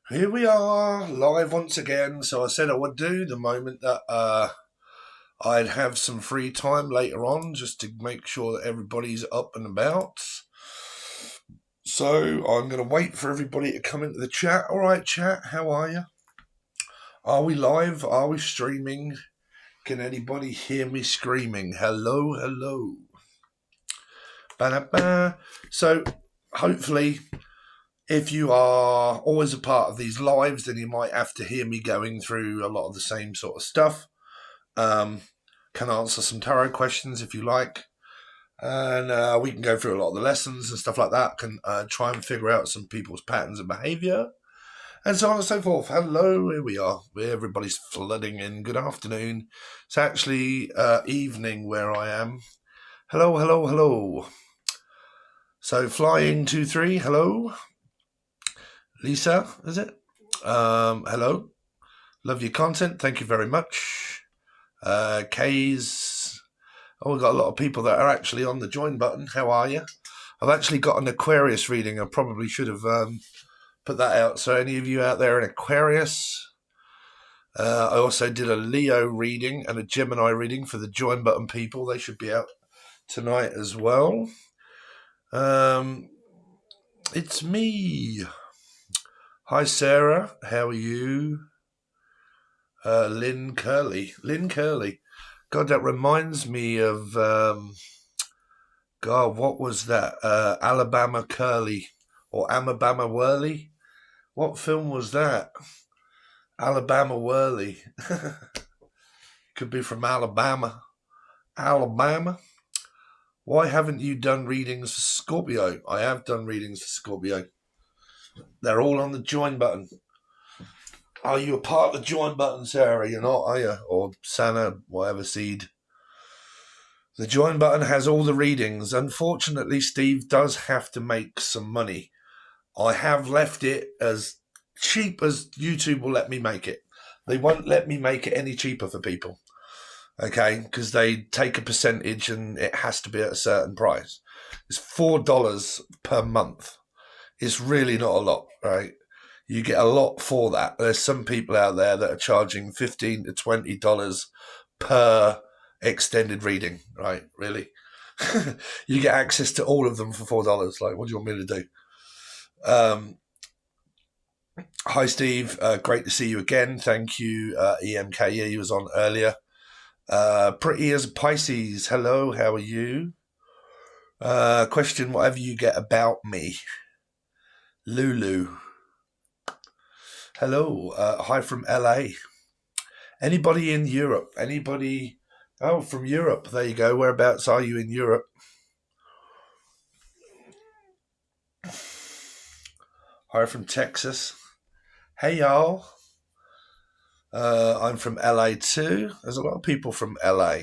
Here we are, live once again. So I said I would do the moment that I'd have some free time later on, just to make sure that everybody's up and about. So I'm going to wait for everybody to come into the chat. All right, chat, how are you? Are we live? Are we streaming? Can anybody hear me screaming? Hello, hello. Ba-da-ba. So hopefully, if you are always a part of these lives, then you might have to hear me going through a lot of the same sort of stuff. Can answer some tarot questions if you like. And we can go through a lot of the lessons and stuff like that. Can try and figure out some people's patterns of behaviour and so on and so forth. Hello, here we are. Everybody's flooding in. Good afternoon. It's actually evening where I am. Hello, hello, hello. So Flying 2-3, hello. Lisa, is it? Hello. Love your content. Thank you very much. K's. Oh, we've got a lot of people that are actually on the join button. How are you? I've actually got an Aquarius reading. I probably should have put that out. So any of you out there in Aquarius? I also did a Leo reading and a Gemini reading for the join button people. They should be out tonight as well. It's me. Hi, Sarah. How are you? Lynn Curley. Lynn Curley. God, that reminds me of, God, what was that? Alabama Curly or Alabama Whirly? What film was that? Alabama Whirly. Could be from Alabama. Alabama. Why haven't you done readings for Scorpio? I have done readings for Scorpio. They're all on the join button. Are you a part of the join button, Sarah? You're not, are you? Or Santa, whatever seed. The join button has all the readings. Unfortunately, Steve does have to make some money. I have left it as cheap as YouTube will let me make it. They won't let me make it any cheaper for people. Okay, because they take a percentage and it has to be at a certain price. It's $4 per month. It's really not a lot, right? You get a lot for that. There's some people out there that are charging $15 to $20 per extended reading, right? Really? You get access to all of them for $4. Like, what do you want me to do? Hi, Steve. Great to see you again. Thank you, EMK. Yeah, you was on earlier. Pretty as a Pisces. Hello, how are you? Question, whatever you get about me. Lulu. Hello. Hi from LA. Anybody in Europe? Anybody? Oh, from Europe. There you go. Whereabouts are you in Europe? Hi from Texas. Hey, y'all. I'm from LA too. There's a lot of people from LA.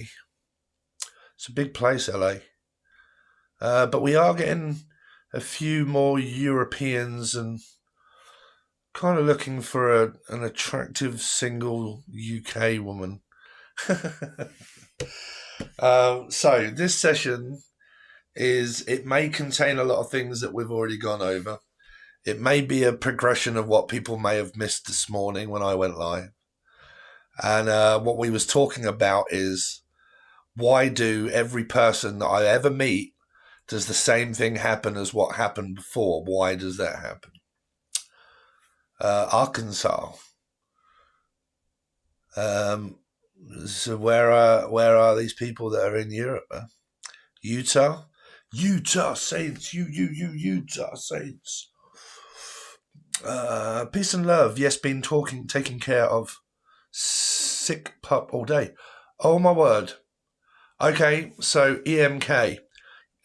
It's a big place, LA. But we are getting a few more Europeans and kind of looking for an attractive single UK woman. So this session it may contain a lot of things that we've already gone over. It may be a progression of what people may have missed this morning when I went live. And what we was talking about is, why do every person that I ever meet, does the same thing happen as what happened before? Why does that happen? Arkansas. So where are these people that are in Europe? Utah? Utah Saints. Utah Saints. Peace and love. Yes, been taking care of sick pup all day. Oh my word. Okay, so EMK.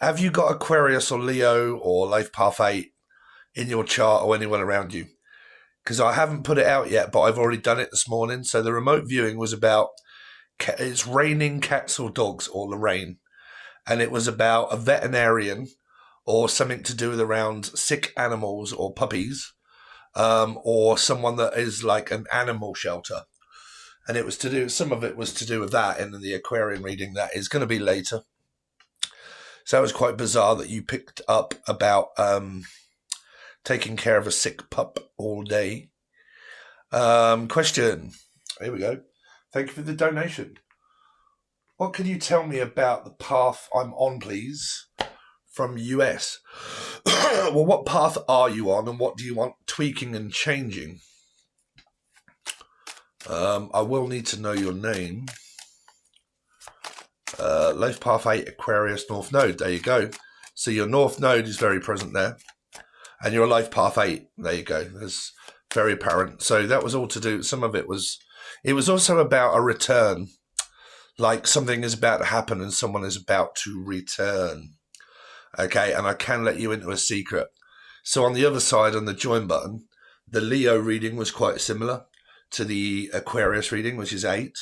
Have you got Aquarius or Leo or Life Path 8 in your chart or anyone around you? Because I haven't put it out yet, but I've already done it this morning. So the remote viewing was about, it's raining cats or dogs, or the rain. And it was about a veterinarian or something to do with around sick animals or puppies, or someone that is like an animal shelter. And it was to do, some of it was to do with that, and the Aquarian reading that is going to be later. So it was quite bizarre that you picked up about taking care of a sick pup all day. Question. Here we go. Thank you for the donation. What can you tell me about the path I'm on, please? From US. Well, what path are you on and what do you want tweaking and changing? I will need to know your name. Life Path 8, Aquarius, North Node. There you go. So your North Node is very present there. And your Life Path 8. There you go. That's very apparent. So that was all to do. Some of it was also about a return. Like something is about to happen and someone is about to return. Okay, and I can let you into a secret. So on the other side, on the join button, the Leo reading was quite similar to the Aquarius reading, which is 8.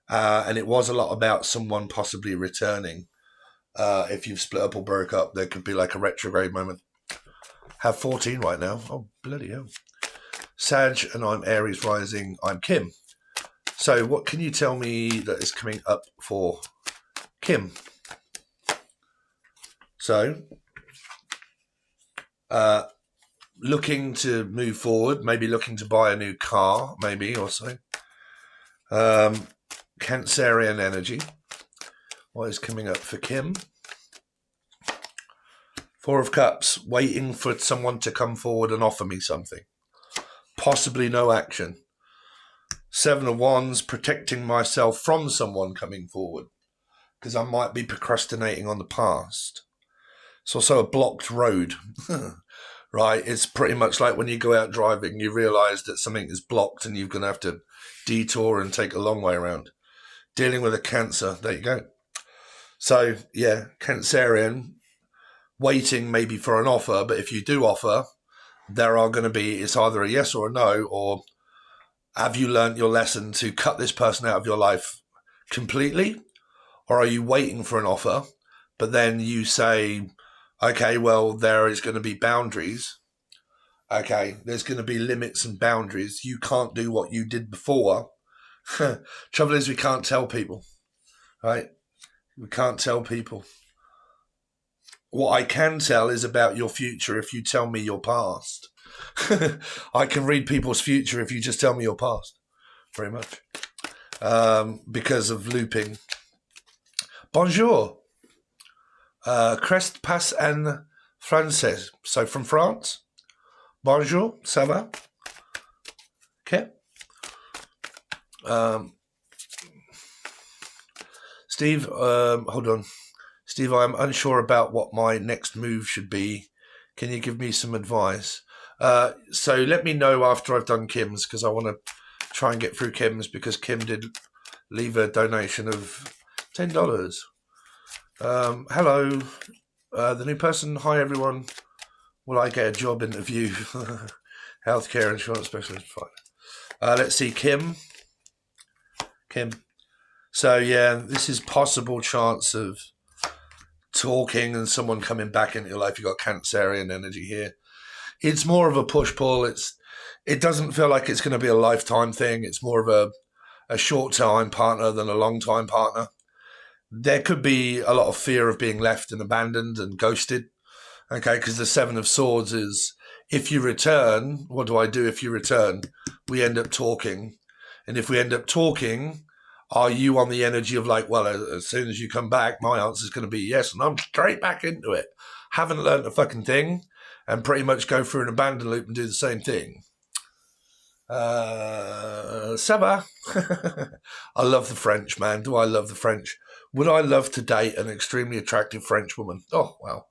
And it was a lot about someone possibly returning. If you've split up or broke up, there could be like a retrograde moment. Have 14 right now. Oh, bloody hell. Sag, and I'm Aries rising. I'm Kim. So what can you tell me that is coming up for Kim? So, looking to move forward, maybe looking to buy a new car, maybe also. Cancerian energy. What is coming up for Kim? 4 of Cups, waiting for someone to come forward and offer me something. Possibly no action. 7 of Wands, protecting myself from someone coming forward because I might be procrastinating on the past. It's also a blocked road, right? It's pretty much like when you go out driving, you realise that something is blocked and you're going to have to detour and take a long way around. Dealing with a Cancer, there you go. So, yeah, Cancerian, waiting maybe for an offer, but if you do offer, there are going to be, it's either a yes or a no, or have you learned your lesson to cut this person out of your life completely? Or are you waiting for an offer, but then you say, okay, well, there is going to be boundaries. Okay, there's going to be limits and boundaries. You can't do what you did before. Trouble is we can't tell people, right? We can't tell people. What I can tell is about your future if you tell me your past. I can read people's future if you just tell me your past, very much, because of looping. Bonjour. Crest Pass en Français. So from France. Bonjour, ça va? Okay. Steve, hold on. Steve, I'm unsure about what my next move should be. Can you give me some advice? So let me know after I've done Kim's, because I want to try and get through Kim's, because Kim did leave a donation of $10. Hello, the new person. Hi, everyone. Will I get a job interview? Healthcare insurance specialist. Fine. Let's see, Kim. So, yeah, this is possible chance of talking and someone coming back into your life. You've got Cancerian energy here. It's more of a push-pull. It doesn't feel like it's going to be a lifetime thing. It's more of a short-time partner than a long-time partner. There could be a lot of fear of being left and abandoned and ghosted, okay, because the 7 of Swords is, if you return, what do I do if you return? We end up talking. And if we end up talking, are you on the energy of like, well, as soon as you come back, my answer is going to be yes, and I'm straight back into it. Haven't learned a fucking thing, and pretty much go through an abandon loop and do the same thing. Ça va? I love the French, man. Do I love the French? Would I love to date an extremely attractive French woman? Oh, well.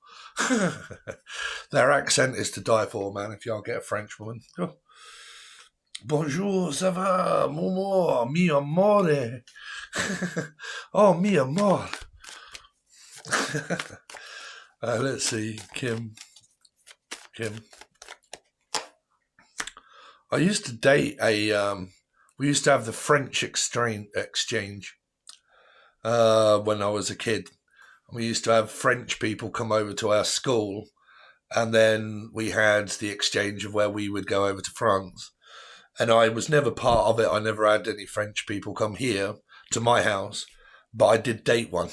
Their accent is to die for, man, if y'all get a French woman. Oh. Bonjour, ça va, mon amor, mi amore. Oh, mi amor. Let's see, Kim. I used to date we used to have the French exchange when I was a kid. We used to have French people come over to our school, and then we had the exchange of where we would go over to France. And I was never part of it. I never had any French people come here to my house, but I did date one.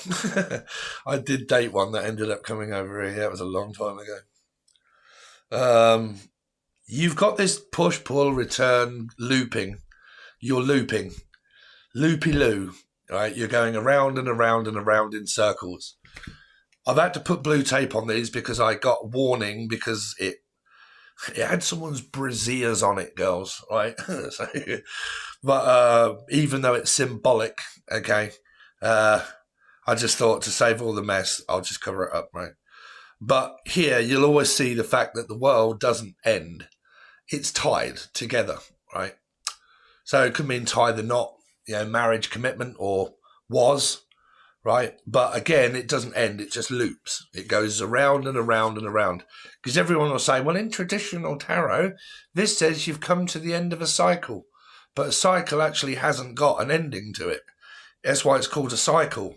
I did date one that ended up coming over here. That was a long time ago. you've got this push, pull, return, looping. You're looping. Loopy-loo, right? You're going around and around and around in circles. I've had to put blue tape on these because I got warning because it had someone's brassieres on it, girls, right? So, but even though it's symbolic, okay, I just thought to save all the mess, I'll just cover it up, right? But here, you'll always see the fact that the world doesn't end. It's tied together, right? So it could mean tie the knot, marriage commitment, or was, right? But again, it doesn't end. It just loops. It goes around and around and around. Because everyone will say, well, in traditional tarot, this says you've come to the end of a cycle. But a cycle actually hasn't got an ending to it. That's why it's called a cycle.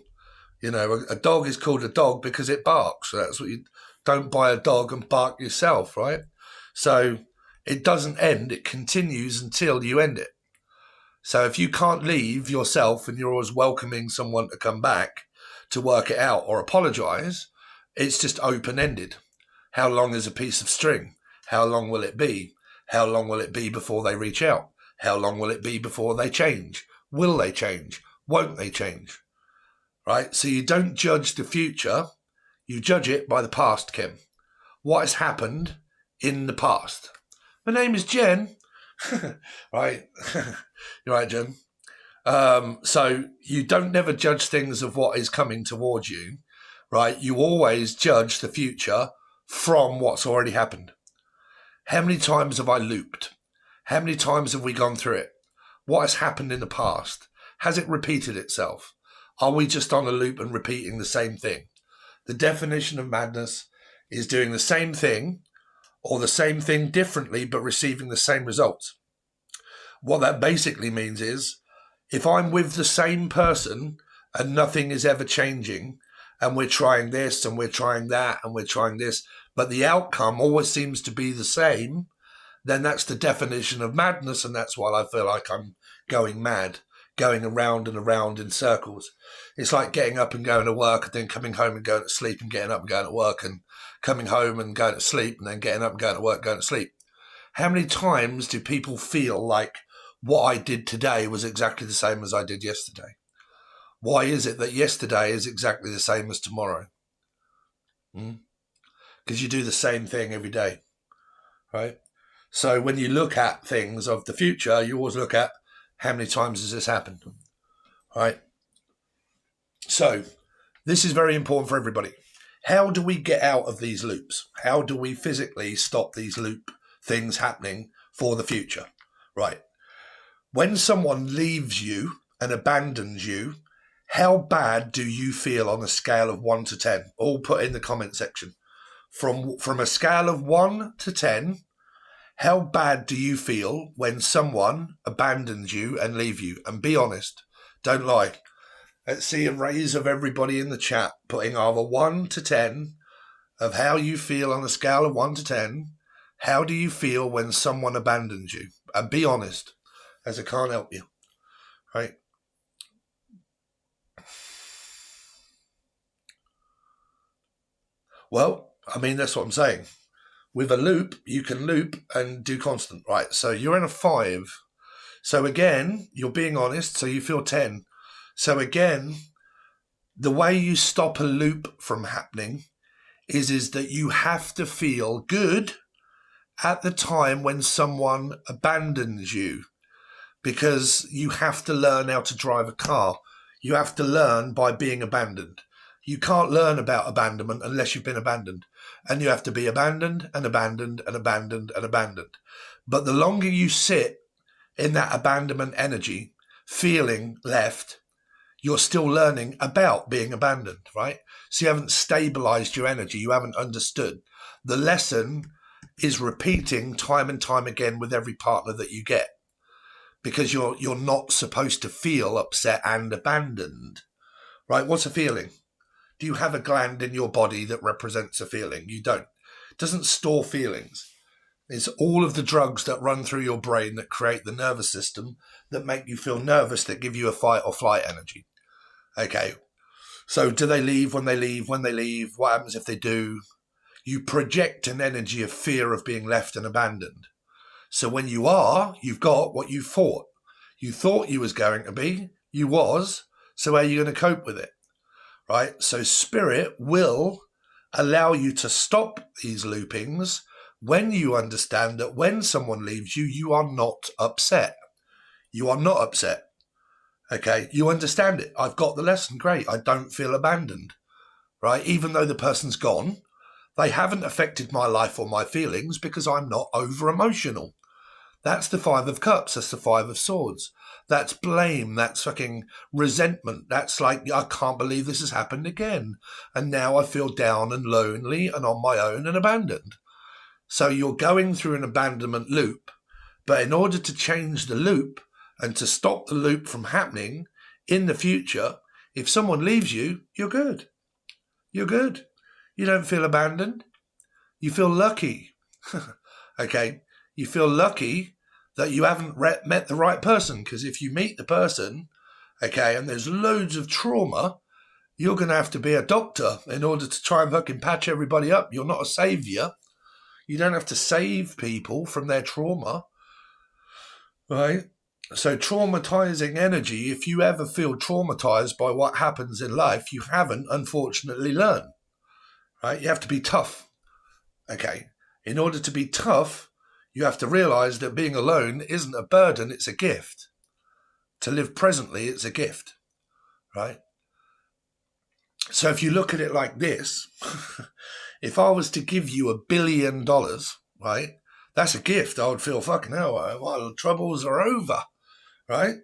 A dog is called a dog because it barks. So that's what you don't buy a dog and bark yourself, right? So it doesn't end. It continues until you end it. So if you can't leave yourself and you're always welcoming someone to come back to work it out or apologize, it's just open-ended. How long is a piece of string? How long will it be? How long will it be before they reach out? How long will it be before they change? Will they change? Won't they change? Right? So you don't judge the future. You judge it by the past, Kim. What has happened in the past? My name is Jen. Right? You're right, Jen. So you don't never judge things of what is coming towards you, right? You always judge the future from what's already happened. How many times have I looped? How many times have we gone through it? What has happened in the past? Has it repeated itself? Are we just on a loop and repeating the same thing? The definition of madness is doing the same thing or the same thing differently but receiving the same results. What that basically means is if I'm with the same person and nothing is ever changing and we're trying this and we're trying that and we're trying this, but the outcome always seems to be the same, then that's the definition of madness, and that's why I feel like I'm going mad, going around and around in circles. It's like getting up and going to work and then coming home and going to sleep and getting up and going to work and coming home and going to sleep and then getting up and going to work, going to sleep. How many times do people feel like what I did today was exactly the same as I did yesterday? Why is it that yesterday is exactly the same as tomorrow? Because you do the same thing every day, right? So when you look at things of the future, you always look at how many times has this happened, right? So this is very important for everybody. How do we get out of these loops? How do we physically stop these loop things happening for the future, right? When someone leaves you and abandons you, how bad do you feel on a scale of 1 to 10? All put in the comment section. From a scale of 1 to 10, how bad do you feel when someone abandons you and leave you? And be honest. Don't lie. Let's see a raise of everybody in the chat putting either 1 to 10 of how you feel on a scale of 1 to 10. How do you feel when someone abandons you? And be honest, as I can't help you, right? Well, I mean, that's what I'm saying. With a loop, you can loop and do constant, right? So you're in a 5. So again, you're being honest, so you feel 10. So again, the way you stop a loop from happening is that you have to feel good at the time when someone abandons you, because you have to learn how to drive a car. You have to learn by being abandoned. You can't learn about abandonment unless you've been abandoned. And you have to be abandoned and abandoned and abandoned and abandoned. But the longer you sit in that abandonment energy, feeling left, you're still learning about being abandoned, right? So you haven't stabilized your energy. You haven't understood. The lesson is repeating time and time again with every partner that you get, because you're not supposed to feel upset and abandoned, right? What's a feeling? Do you have a gland in your body that represents a feeling? You don't. It doesn't store feelings. It's all of the drugs that run through your brain that create the nervous system that make you feel nervous, that give you a fight or flight energy. Okay. So do they leave when they leave? When they leave, what happens if they do? You project an energy of fear of being left and abandoned. So when you are, you've got what you thought. You thought you was going to be, you was, so how are you going to cope with it? Right? So spirit will allow you to stop these loopings when you understand that when someone leaves you, you are not upset. You are not upset. Okay? You understand it. I've got the lesson. Great. I don't feel abandoned. Right? Even though the person's gone, they haven't affected my life or my feelings because I'm not over emotional. That's the 5 of Cups. That's the 5 of Swords. That's blame. That's fucking resentment. That's like, I can't believe this has happened again. And now I feel down and lonely and on my own and abandoned. So you're going through an abandonment loop. But in order to change the loop and to stop the loop from happening in the future, if someone leaves you, you're good. You're good. You don't feel abandoned. You feel lucky. Okay? You feel lucky that you haven't met the right person, because if you meet the person, okay, and there's loads of trauma, you're going to have to be a doctor in order to try and fucking patch everybody up. You're not a savior. You don't have to save people from their trauma, right? So traumatizing energy, if you ever feel traumatized by what happens in life, you haven't, unfortunately, learned, right? You have to be tough, okay? In order to be tough, you have to realize that being alone isn't a burden, it's a gift. To live presently, it's a gift, right? So if you look at it like this, if I was to give you $1 billion, right, that's a gift. I would feel fucking hell, my troubles are over, right?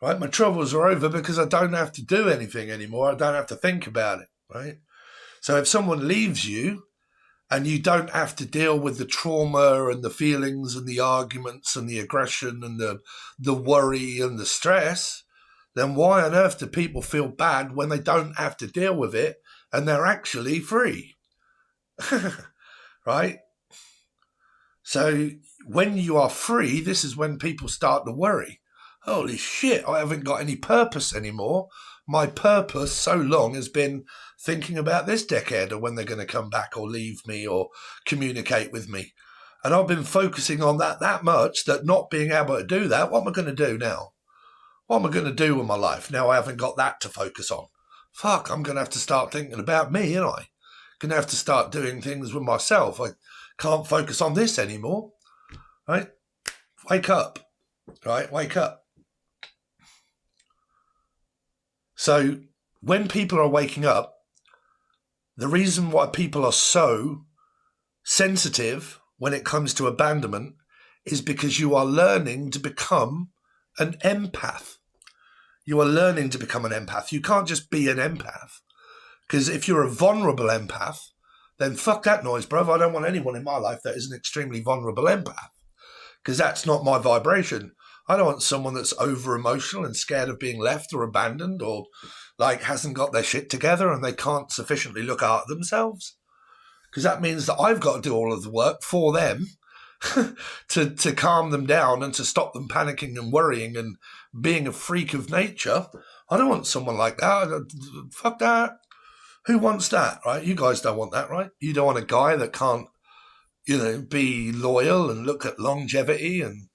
Right, my troubles are over because I don't have to do anything anymore. I don't have to think about it, right? So if someone leaves you, and you don't have to deal with the trauma and the feelings and the arguments and the aggression and the worry and the stress, then why on earth do people feel bad when they don't have to deal with it and they're actually free? Right? So when you are free, this is when people start to worry. Holy shit, I haven't got any purpose anymore. My purpose so long has been thinking about this decade or when they're going to come back or leave me or communicate with me. And I've been focusing on that much that not being able to do that, what am I going to do now? What am I going to do with my life now I haven't got that to focus on? Fuck, I'm going to have to start thinking about me, aren't I? Going to have to start doing things with myself. I can't focus on this anymore, right? Wake up, right? Wake up. So when people are waking up, the reason why people are so sensitive when it comes to abandonment is because you are learning to become an empath. You are learning to become an empath. You can't just be an empath, because if you're a vulnerable empath, then fuck that noise, bruv. I don't want anyone in my life that is an extremely vulnerable empath, because that's not my vibration. I don't want someone that's over-emotional and scared of being left or abandoned or like hasn't got their shit together and they can't sufficiently look after themselves. Because that means that I've got to do all of the work for them to calm them down and to stop them panicking and worrying and being a freak of nature. I don't want someone like that. Fuck that. Who wants that, right? You guys don't want that, right? You don't want a guy that can't, be loyal and look at longevity and,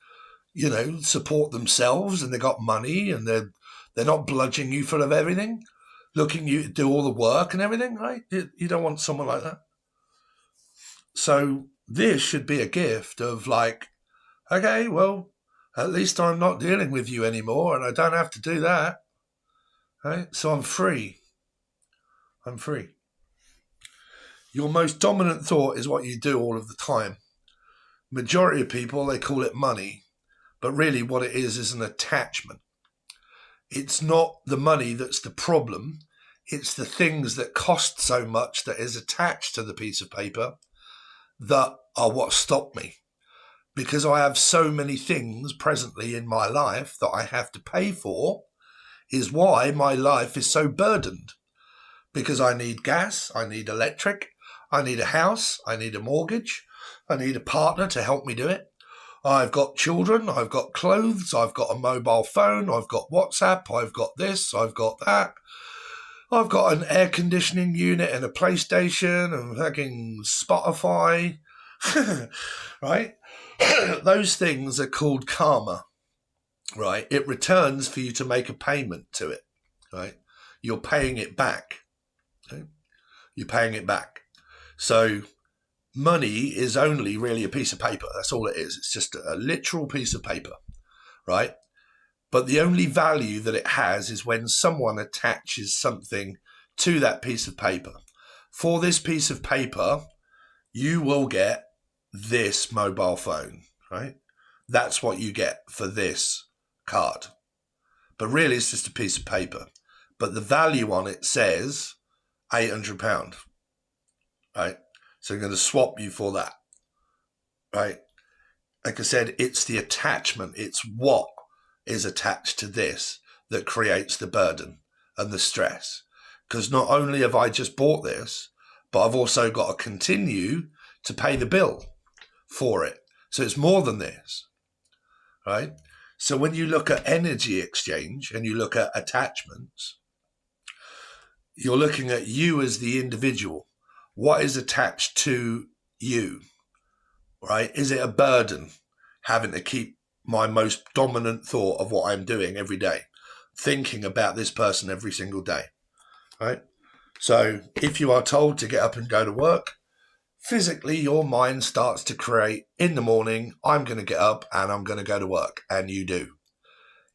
support themselves, and they got money and they're not bludgeoning you full of everything, looking you to do all the work and everything, right? You don't want someone like that. So this should be a gift of like, okay, well, at least I'm not dealing with you anymore and I don't have to do that, right? So I'm free. I'm free. Your most dominant thought is what you do all of the time. Majority of people, they call it money. But really what it is an attachment. It's not the money that's the problem. It's the things that cost so much that is attached to the piece of paper that are what stop me. Because I have so many things presently in my life that I have to pay for is why my life is so burdened. Because I need gas, I need electric, I need a house, I need a mortgage, I need a partner to help me do it. I've got children, I've got clothes, I've got a mobile phone, I've got WhatsApp, I've got this, I've got that. I've got an air conditioning unit and a PlayStation and fucking Spotify, right? those things are called karma, right? It returns for you to make a payment to it, right? You're paying it back. Okay? You're paying it back. So money is only really a piece of paper. That's all it is. It's just a literal piece of paper, right? But the only value that it has is when someone attaches something to that piece of paper. For this piece of paper, you will get this mobile phone, right? That's what you get for this card. But really, it's just a piece of paper. But the value on it says £800, right? So I'm going to swap you for that, right? Like I said, it's the attachment. It's what is attached to this that creates the burden and the stress. Because not only have I just bought this, but I've also got to continue to pay the bill for it. So it's more than this, right? So when you look at energy exchange and you look at attachments, you're looking at you as the individual. What is attached to you, right? Is it a burden having to keep my most dominant thought of what I'm doing every day, thinking about this person every single day, right? So if you are told to get up and go to work, physically your mind starts to create in the morning, I'm going to get up and I'm going to go to work, and you do.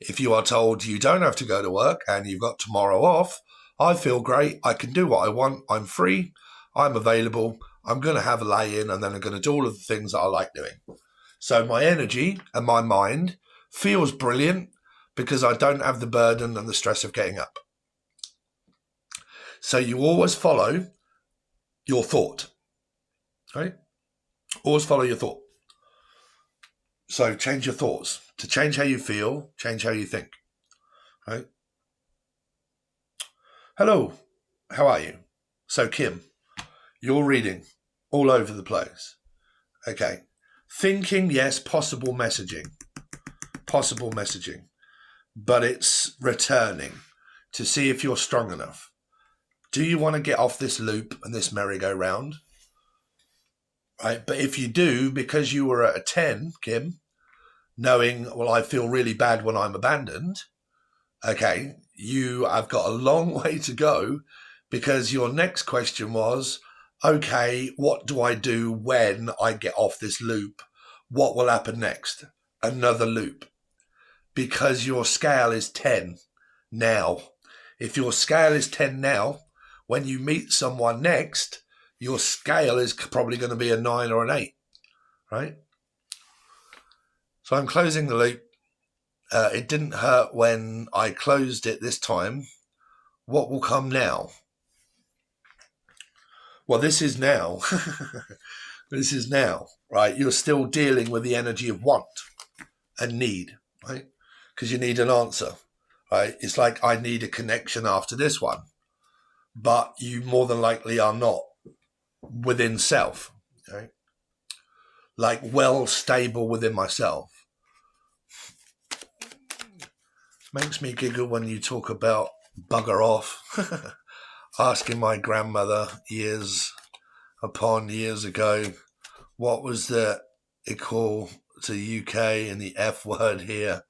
If you are told you don't have to go to work and you've got tomorrow off, I feel great, I can do what I want, I'm free, I'm available, I'm going to have a lay-in, and then I'm going to do all of the things that I like doing. So my energy and my mind feels brilliant because I don't have the burden and the stress of getting up. So you always follow your thought, right? Always follow your thought. So change your thoughts. To change how you feel, change how you think, right? Hello, how are you? So Kim, you're reading all over the place. Okay. Thinking, yes, possible messaging, but it's returning to see if you're strong enough. Do you want to get off this loop and this merry-go-round? Right, but if you do, because you were at a 10, Kim, knowing, well, I feel really bad when I'm abandoned, okay, you have got a long way to go, because your next question was, okay, what do I do when I get off this loop? What will happen next? Another loop. Because your scale is 10 now. If your scale is 10 now, when you meet someone next, your scale is probably going to be a 9 or an 8, right? So I'm closing the loop. It didn't hurt when I closed it this time. What will come now? Well, this is now. This is now, right? You're still dealing with the energy of want and need, right? Because you need an answer, right? It's like, I need a connection after this one, but you more than likely are not within self, right? Like well stable within myself. Makes me giggle when you talk about bugger off. Asking my grandmother years upon years ago, what was the equal to UK and the F word here?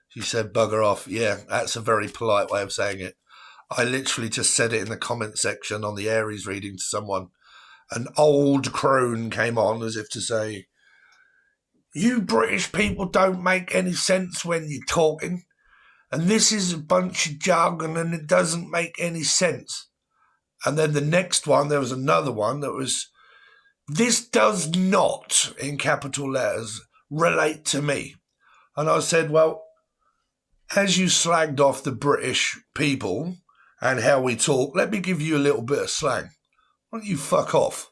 She said bugger off. Yeah, that's a very polite way of saying it. I literally just said it in the comment section on the Aries reading to someone. An old crone came on as if to say, you British people don't make any sense when you're talking. And this is a bunch of jargon and it doesn't make any sense. And then the next one, there was another one that was, this does not, in capital letters, relate to me. And I said, well, as you slagged off the British people and how we talk, let me give you a little bit of slang. Why don't you fuck off?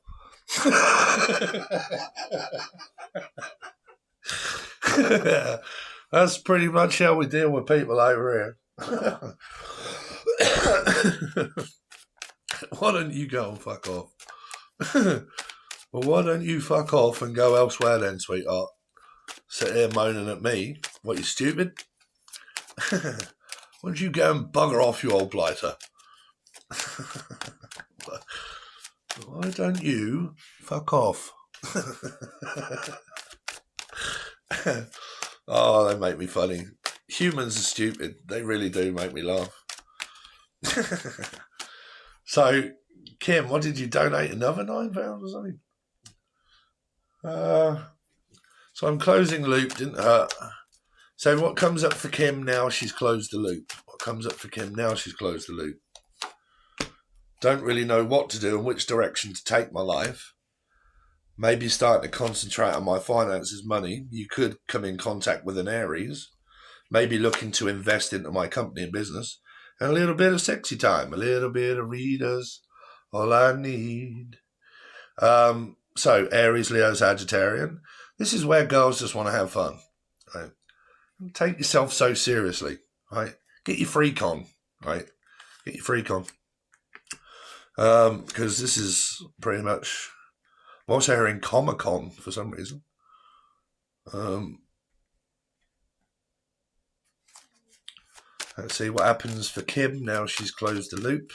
That's pretty much how we deal with people over here. Why don't you go and fuck off? Well, why don't you fuck off and go elsewhere then, sweetheart? Sit here moaning at me. What, you stupid? Why don't you go and bugger off, you old blighter? Why don't you fuck off? Oh, they make me funny. Humans are stupid. They really do make me laugh. So, Kim, what did you donate? Another £9 or something? So I'm closing loop, didn't hurt. So what comes up for Kim now? She's closed the loop. What comes up for Kim now? She's closed the loop. Don't really know what to do and which direction to take my life. Maybe starting to concentrate on my finances, money. You could come in contact with an Aries. Maybe looking to invest into my company and business. And a little bit of sexy time. A little bit of readers. All I need. So Aries, Leo, Sagittarian. This is where girls just want to have fun. Right? Don't take yourself so seriously. Right? Get your freak on. Right? Get your freak on. Because this is pretty much... I'm also hearing Comic-Con for some reason. Let's see what happens for Kim now she's closed the loop.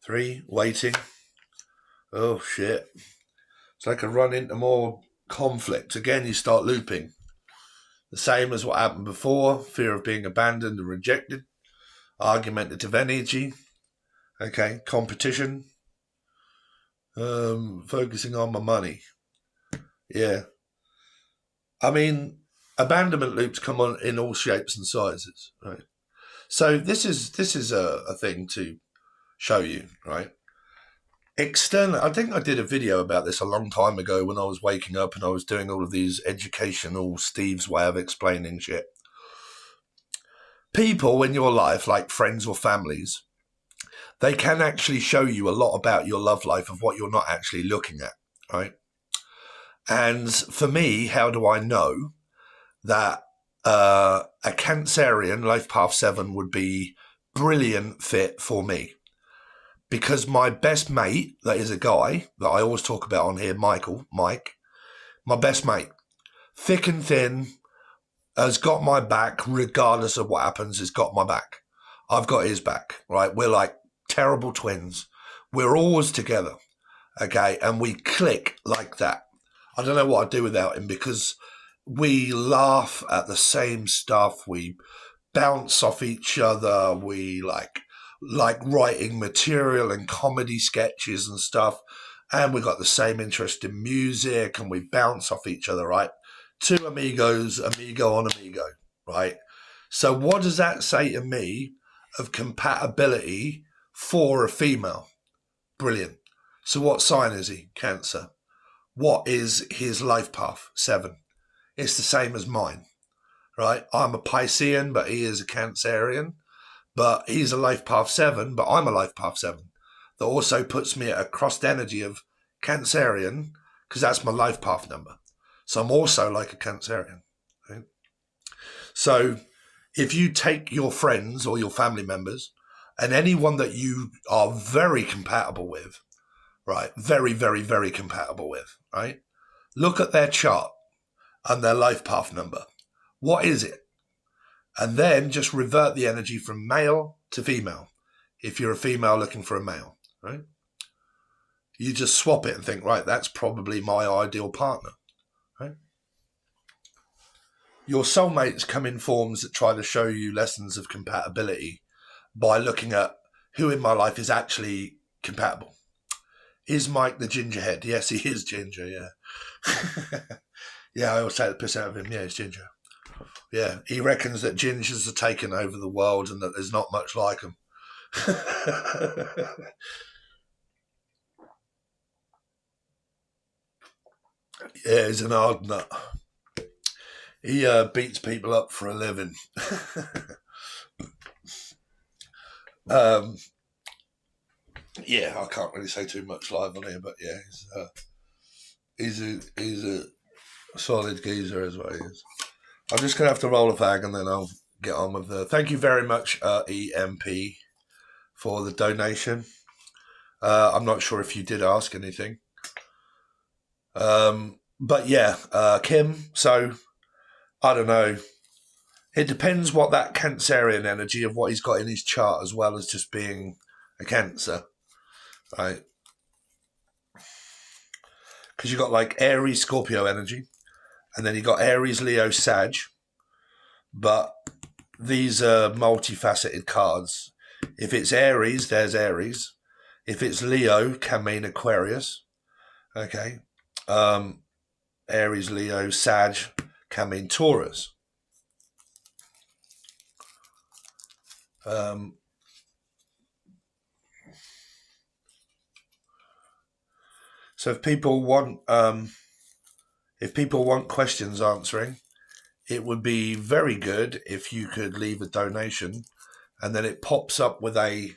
3, waiting. Oh, shit. It's like a run into more conflict. Again, you start looping. The same as what happened before. Fear of being abandoned and rejected. Argumentative energy. Okay, competition. Focusing on my money. Yeah. I mean, abandonment loops come on in all shapes and sizes, right? So this is a thing to show you, right? External. I think I did a video about this a long time ago when I was waking up and I was doing all of these educational Steve's way of explaining shit. People in your life, like friends or families, they can actually show you a lot about your love life of what you're not actually looking at, right? And for me, how do I know that a Cancerian, Life Path 7, would be brilliant fit for me? Because my best mate, that is a guy that I always talk about on here, Mike, my best mate, thick and thin, has got my back regardless of what happens, has got my back. I've got his back, right? We're like terrible twins. We're always together, okay? And we click like that. I don't know what I'd do without him because we laugh at the same stuff. We bounce off each other. We like writing material and comedy sketches and stuff. And we got the same interest in music and we bounce off each other, right? Two amigos, amigo on amigo, right? So what does that say to me of compatibility for a female? Brilliant. So what sign is he? Cancer. What is his life path? 7. It's the same as mine, right? I'm a Piscean, but he is a Cancerian. But he's a life path 7, but I'm a life path 7. That also puts me at a crossed energy of Cancerian, because that's my life path number. So I'm also like a Cancerian. Right? So if you take your friends or your family members and anyone that you are very compatible with, right, very, very, very compatible with, right, look at their chart and their life path number. What is it? And then just revert the energy from male to female. If you're a female looking for a male, right? You just swap it and think, right, that's probably my ideal partner, right? Your soulmates come in forms that try to show you lessons of compatibility by looking at who in my life is actually compatible. Is Mike the gingerhead? Yes, he is ginger, yeah. Yeah, I always take the piss out of him. Yeah, he's ginger. Yeah, he reckons that gingers are taking over the world and that there's not much like them. Yeah, he's an hard nut. He beats people up for a living. Yeah, I can't really say too much live on here, but yeah, he's a solid geezer as well. He is. I'm just gonna have to roll a fag and then I'll get on with the. Thank you very much, EMP, for the donation. I'm not sure if you did ask anything, but yeah, Kim. So I don't know. It depends what that Cancerian energy of what he's got in his chart, as well as just being a Cancer, right? Because you've got like Aries, Scorpio energy, And then you got Aries, Leo, Sag. But these are multifaceted cards. If it's Aries, there's Aries. If it's Leo, can mean Aquarius. Okay. Aries, Leo, Sag can mean Taurus. So if people want questions answering, it would be very good if you could leave a donation, and then it pops up with a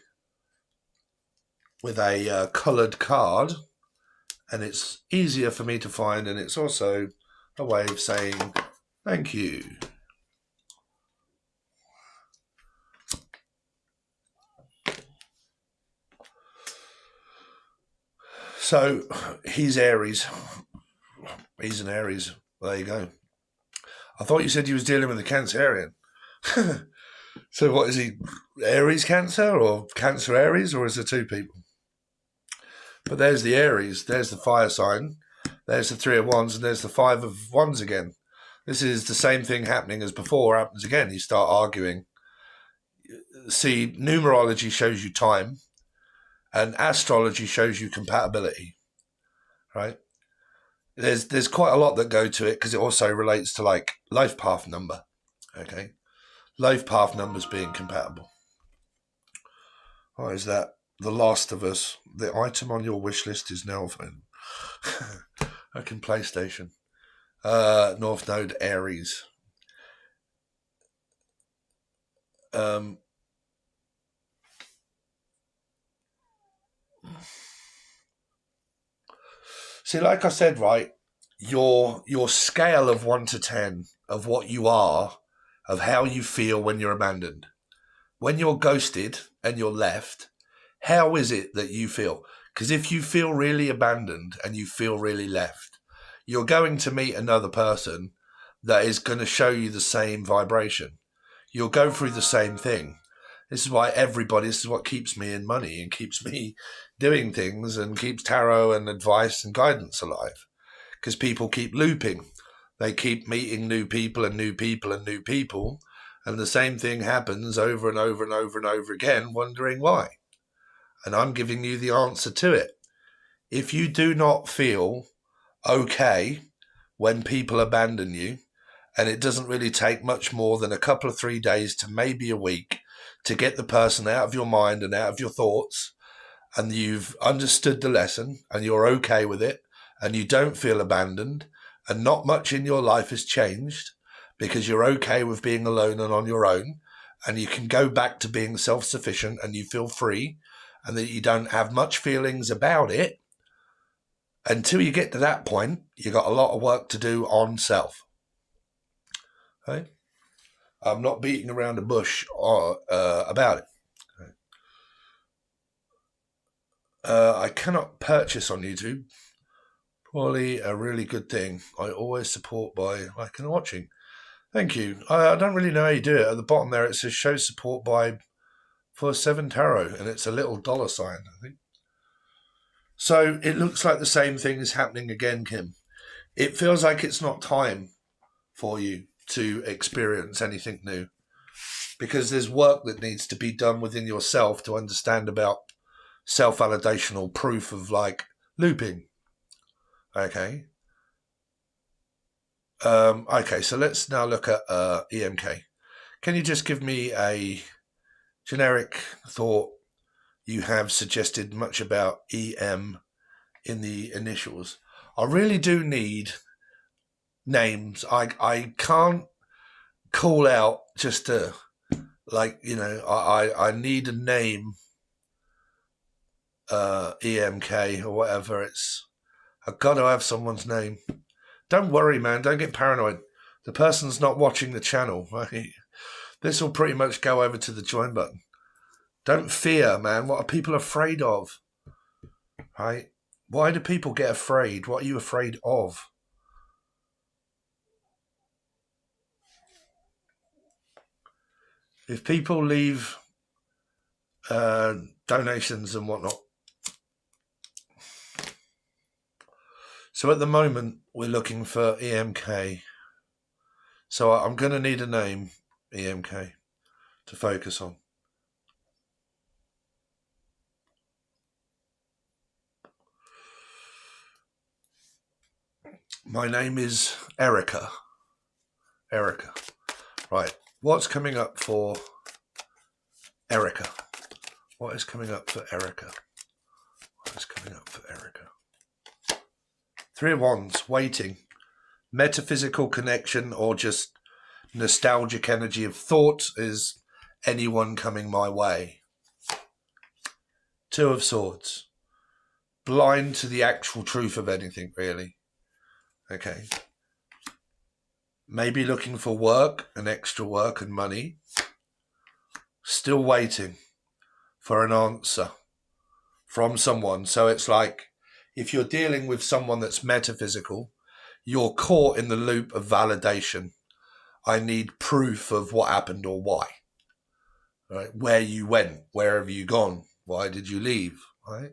coloured card, and it's easier for me to find, and it's also a way of saying thank you. So he's Aries. He's an Aries. There you go. I thought you said you was dealing with a Cancerian. So what is he? Aries Cancer or Cancer Aries, or is there two people? But there's the Aries. There's the fire sign. There's the 3 of Wands, and there's the 5 of Wands again. This is the same thing happening as before happens again. You start arguing. See, numerology shows you time, and astrology shows you compatibility, right? There's quite a lot that go to it because it also relates to like life path number, okay? Life path numbers being compatible. What is that? The Last of Us. The item on your wish list is now available. Okay, PlayStation. North Node Aries. See, like I said, right, your scale of 1 to 10 of what you are, of how you feel when you're abandoned. When you're ghosted and you're left, how is it that you feel? Because if you feel really abandoned and you feel really left, you're going to meet another person that is going to show you the same vibration. You'll go through the same thing. This is why this is what keeps me in money and keeps me doing things and keeps tarot and advice and guidance alive. Because people keep looping. They keep meeting new people and new people and new people. And the same thing happens over and over and over and over again, wondering why. And I'm giving you the answer to it. If you do not feel okay when people abandon you, and it doesn't really take much more than a couple of 3 days to maybe a week to get the person out of your mind and out of your thoughts, and you've understood the lesson and you're okay with it, and you don't feel abandoned, and not much in your life has changed because you're okay with being alone and on your own, and you can go back to being self-sufficient and you feel free, and that you don't have much feelings about it, until you get to that point, you've got a lot of work to do on self. Okay? I'm not beating around the bush about it. Okay? I cannot purchase on YouTube. Probably a really good thing. I always support by liking and watching. Thank you. I don't really know how you do it. At the bottom there it says show support by for 7 Tarot, and it's a little dollar sign, I think. So it looks like the same thing is happening again, Kim. It feels like it's not time for you to experience anything new, because there's work that needs to be done within yourself to understand about self-validational proof of like looping. Okay. Okay, so let's now look at EMK. Can you just give me a generic thought? You have suggested much about EM in the initials. I really do need names. I can't call out just to, like, you know, I need a name, EMK or whatever. I've got to have someone's name. Don't worry, man. Don't get paranoid. The person's not watching the channel, right? This will pretty much go over to the join button. Don't fear, man. What are people afraid of? Right? Why do people get afraid? What are you afraid of? If people leave donations and whatnot. So at the moment, we're looking for EMK. So I'm going to need a name, EMK, to focus on. My name is Erica. Erica. Right. What's coming up for Erica? What is coming up for Erica? What is coming up for Erica? Three of Wands, waiting. Metaphysical connection or just nostalgic energy of thought. Is anyone coming my way? Two of Swords. Blind to the actual truth of anything, really. Okay. Maybe looking for work and extra work and money. Still waiting for an answer from someone. So it's like, if you're dealing with someone that's metaphysical, you're caught in the loop of validation. I need proof of what happened or why. Right? Where you went, where have you gone? Why did you leave? Right?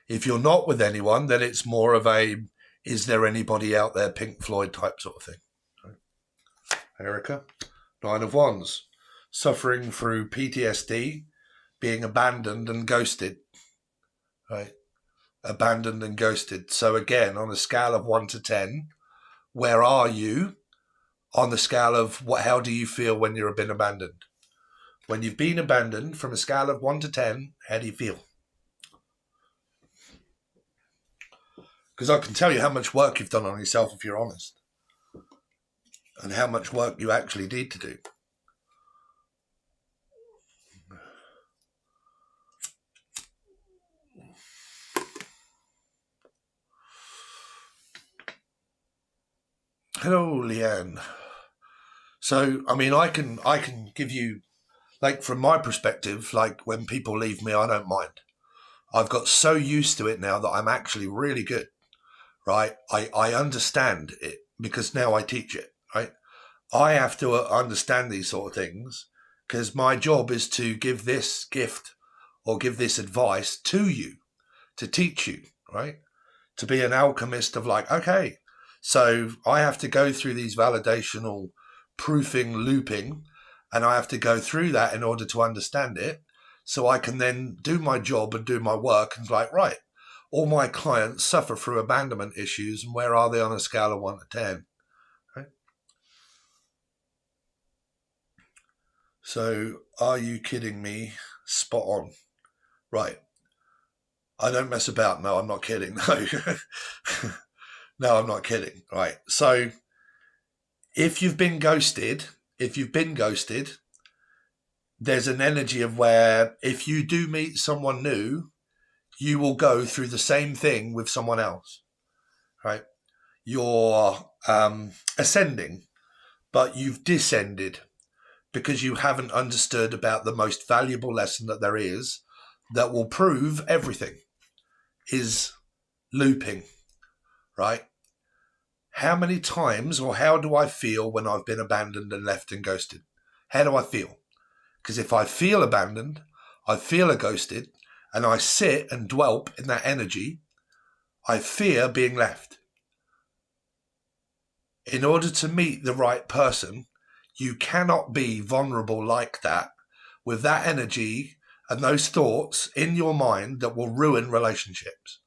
If you're not with anyone, then it's more of a, is there anybody out there, Pink Floyd type sort of thing. Right? Erica, Nine of Wands, suffering through PTSD, being abandoned and ghosted. Right? Abandoned and ghosted. So again, on a scale of 1 to 10, where are you on the scale of how do you feel when you've been abandoned? When you've been abandoned, from a scale of 1 to 10, how do you feel? Because I can tell you how much work you've done on yourself if you're honest. And how much work you actually need to do. Hello, Leanne. So, I mean, I can give you, like, from my perspective, like, when people leave me, I don't mind. I've got so used to it now that I'm actually really good, right? I understand it because now I teach it, right? I have to understand these sort of things because my job is to give this gift or give this advice to you, to teach you, right? To be an alchemist of like, okay, so I have to go through these validational proofing, looping, and I have to go through that in order to understand it. So I can then do my job and do my work and like, right, all my clients suffer through abandonment issues, and where are they on a scale of 1 to 10? Right? So, are you kidding me? Spot on. Right. I don't mess about. No, I'm not kidding. No. No, I'm not kidding. Right. So, if you've been ghosted, there's an energy of where if you do meet someone new, you will go through the same thing with someone else, right? You're ascending, but you've descended because you haven't understood about the most valuable lesson that there is that will prove everything is looping, right? How many times or how do I feel when I've been abandoned and left and ghosted? How do I feel? Because if I feel abandoned, I feel ghosted, and I sit and dwell in that energy, I fear being left. In order to meet the right person, you cannot be vulnerable like that with that energy and those thoughts in your mind that will ruin relationships,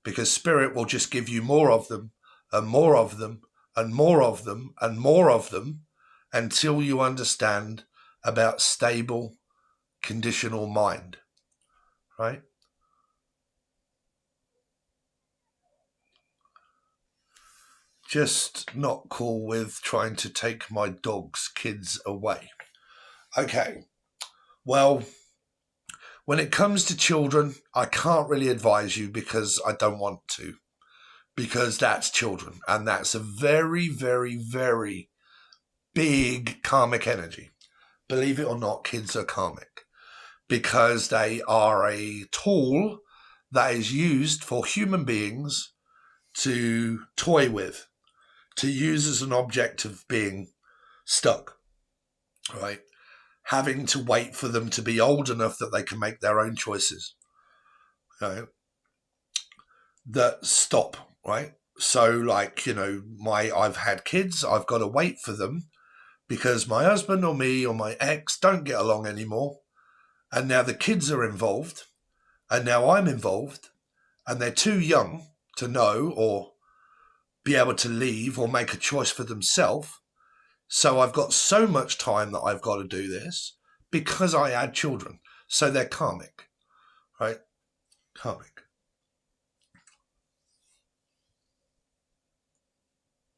because spirit will just give you more of them and more of them and more of them and more of them until you understand about stable, conditional mind, right? Just not cool with trying to take my dog's kids away. Okay, well, when it comes to children, I can't really advise you because I don't want to, because that's children, and that's a very, very, very big karmic energy. Believe it or not, kids are karmic because they are a tool that is used for human beings to toy with, to use as an object of being stuck, right? Having to wait for them to be old enough that they can make their own choices, that stop, right? So, like, I've had kids, I've got to wait for them because my husband or me or my ex don't get along anymore, and now the kids are involved, and now I'm involved, and they're too young to know or be able to leave or make a choice for themselves. So I've got so much time that I've got to do this because I had children. So they're karmic, right? Karmic.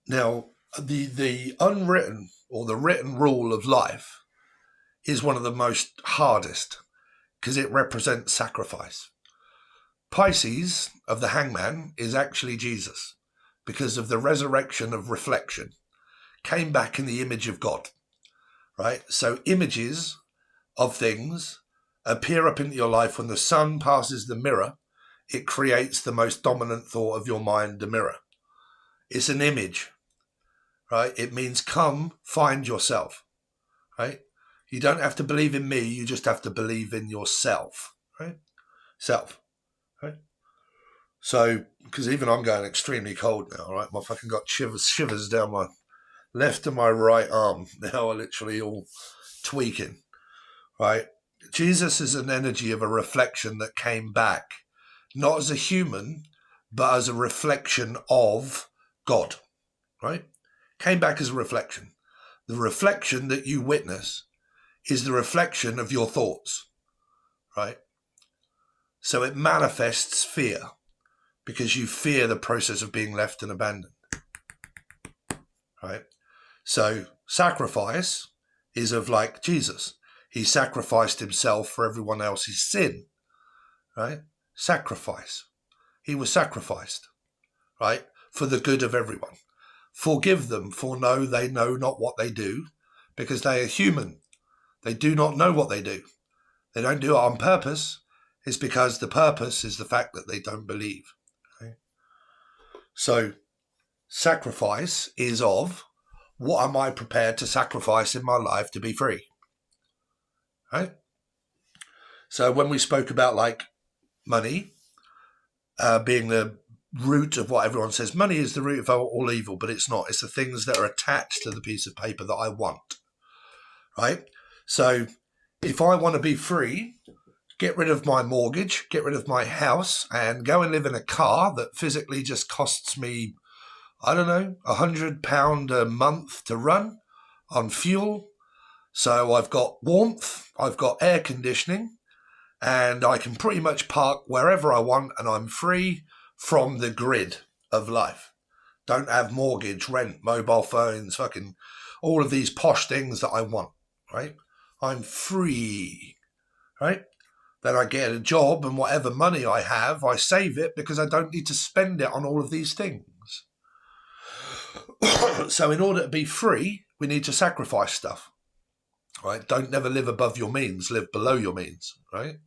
Now, the unwritten or the written rule of life is one of the most hardest because it represents sacrifice. Pisces of the hangman is actually Jesus because of the resurrection of reflection, came back in the image of God, right? So images of things appear up into your life when the sun passes the mirror. It creates the most dominant thought of your mind, the mirror. It's an image, right? It means come find yourself, right? You don't have to believe in me. You just have to believe in yourself, right? Self, right? So, because even I'm going extremely cold now, right? My fucking got shivers down my left and my right arm. Now are literally all tweaking, right? Jesus is an energy of a reflection that came back, not as a human, but as a reflection of God, right? Came back as a reflection. The reflection that you witness is the reflection of your thoughts, right? So it manifests fear because you fear the process of being left and abandoned, right? So sacrifice is of like Jesus. He sacrificed himself for everyone else's sin, right? Sacrifice. He was sacrificed, right? For the good of everyone. Forgive them, for they know not what they do, because they are human. They do not know what they do. They don't do it on purpose. It's because the purpose is the fact that they don't believe. Okay? So sacrifice is of what am I prepared to sacrifice in my life to be free? Right? So when we spoke about like money being the root of what everyone says, money is the root of all evil, but it's not. It's the things that are attached to the piece of paper that I want. Right? So if I want to be free, get rid of my mortgage, get rid of my house, and go and live in a car that physically just costs me, I don't know, £100 a month to run on fuel. So I've got warmth, I've got air conditioning, and I can pretty much park wherever I want, and I'm free from the grid of life. Don't have mortgage, rent, mobile phones, fucking all of these posh things that I want, right? I'm free, right? Then I get a job, and whatever money I have, I save it because I don't need to spend it on all of these things. So in order to be free, we need to sacrifice stuff, right? Don't never live above your means, live below your means, right?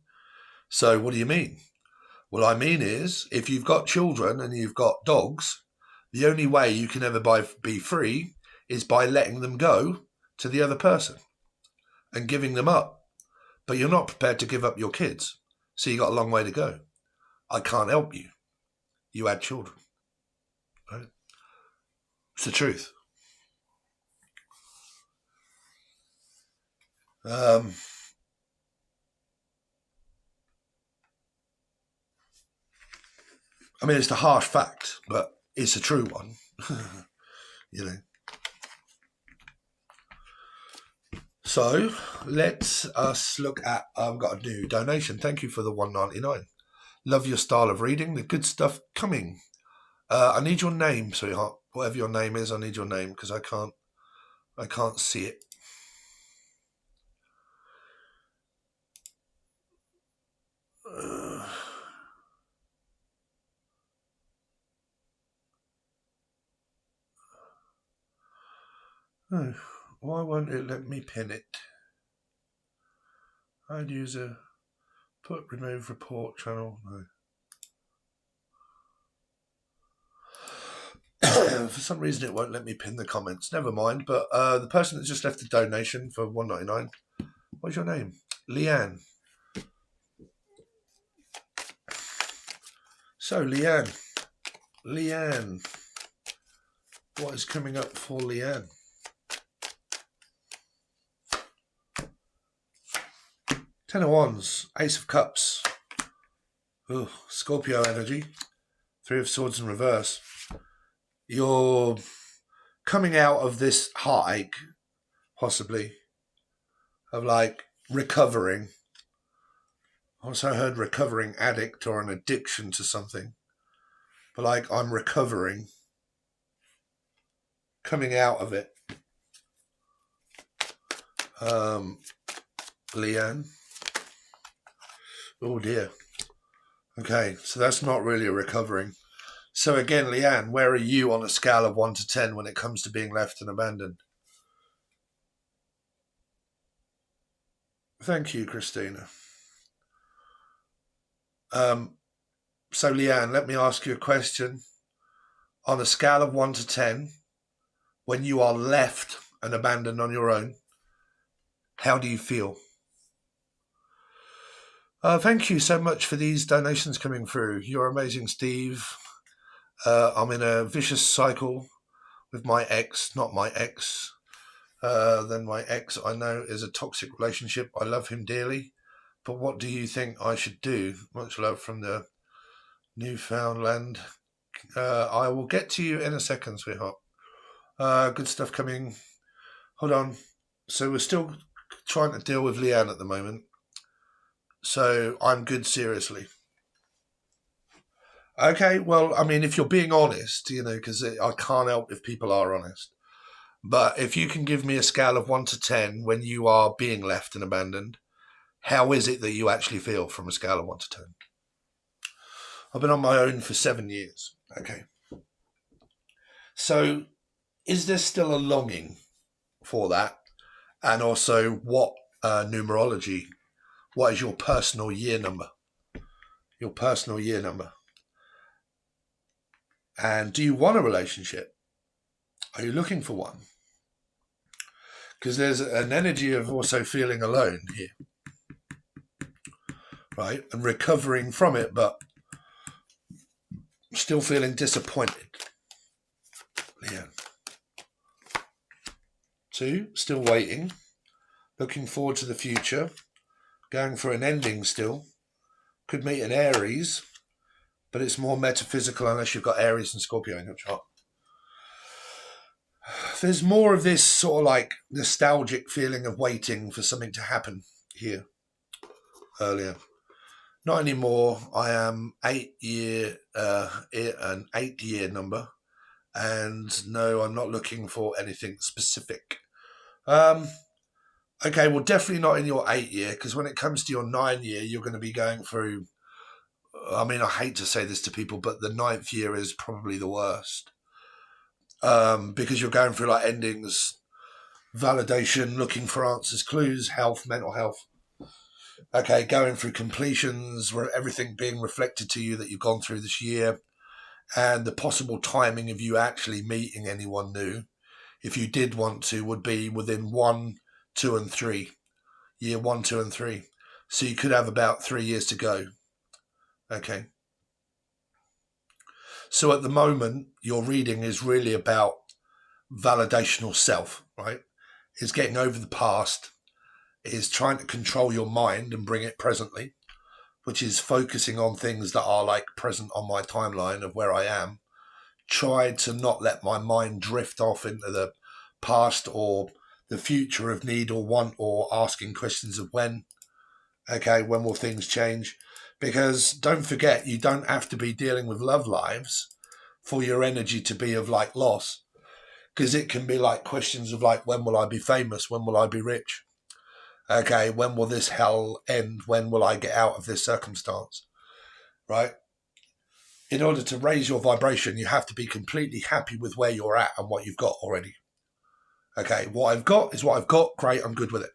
So what do you mean? What I mean is, if you've got children and you've got dogs, the only way you can ever be free is by letting them go to the other person and giving them up. But you're not prepared to give up your kids. So you got a long way to go. I can't help you. You had children. Right? It's the truth. I mean, it's the harsh fact, but it's a true one. You know. So let's us look at. I've got a new donation. Thank you for the $1.99. Love your style of reading. The good stuff coming. I need your name, sweetheart. Whatever your name is, I need your name because I can't see it. Why won't it let me pin it? I'd use a put remove report channel. No. For some reason, it won't let me pin the comments. Never mind. But the person that just left a donation for $1.99. What's your name? Leanne. So Leanne, what is coming up for Leanne? Ten of Wands, Ace of Cups. Ooh, Scorpio energy. Three of Swords in reverse. You're coming out of this heartache, possibly, of like recovering. I also heard recovering addict or an addiction to something. But like, I'm recovering. Coming out of it. Leanne. Oh dear. Okay, so that's not really a recovering. So again, Leanne, where are you on a scale of 1 to 10 when it comes to being left and abandoned? Thank you, Christina. So Leanne, let me ask you a question. On a scale of 1 to 10, when you are left and abandoned on your own, how do you feel? Thank you so much for these donations coming through. You're amazing, Steve. I'm in a vicious cycle with my ex, not my ex. Then my ex, I know, is a toxic relationship. I love him dearly. But what do you think I should do? Much love from the Newfoundland. I will get to you in a second, sweetheart. Good stuff coming. Hold on. So we're still trying to deal with Leanne at the moment. So I'm good, seriously. Okay, well, I mean, if you're being honest, because I can't help if people are honest. But if you can give me a scale of 1 to 10 when you are being left and abandoned, how is it that you actually feel from a scale of 1 to 10? I've been on my own for 7 years. Okay. So is there still a longing for that? And also, what numerology? What is your personal year number? Your personal year number. And do you want a relationship? Are you looking for one? Because there's an energy of also feeling alone here. Right? And recovering from it, but still feeling disappointed. Yeah. 2, still waiting. Looking forward to the future. Going for an ending still. Could meet an Aries, but it's more metaphysical unless you've got Aries and Scorpio in your chart. There's more of this sort of like nostalgic feeling of waiting for something to happen here earlier. Not anymore. I am an 8-year number. And no, I'm not looking for anything specific. Okay, well, definitely not in your 8-year, because when it comes to your 9-year, you're going to be going through, I mean, I hate to say this to people, but the 9th year is probably the worst. Because you're going through like endings, validation, looking for answers, clues, health, mental health. Okay, going through completions, where everything being reflected to you that you've gone through this year, and the possible timing of you actually meeting anyone new, if you did want to, would be within 1, 2, and 3. Year 1, 2, and 3. So you could have about 3 years to go. Okay. So at the moment, your reading is really about validational self, right? It's getting over the past. Is trying to control your mind and bring it presently, which is focusing on things that are like present on my timeline of where I am. Try to not let my mind drift off into the past or the future of need or want or asking questions of when. Okay, when will things change? Because don't forget, you don't have to be dealing with love lives for your energy to be of like loss. Because it can be like questions of like, when will I be famous? When will I be rich? Okay, when will this hell end? When will I get out of this circumstance? Right? In order to raise your vibration, you have to be completely happy with where you're at and what you've got already. Okay, what I've got is what I've got. Great, I'm good with it.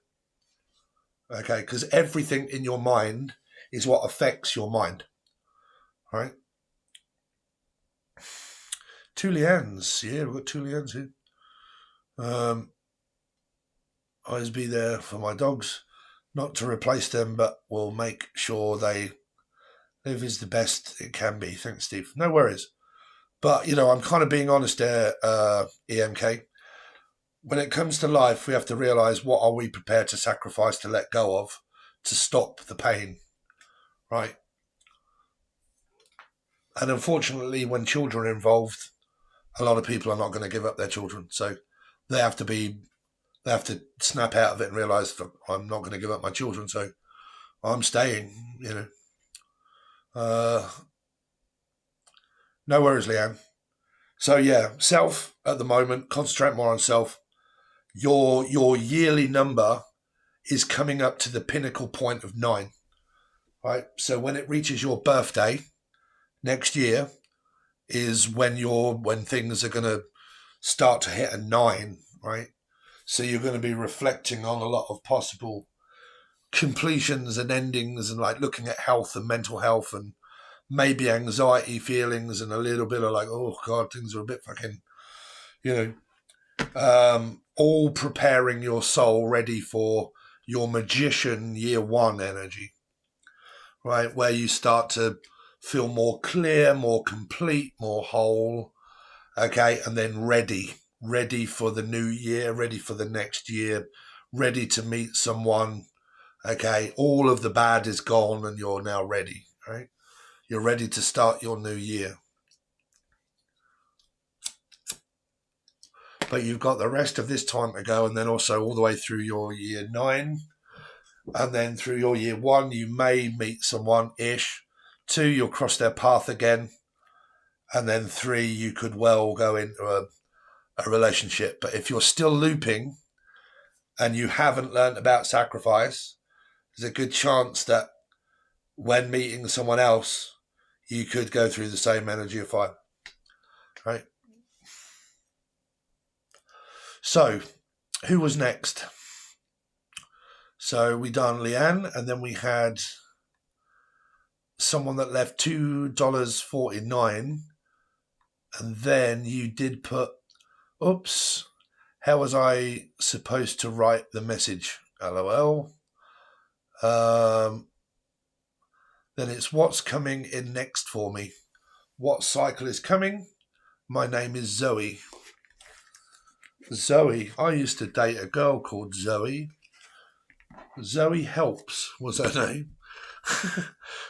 Okay, because everything in your mind is what affects your mind. Right? 2 Leannes. Yeah, we've got 2 Leannes here. Always be there for my dogs, not to replace them, but we'll make sure they live as the best it can be. Thanks, Steve. No worries. But, I'm kind of being honest there, EMK. When it comes to life, we have to realise what are we prepared to sacrifice to let go of to stop the pain, right? And unfortunately, when children are involved, a lot of people are not going to give up their children. So they have to snap out of it and realise that I'm not going to give up my children. So I'm staying, No worries, Leanne. So yeah, self at the moment, concentrate more on self. Your yearly number is coming up to the pinnacle point of 9, right? So when it reaches your birthday next year is when things are going to start to hit a 9, right? So you're going to be reflecting on a lot of possible completions and endings, and like looking at health and mental health and maybe anxiety feelings and a little bit of like, oh God, things are a bit fucking, all preparing your soul ready for your magician year 1 energy, right? Where you start to feel more clear, more complete, more whole, okay? And then ready for the new year, ready for the next year, ready to meet someone, okay? All of the bad is gone and you're now ready, right? You're ready to start your new year. But you've got the rest of this time to go, and then also all the way through your year 9. And then through your year 1, you may meet someone-ish. 2, you'll cross their path again. And then 3, you could well go into a relationship. But if you're still looping and you haven't learned about sacrifice, there's a good chance that when meeting someone else, you could go through the same energy of 5, right? So, who was next? So we done Leanne, and then we had someone that left $2.49, and then you did put, oops, how was I supposed to write the message? LOL. Then it's what's coming in next for me. What cycle is coming? My name is Zoe. Zoe. I used to date a girl called Zoe. Zoe Helps was her name.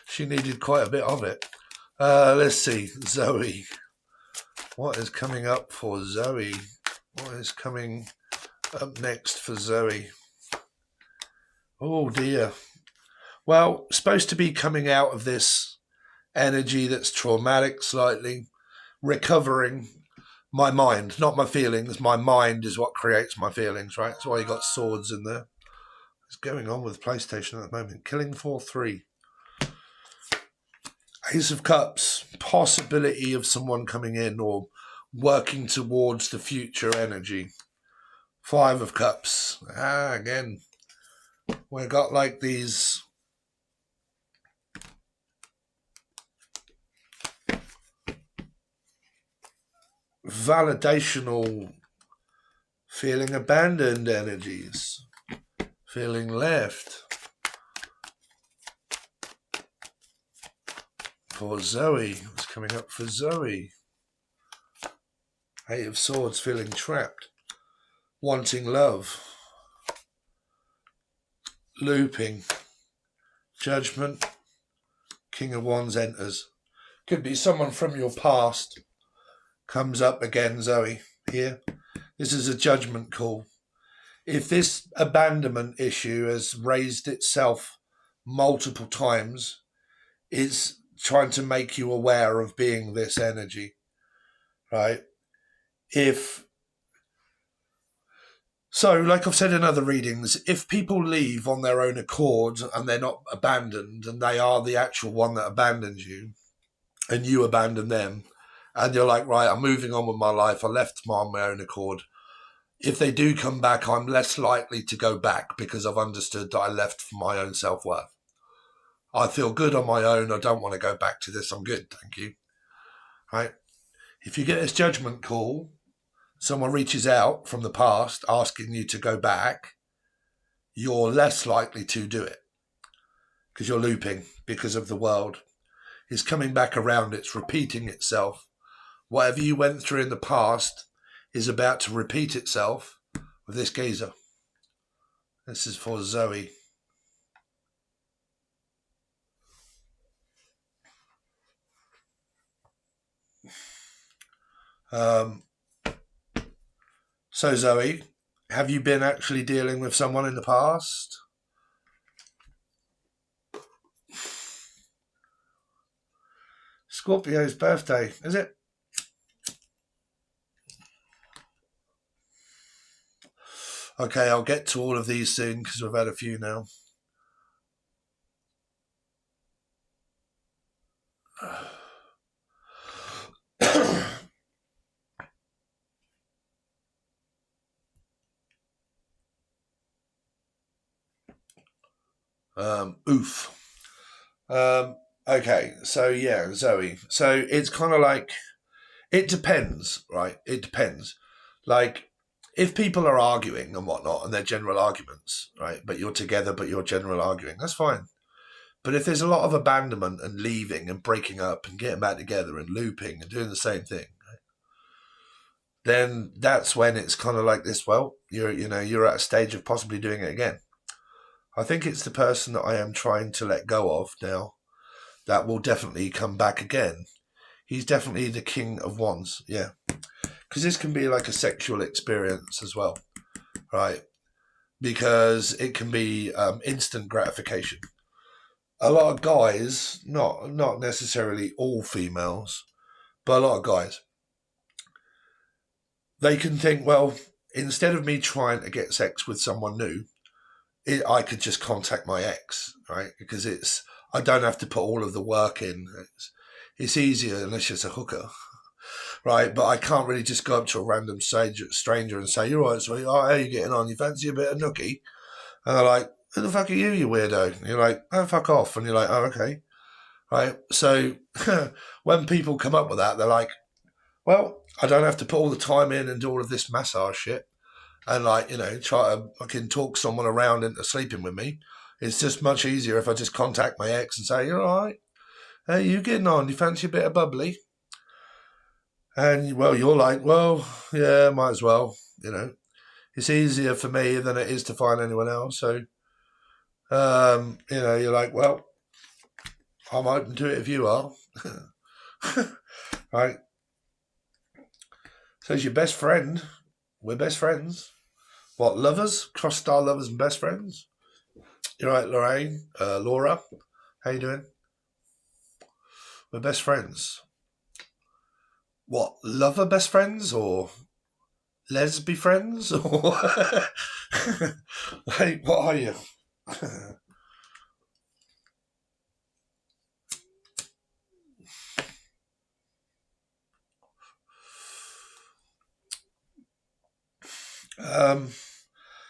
She needed quite a bit of it. Let's see. Zoe. What is coming up for Zoe? What is coming up next for Zoe? Oh dear. Well, supposed to be coming out of this energy that's traumatic slightly, recovering my mind, not my feelings. My mind is what creates my feelings, right? That's why you got swords in there. What's going on with PlayStation at the moment? Killing Floor 3. Ace of Cups, possibility of someone coming in or working towards the future energy. 5 of Cups. Again, we've got like these validational, feeling abandoned energies, feeling left. For Zoe, what's coming up for Zoe? 8 of Swords, feeling trapped, wanting love, looping, Judgment, King of Wands enters. Could be someone from your past comes up again, Zoe, here. This is a judgment call. If this abandonment issue has raised itself multiple times, it's trying to make you aware of being this energy, right? So, like I've said in other readings, if people leave on their own accord and they're not abandoned and they are the actual one that abandons you and you abandon them and you're like, right, I'm moving on with my life, I left on my own accord. If they do come back, I'm less likely to go back because I've understood that I left for my own self-worth. I feel good on my own. I don't want to go back to this. I'm good, thank you. Right? If you get this judgment call, someone reaches out from the past asking you to go back, you're less likely to do it because you're looping, because of the world. It's coming back around. It's repeating itself. Whatever you went through in the past is about to repeat itself with this geezer. This is for Zoe. Um, so Zoe, have you been actually dealing with someone in the past? Scorpio's birthday, is it? Okay, I'll get to all of these soon because we've had a few now. Oof. Okay, so yeah, Zoe. So it's kind of like, it depends, right? It depends. Like, if people are arguing and whatnot, and they're general arguments, right? But you're together, but you're general arguing, that's fine. But if there's a lot of abandonment and leaving and breaking up and getting back together and looping and doing the same thing, then that's when it's kind of like this. Well, you're at a stage of possibly doing it again. I think it's the person that I am trying to let go of now that will definitely come back again. He's definitely the king of wands, yeah. Because this can be like a sexual experience as well, right? Because it can be instant gratification. A lot of guys, not necessarily all females, but a lot of guys, they can think, well, instead of me trying to get sex with someone new, I could just contact my ex, right? Because I don't have to put all of the work in. It's easier unless it's a hooker, right? But I can't really just go up to a random stranger and say, "You're right, sweetie. Oh, how are you getting on? You fancy a bit of nookie?" And they're like, "Who the fuck are you weirdo?" And you're like, "Oh, fuck off." And you're like, "Oh, okay." Right? So when people come up with that, they're like, well, I don't have to put all the time in and do all of this massage shit and try to fucking talk someone around into sleeping with me. It's just much easier if I just contact my ex and say, "You're all right. Hey, you getting on? You fancy a bit of bubbly?" And, well, you're like, well, yeah, might as well, It's easier for me than it is to find anyone else. So, you're like, well, I'm open to it if you are. Right? So it's your best friend. We're best friends. What, lovers? Cross-star lovers and best friends? You're right, Lorraine. Laura, how you doing? We're best friends. What, lover best friends or lesbi friends? Or hey, what are you?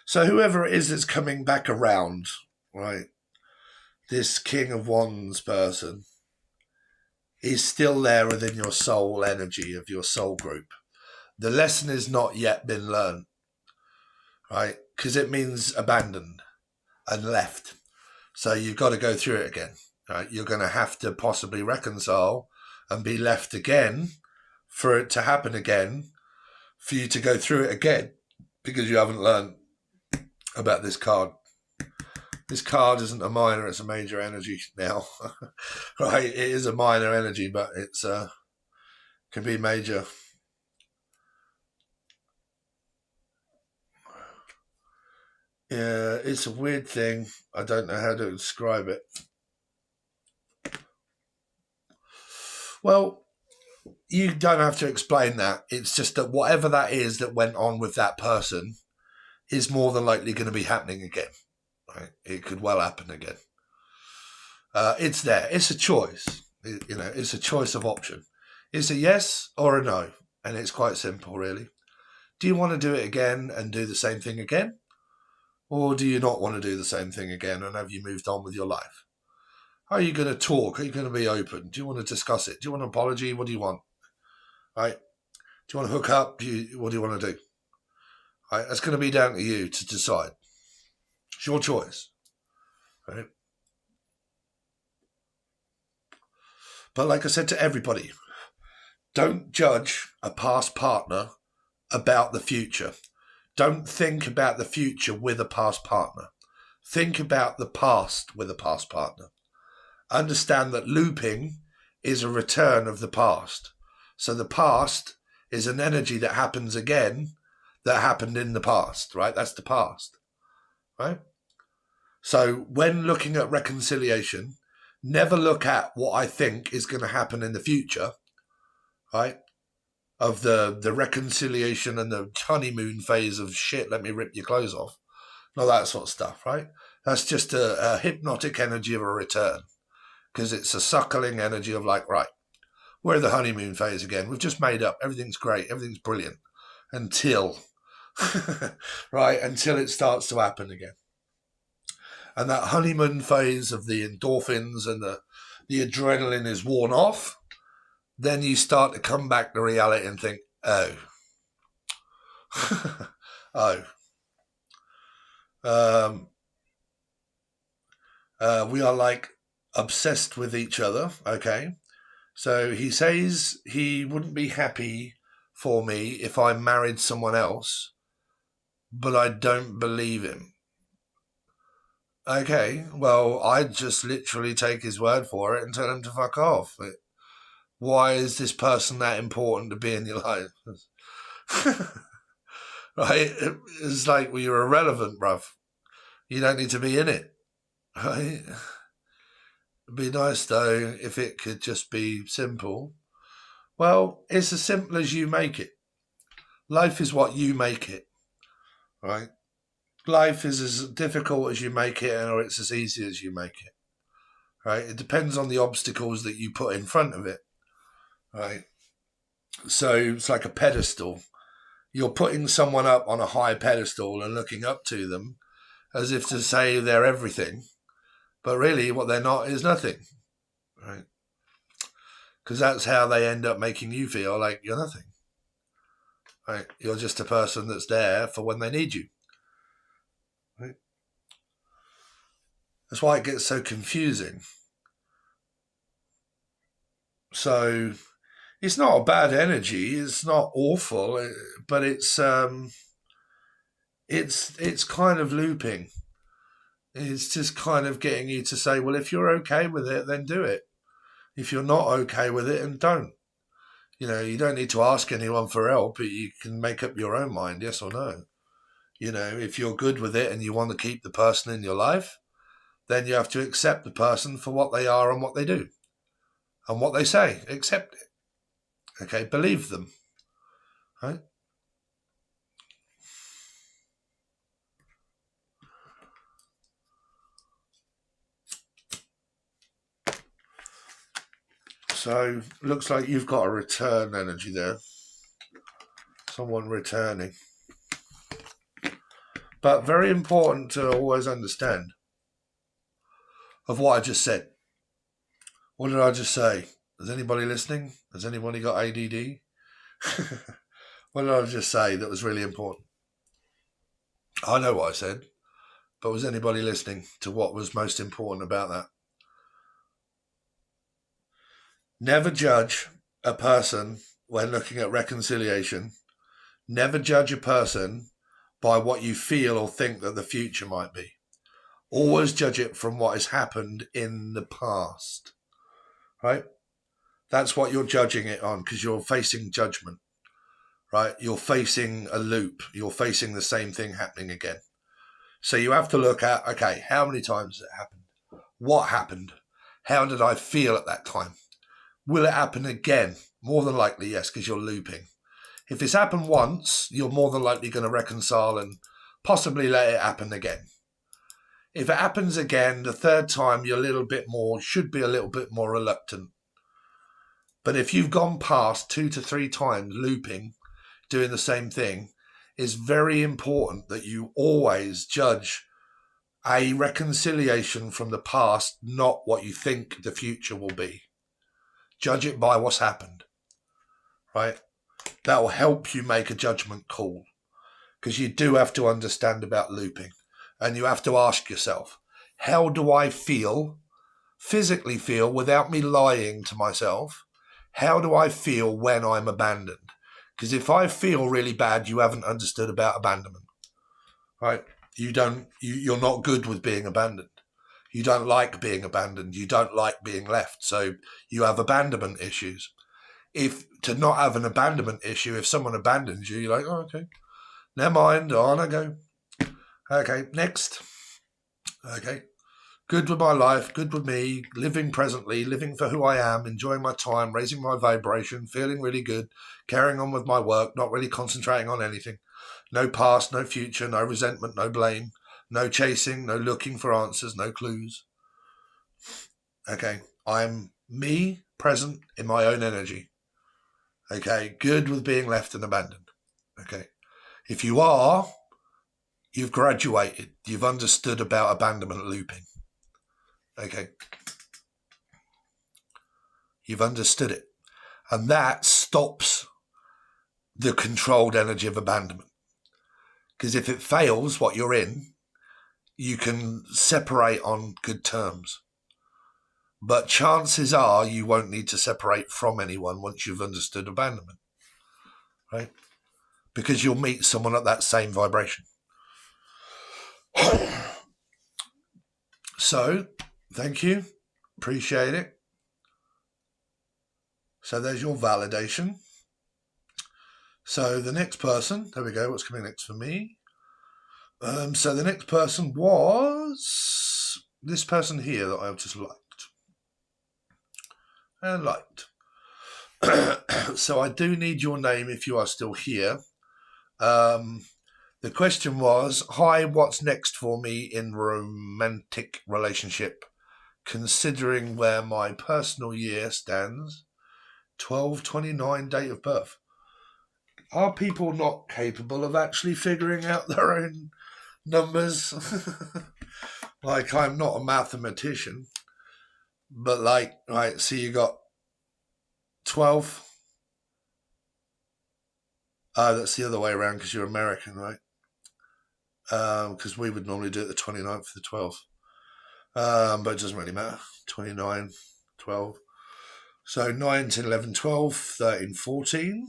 So whoever it is that's coming back around, right, this King of Wands person is still there within your soul energy of your soul group. The lesson has not yet been learned, right? Because it means abandoned and left. So you've got to go through it again, right? You're going to have to possibly reconcile and be left again for it to happen again, for you to go through it again, because you haven't learned about this card. This card isn't a minor, it's a major energy now. Right? It is a minor energy, but it's can be major. Yeah, it's a weird thing. I don't know how to describe it. Well, you don't have to explain that. It's just that whatever that is that went on with that person is more than likely going to be happening again. Right? It could well happen again. It's there. It's a choice. It's a choice of option. It's a yes or a no. And it's quite simple, really. Do you want to do it again and do the same thing again? Or do you not want to do the same thing again and have you moved on with your life? Are you going to talk? Are you going to be open? Do you want to discuss it? Do you want an apology? What do you want? Right? Do you want to hook up? What do you want to do? Right? That's going to be down to you to decide. It's your choice. Right? But like I said to everybody, don't judge a past partner about the future. Don't think about the future with a past partner. Think about the past with a past partner. Understand that looping is a return of the past. So the past is an energy that happens again that happened in the past, right? That's the past, right? So when looking at reconciliation, never look at what I think is going to happen in the future, right? Of the reconciliation and the honeymoon phase of shit, let me rip your clothes off. All that sort of stuff, right? That's just a hypnotic energy of a return, because it's a suckling energy of like, right, we're in the honeymoon phase again. We've just made up. Everything's great. Everything's brilliant until, right, until it starts to happen again. And that honeymoon phase of the endorphins and the adrenaline is worn off. Then you start to come back to reality and think, oh, we are like obsessed with each other, okay? So he says he wouldn't be happy for me if I married someone else, but I don't believe him. Okay, well, I'd just literally take his word for it and tell him to fuck off. Why is this person that important to be in your life? Right? It's like, well, you're irrelevant, bruv. You don't need to be in it. Right? It'd be nice, though, if it could just be simple. Well, it's as simple as you make it. Life is what you make it. Right? Life is as difficult as you make it, or it's as easy as you make it. Right? It depends on the obstacles that you put in front of it. Right? So it's like a pedestal. You're putting someone up on a high pedestal and looking up to them as if to say they're everything. But really what they're not is nothing. Right? Because that's how they end up making you feel like you're nothing. Right? You're just a person that's there for when they need you. Right? That's why it gets so confusing. So it's not a bad energy. It's not awful, but it's kind of looping. It's just kind of getting you to say, well, if you're okay with it, then do it. If you're not okay with it, then don't. You know, you don't need to ask anyone for help. You can make up your own mind, yes or no. You know, if you're good with it and you want to keep the person in your life, then you have to accept the person for what they are and what they do. And what they say. Accept it. Okay, believe them. Right? So, looks like you've got a return energy there. Someone returning. But very important to always understand of what I just said. What did I just say? Is anybody listening? Has anybody got ADD? What did I just say that was really important? I know what I said, but was anybody listening to what was most important about that? Never judge a person when looking at reconciliation. Never judge a person by what you feel or think that the future might be. Always judge it from what has happened in the past. Right? That's what you're judging it on, because you're facing judgment. Right? You're facing a loop. You're facing the same thing happening again. So you have to look at, okay, how many times has it happened? What happened? How did I feel at that time? Will it happen again? More than likely, yes, because you're looping. If it's happened once, you're more than likely going to reconcile and possibly let it happen again. If it happens again, the third time, you're should be a little bit more reluctant. But if you've gone past 2 to 3 times looping, doing the same thing, it's very important that you always judge a reconciliation from the past, not what you think the future will be. Judge it by what's happened, right? That will help you make a judgment call, because you do have to understand about looping, and you have to ask yourself, how do I physically feel, without me lying to myself? How do I feel when I'm abandoned? Because if I feel really bad, you haven't understood about abandonment, right? You're not good with being abandoned. You don't like being abandoned. You don't like being left. So you have abandonment issues. if to not have an abandonment issue, if someone abandons you, you're like, oh, okay, never mind, on I go. Okay, next. Okay. Good with my life, good with me, living presently, living for who I am, enjoying my time, raising my vibration, feeling really good, carrying on with my work, not really concentrating on anything. No past, no future, no resentment, no blame, no chasing, no looking for answers, no clues. Okay, I'm me, present in my own energy. Okay, good with being left and abandoned. Okay, if you are, you've graduated, you've understood about abandonment looping. Okay. You've understood it. And that stops the controlled energy of abandonment. Because if it fails what you're in, you can separate on good terms. But chances are you won't need to separate from anyone once you've understood abandonment. Right? Because you'll meet someone at that same vibration. So, thank you. Appreciate it. So there's your validation. So the next person, there we go, what's coming next for me? So the next person was this person here that I've just liked. And liked. So I do need your name if you are still here. The question was, hi, what's next for me in romantic relationship? Considering where my personal year stands, 12/29 date of birth. Are people not capable of actually figuring out their own numbers? Like, I'm not a mathematician, but like, right, so you got 12. That's the other way around because you're American, right? Because we would normally do it the 29th for the 12th. But it doesn't really matter. 29, 12. So 9, 10, 11, 12, 13, 14.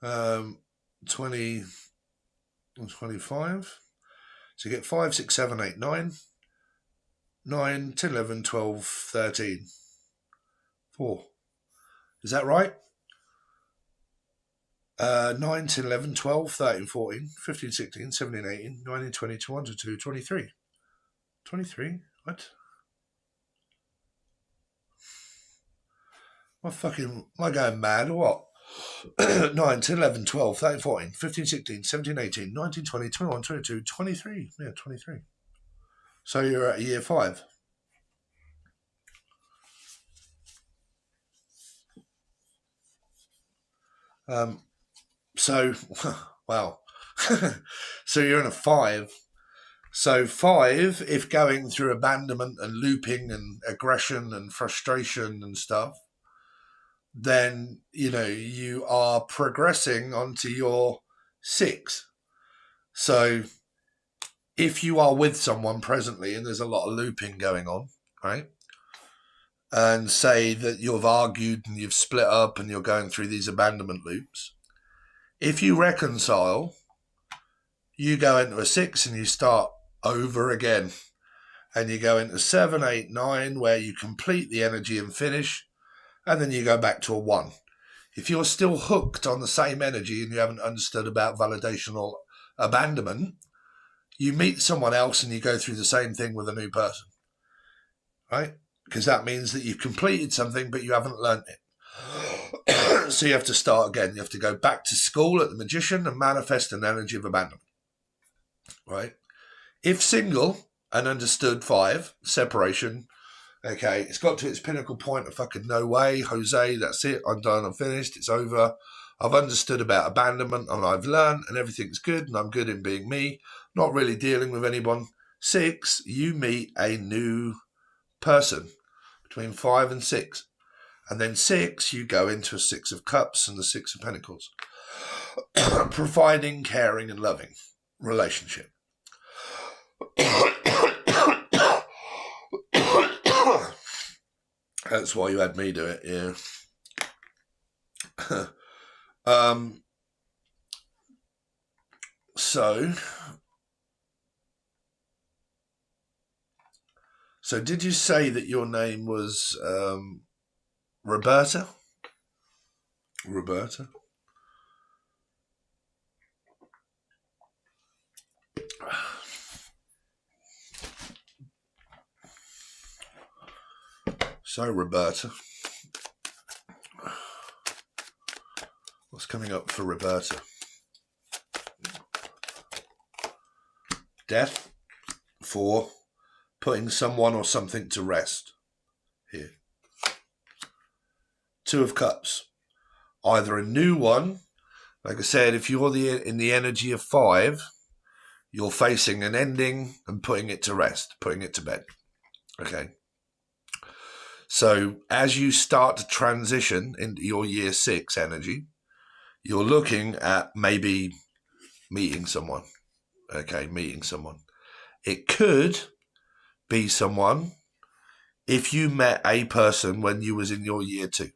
20 and 25. So you get 5, 6, 7, 8, 9. 9, 10, 11, 12, 13. 4. Is that right? 9, 10, 11, 12, 13, 14, 15, 16, 17, 18, 19, 20, 21, 22, 23. 23? What? Am I going mad or what? 9, 10, 11, 12, 13, 14, 15, 16, 17, 18, 19, 20, 21, 22, 23. Yeah, 23. So you're at year 5. So, wow. So you're in a 5. So 5, if going through abandonment and looping and aggression and frustration and stuff, then, you are progressing onto your 6. So if you are with someone presently and there's a lot of looping going on, right? And say that you've argued and you've split up and you're going through these abandonment loops, if you reconcile, you go into a 6 and you start over again. And you go into 7, 8, 9, where you complete the energy and finish, and then you go back to a 1. If you're still hooked on the same energy and you haven't understood about validation or abandonment, you meet someone else and you go through the same thing with a new person, right? Because that means that you've completed something, but you haven't learnt it. So you have to start again. You have to go back to school at the magician and manifest an energy of abandonment, right? If single and understood 5, separation, okay, it's got to its pinnacle point of fucking no way, Jose, that's it, I'm done, I'm finished, it's over. I've understood about abandonment and I've learned and everything's good and I'm good in being me, not really dealing with anyone. 6, you meet a new person between 5 and 6. And then 6, you go into a 6 of cups and the 6 of pentacles. Providing, caring and loving relationship. That's why you had me do it, yeah. So did you say that your name was Roberta? Roberta? So, Roberta. What's coming up for Roberta? Death. 4. Putting someone or something to rest. Here. 2 of Cups. Either a new one, like I said, if you're in the energy of 5, you're facing an ending and putting it to rest, putting it to bed. Okay. So as you start to transition into your year 6 energy, you're looking at maybe meeting someone. Okay, meeting someone. It could be someone if you met a person when you was in your year 2.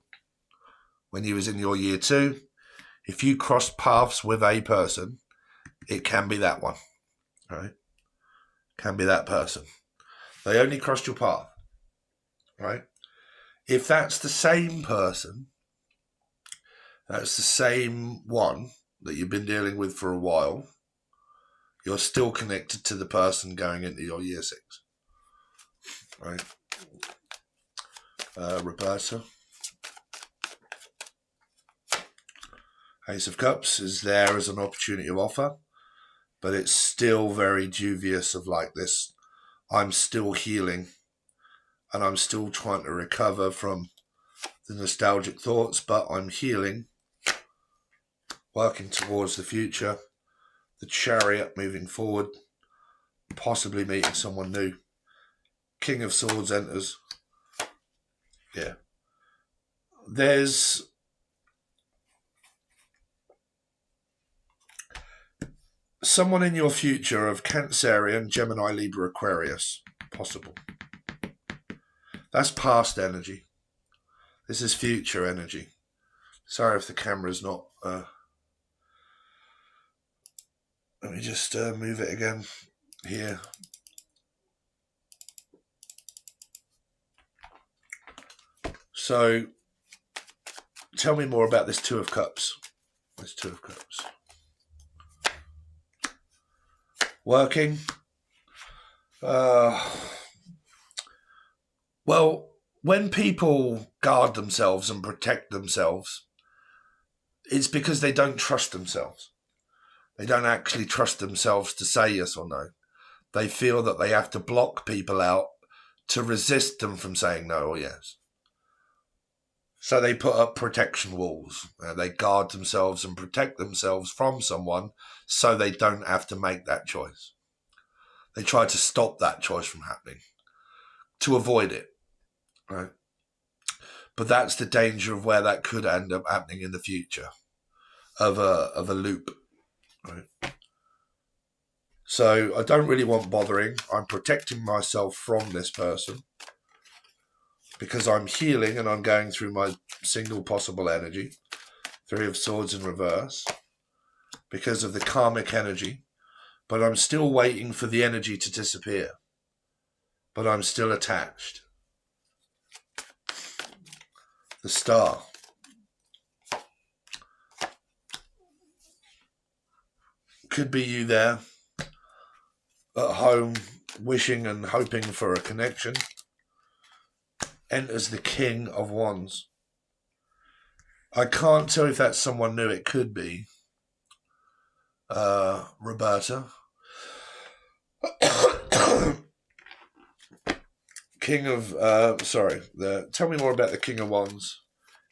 When you was in your year 2, if you crossed paths with a person, it can be that one. Right? Can be that person. They only crossed your path. Right? If that's the same person, that's the same one that you've been dealing with for a while, you're still connected to the person going into your year 6. Right? Roberta. Ace of Cups is there as an opportunity of offer, but it's still very dubious of like this. I'm still healing and I'm still trying to recover from the nostalgic thoughts, but I'm healing, working towards the future, the Chariot moving forward, possibly meeting someone new. King of Swords enters. Yeah. There's someone in your future of Cancerian, Gemini, Libra, Aquarius. Possible. That's past energy. This is future energy. Sorry if the camera's not... let me just move it again here. So, tell me more about this 2 of Cups. This 2 of Cups. Working. Well, when people guard themselves and protect themselves, it's because they don't trust themselves. They don't actually trust themselves to say yes or no. They feel that they have to block people out to resist them from saying no or yes. So they put up protection walls. They guard themselves and protect themselves from someone so they don't have to make that choice. They try to stop that choice from happening, to avoid it, right? But that's the danger of where that could end up happening in the future, of a loop, right? So I don't really want bothering. I'm protecting myself from this person because I'm healing and I'm going through my single possible energy. 3 of Swords in reverse because of the karmic energy. But I'm still waiting for the energy to disappear. But I'm still attached. The Star. Could be you there at home wishing and hoping for a connection. Enters the King of Wands. I can't tell if that's someone new. It could be Roberta. King of, tell me more about the King of Wands,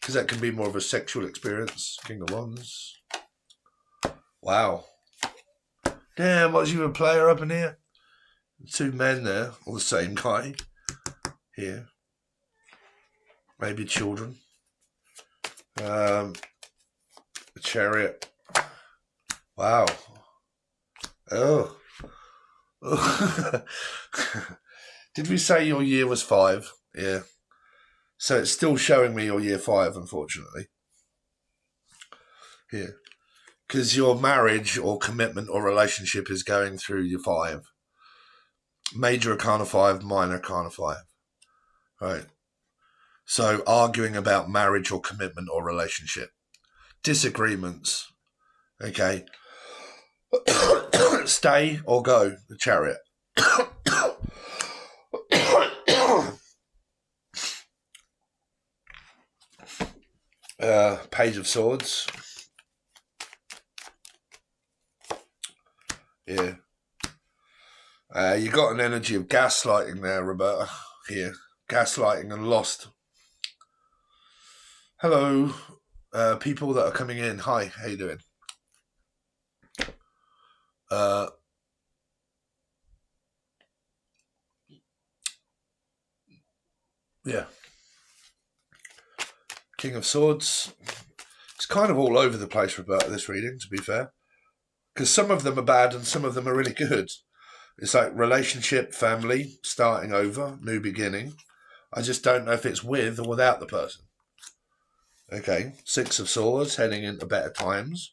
because that can be more of a sexual experience. King of Wands. Wow. Damn, what's you a player up in here? 2 men there, or the same guy. Here. Maybe children. The Chariot. Wow. Oh. Did we say your year was 5? Yeah. So it's still showing me your year 5, unfortunately. Here. Because your marriage or commitment or relationship is going through your 5. Major Arcana 5, Minor Arcana 5. Right. So arguing about marriage or commitment or relationship. Disagreements. Okay. Stay or go, the Chariot. Page of Swords. Yeah. You got an energy of gaslighting there, Roberta. Here. Gaslighting and lost. Hello, people that are coming in. Hi, how you doing? Yeah. King of Swords. It's kind of all over the place, Roberta, this reading, to be fair. Because some of them are bad and some of them are really good. It's like relationship, family, starting over, new beginning. I just don't know if it's with or without the person. Okay, Six of Swords, heading into better times.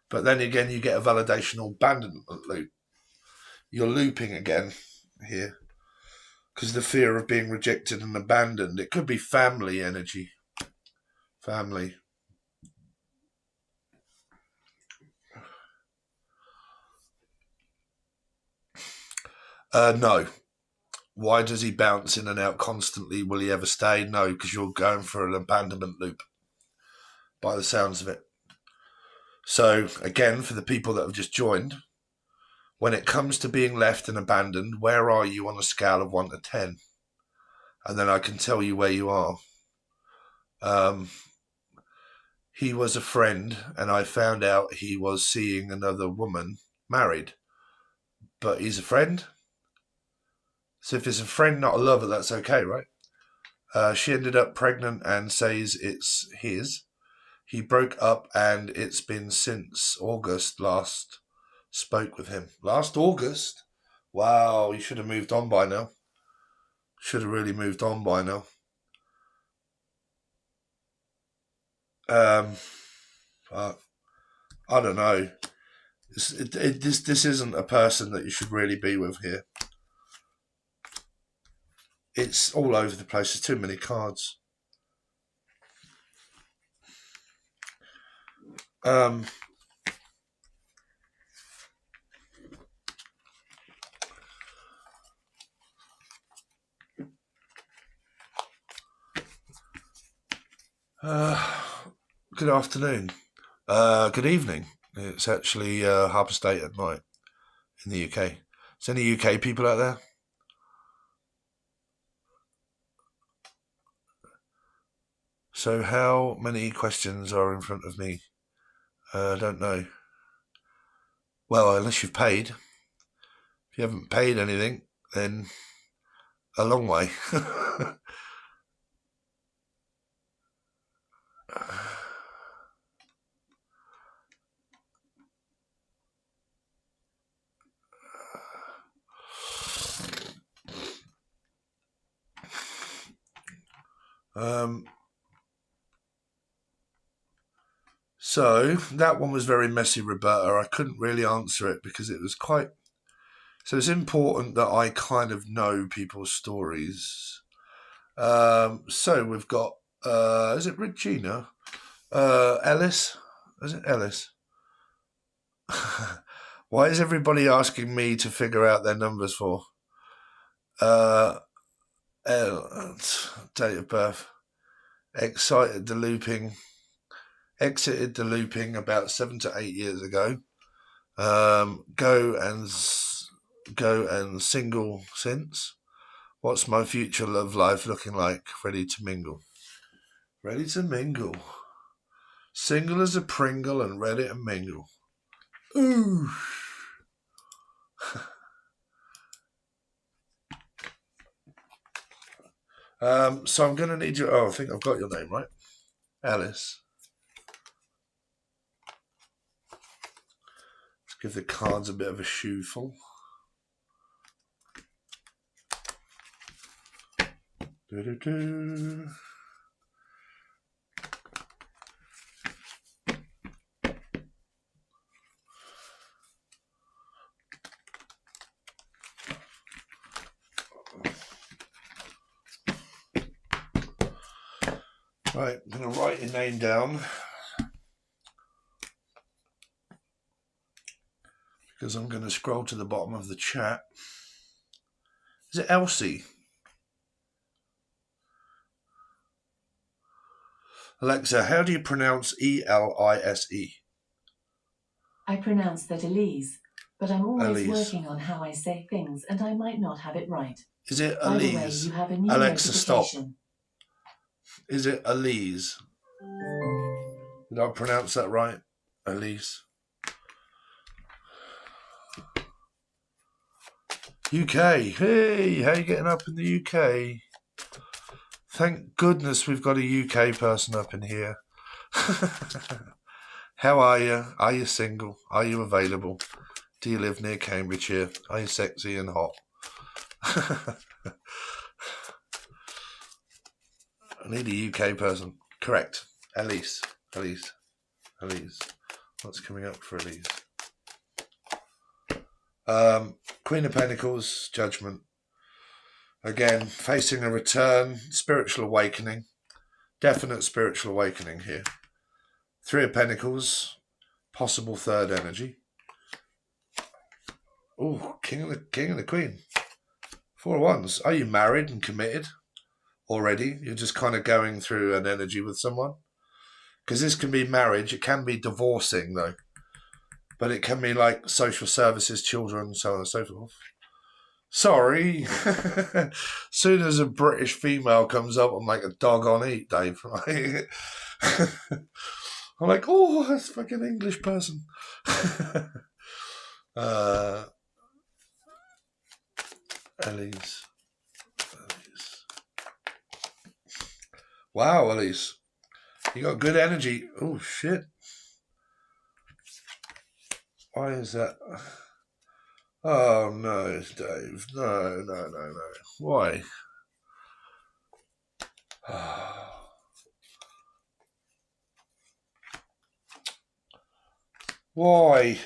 But then again, you get a validational abandonment loop. You're looping again here. Because the fear of being rejected and abandoned. It could be family energy. Family. No. Why does he bounce in and out constantly? Will he ever stay? No, because you're going for an abandonment loop. By the sounds of it. So, again, for the people that have just joined, when it comes to being left and abandoned, where are you on a scale of 1 to 10? And then I can tell you where you are. He was a friend, and I found out he was seeing another woman married. But he's a friend. So if it's a friend, not a lover, that's okay, right? She ended up pregnant and says it's his. He broke up and it's been since August last spoke with him. Last August? Wow, you should have moved on by now. Should have really moved on by now. I don't know. This isn't a person that you should really be with here. It's all over the place. There's too many cards. Good afternoon. Good evening. It's actually Harper State at night in the UK. Is any UK people out there? So how many questions are in front of me? I don't know. Well, unless you've paid. If you haven't paid anything, then a long way. So that one was very messy, Roberta. I couldn't really answer it because it was quite... So it's important that I kind of know people's stories. So we've got, is it Regina? Ellis? Is it Ellis? Why is everybody asking me to figure out their numbers for? Date of birth. Exited the looping about 7 to 8 years ago. Go and single since. What's my future love life looking like? Ready to mingle. Ready to mingle. Single as a Pringle and ready to mingle. Ooh. So I'm going to need you... Oh, I think I've got your name, right? Alice. Let's give the cards a bit of a shoeful. Do-do-do. Right, I'm going to write your name down because I'm going to scroll to the bottom of the chat. Is it Elsie? Alexa, how do you pronounce E-L-I-S-E? I pronounce that Elise, but I'm always working on how I say things and I might not have it right. Is it Elise? By the way, you have a new Alexa, stop. notification. Is it Elise? Did I pronounce that right? Elise. UK. Hey, how you getting up in the UK? Thank goodness we've got a UK person up in here. How are you? Are you single? Are you available? Do you live near Cambridgeshire? Are you sexy and hot? I need a UK person. Correct. Elise. What's coming up for Elise? Queen of Pentacles, Judgment. Again, facing a return, spiritual awakening. Definite spiritual awakening here. Three of Pentacles, possible third energy. Oh, King and the Queen. Four of Wands. Are you married and committed already? You're just kind of going through an energy with someone? Because this can be marriage. It can be divorcing, though. But it can be like social services, children, so on and so forth. Sorry. Soon as a British female comes up, I'm like a dog on eat, Dave. I'm like, oh, that's a fucking English person. Elise. Wow, Elise. You got good energy. Oh, shit. Why is that? Oh, no, Dave. No. Why? Why?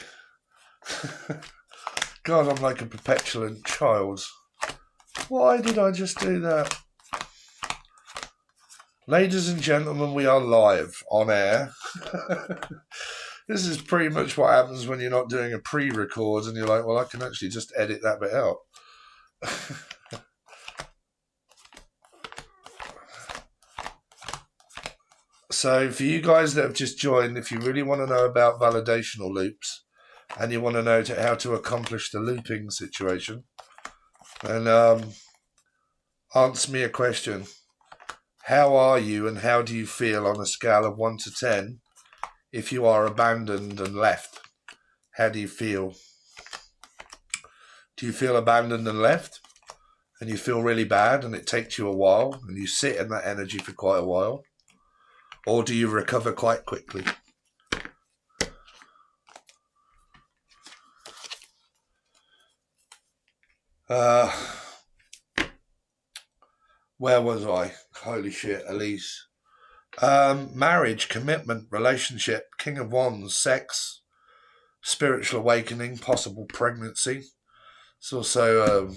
God, I'm like a petulant child. Why did I just do that? Ladies and gentlemen, we are live on air. This is pretty much what happens when you're not doing a pre-record and you're like, well, I can actually just edit that bit out. So for you guys that have just joined, if you really want to know about validational loops and you want to know how to accomplish the looping situation, then answer me a question. How are you and how do you feel on a scale of 1 to 10 if you are abandoned and left? How do you feel? Do you feel abandoned and left and you feel really bad and it takes you a while and you sit in that energy for quite a while? Or do you recover quite quickly? Where was I? Holy shit, Elise. Marriage, commitment, relationship, King of Wands, sex, spiritual awakening, possible pregnancy. It's also,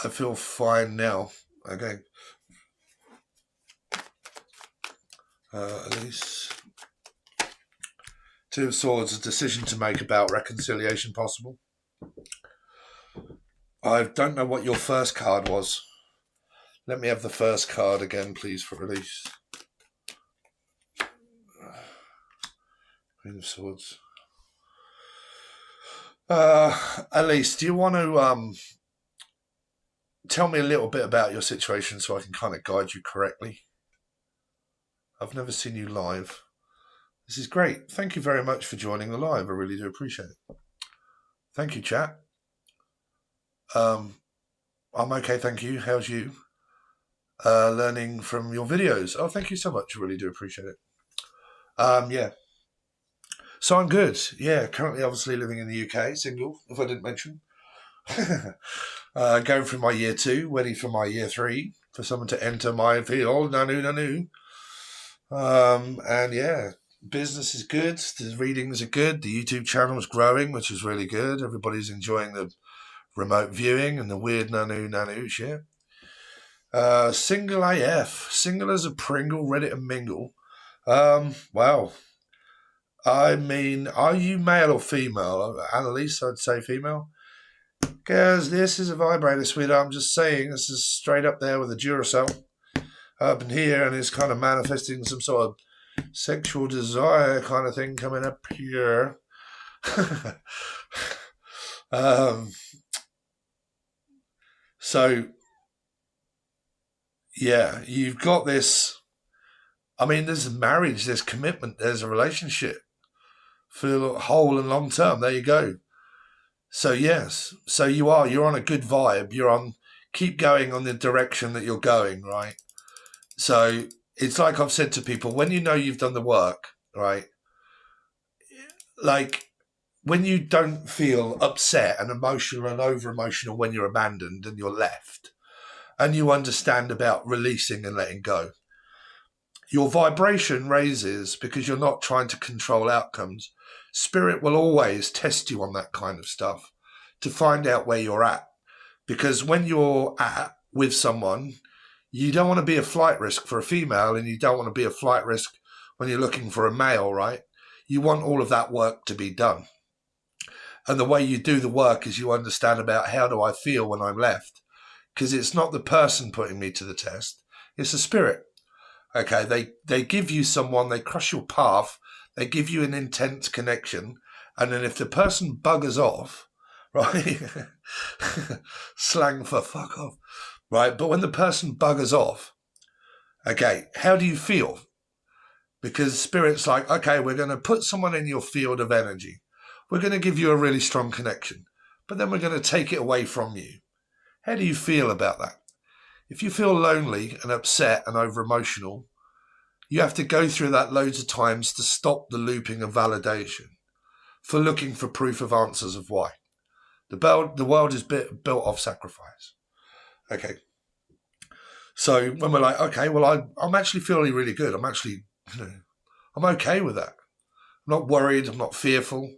I feel fine now. Okay. Elise. Two of Swords, a decision to make about reconciliation possible. I don't know what your first card was. Let me have the first card again, please, for Elise. Queen of Swords. Elise, do you want to tell me a little bit about your situation so I can kind of guide you correctly? I've never seen you live. This is great. Thank you very much for joining the live. I really do appreciate it. Thank you, chat. I'm okay, thank you. How's you? Learning from your videos. Oh, thank you so much. I really do appreciate it. Yeah. So I'm good. Yeah, currently obviously living in the UK, single, if I didn't mention. Going through my year 2, ready for my year 3, for someone to enter my field. Nanu. And yeah, business is good. The readings are good. The YouTube channel is growing, which is really good. Everybody's enjoying the remote viewing and the weird nanu shit. Single AF. Single as a Pringle, ready to mingle. Wow. I mean, are you male or female? Annalise, I'd say female. Because this is a vibrator, sweetheart. I'm just saying, this is straight up there with a Duracell. Up in here, and it's kind of manifesting some sort of sexual desire kind of thing coming up here. So, yeah, you've got this. I mean, there's marriage, there's commitment, there's a relationship for whole and long term. There you go. So, yes. So you're on a good vibe. Keep going on the direction that you're going, right? So it's like I've said to people, when you know you've done the work, right? Like when you don't feel upset and emotional and over emotional when you're abandoned and you're left, and you understand about releasing and letting go, your vibration raises because you're not trying to control outcomes. Spirit will always test you on that kind of stuff to find out where you're at. Because when you're with someone, you don't want to be a flight risk for a female, and you don't want to be a flight risk when you're looking for a male, right? You want all of that work to be done. And the way you do the work is you understand about how do I feel when I'm left? Because it's not the person putting me to the test, it's the spirit. Okay, they give you someone, they cross your path, they give you an intense connection, and then if the person buggers off, right? Slang for fuck off, right? But when the person buggers off, okay, how do you feel? Because Spirit's like, okay, we're going to put someone in your field of energy. We're going to give you a really strong connection, but then we're going to take it away from you. How do you feel about that? If you feel lonely and upset and over emotional, you have to go through that loads of times to stop the looping of validation for looking for proof of answers of why. The world is built off sacrifice. Okay. So when we're like, okay, well, I'm actually feeling really good. I'm actually, I'm okay with that. I'm not worried. I'm not fearful.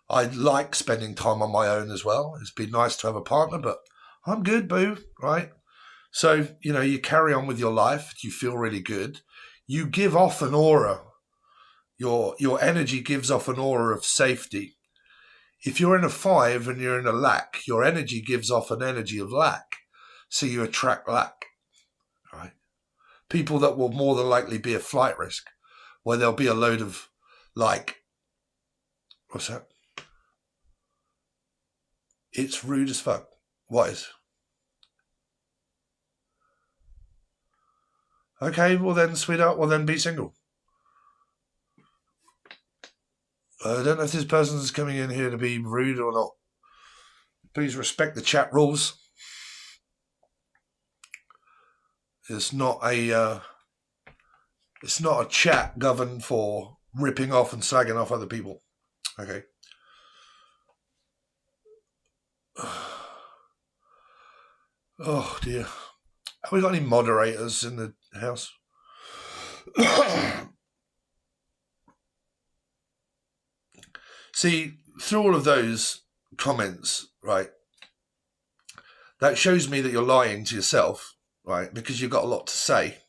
I like spending time on my own as well. It's been nice to have a partner, but I'm good, boo, right? So, you carry on with your life. You feel really good. You give off an aura. Your energy gives off an aura of safety. If you're in a 5 and you're in a lack, your energy gives off an energy of lack. So you attract lack, right? People that will more than likely be a flight risk, where there'll be a load of what's that? It's rude as fuck. What is? Okay, well then, sweetheart, well then be single. I don't know if this person's coming in here to be rude or not. Please respect the chat rules. It's not a chat governed for ripping off and slagging off other people. Okay. Oh dear. Have we got any moderators in the house? See, through all of those comments, right, that shows me that you're lying to yourself, right, because you've got a lot to say.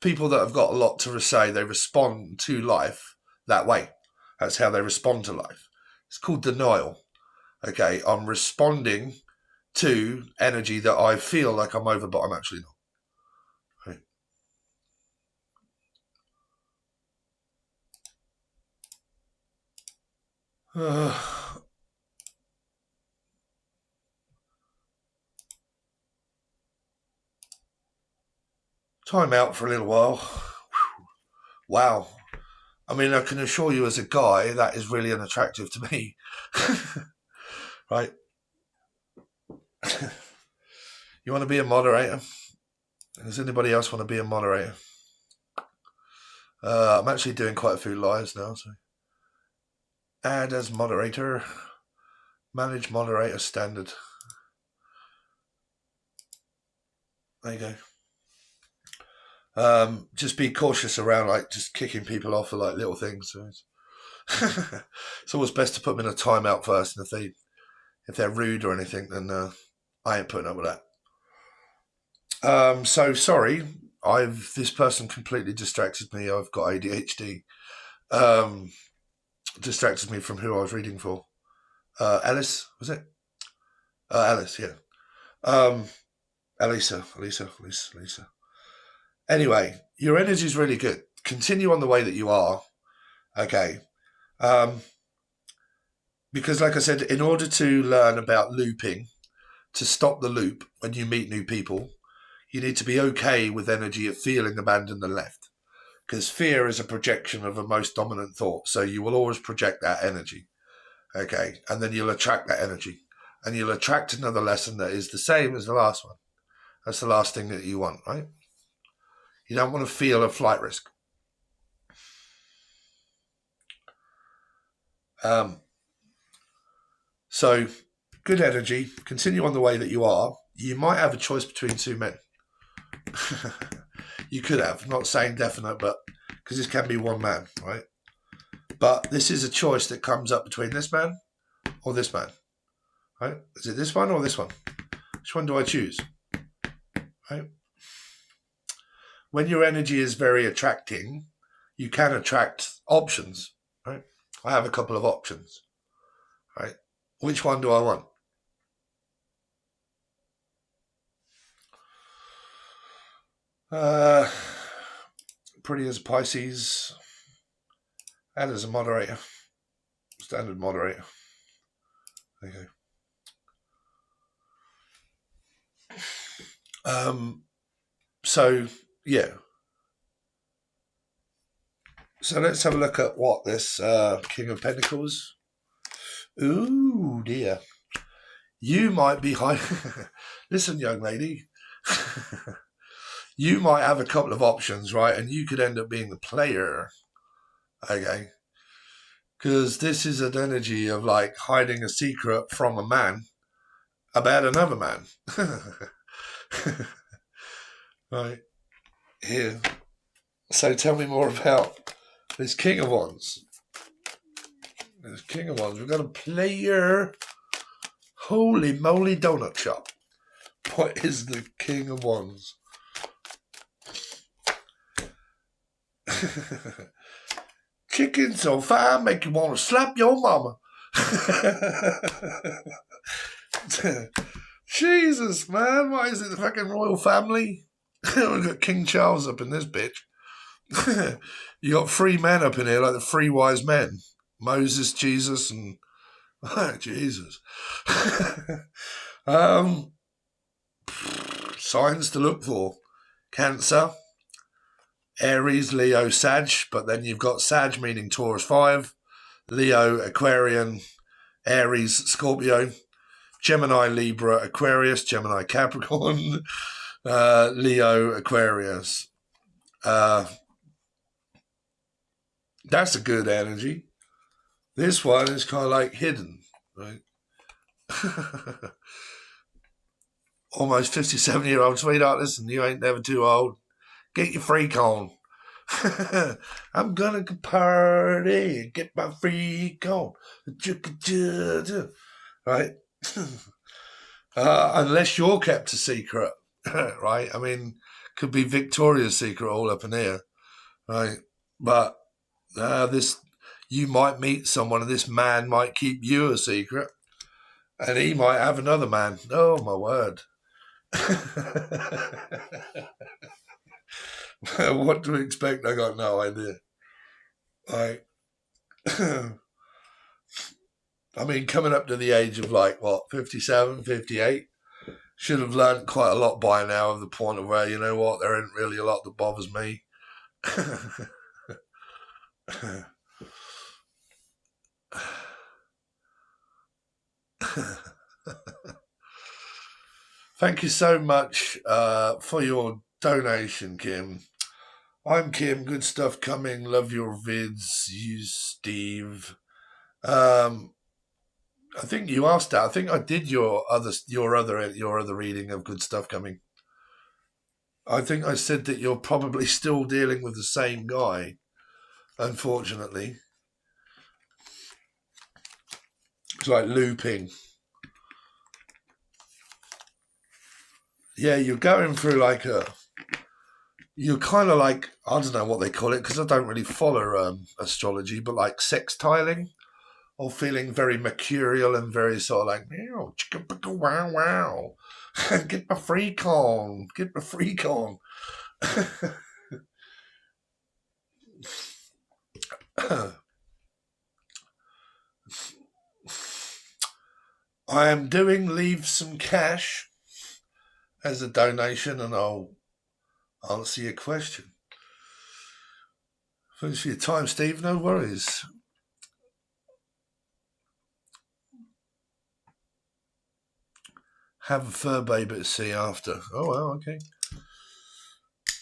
People that have got a lot to say, they respond to life that way. That's how they respond to life. It's called denial. Okay, I'm responding to energy that I feel like I'm over, but I'm actually not. Right. Time out for a little while. Wow. I mean, I can assure you as a guy, that is really unattractive to me. Right? You want to be a moderator? Does anybody else want to be a moderator? I'm actually doing quite a few lives now. So, add as moderator. Manage moderator standard. There you go. Just be cautious around just kicking people off for little things. So it's always best to put them in a timeout first, and if they're rude or anything, then I ain't putting up with that. So sorry, this person completely distracted me. I've got ADHD. Distracted me from who I was reading for. Alice, was it? Alice, yeah. Elisa. Anyway, your energy is really good. Continue on the way that you are. Okay. Because like I said, in order to learn about looping, to stop the loop when you meet new people, you need to be okay with energy of feeling abandoned and left. Because fear is a projection of a most dominant thought. So you will always project that energy. Okay. And then you'll attract that energy. And you'll attract another lesson that is the same as the last one. That's the last thing that you want, right? You don't want to feel a flight risk. So, good energy. Continue on the way that you are. You might have a choice between two men. You could have. Not saying definite, but because this can be one man, right? But this is a choice that comes up between this man or this man, right? Is it this one or this one? Which one do I choose? Right? When your energy is very attracting, you can attract options, right? I have a couple of options, right? Which one do I want? Pretty as Pisces, and as a moderator, standard moderator. Okay. So yeah. So let's have a look at what this King of Pentacles. Ooh dear. You might be high. Listen, young lady. You might have a couple of options, right? And you could end up being the player. Okay. Because this is an energy of like hiding a secret from a man about another man. Right. Here. So tell me more about this King of Wands. This King of Wands. We've got a player. Holy moly donut shop. What is the King of Wands? Chicken so fine make you want to slap your mama. Jesus, man. What is it, the fucking royal family? We've got King Charles up in this bitch. You got three men up in here, like the three wise men. Moses, Jesus, and... Jesus. Signs to look for. Cancer. Aries, Leo, Sag, but then you've got Sag meaning Taurus 5, Leo, Aquarian, Aries, Scorpio, Gemini, Libra, Aquarius, Gemini, Capricorn, Leo, Aquarius. That's a good energy. This one is kind of like hidden, right? Almost 57-year-old sweetheart, listen, you ain't never too old. Get your freak on. I'm gonna party and get my freak on. Right? Unless you're kept a secret, right? I mean, could be Victoria's Secret all up in here, right? But you might meet someone and this man might keep you a secret and he might have another man. Oh, my word. What to expect, I got no idea. Like, I mean, coming up to the age of 57, 58, should have learned quite a lot by now, of the point of where, you know what, there ain't really a lot that bothers me. Thank you so much for your donation, Kim. I'm Kim. Good stuff coming. Love your vids. You, Steve. I think you asked that. I think I did your other reading of good stuff coming. I think I said that you're probably still dealing with the same guy, unfortunately. It's like looping. yeah, you're going through like you're kind of like, I don't know what they call it because I don't really follow astrology, but like sextiling or feeling very mercurial and very sort of like, meow, chicka, picka, wow, wow. Get my freak on. Get my freak on. I am doing Leave Some Cash as a donation and I'll answer your question. Thanks for your time, Steve. No worries. Have a fur baby to see after. Oh, well, okay.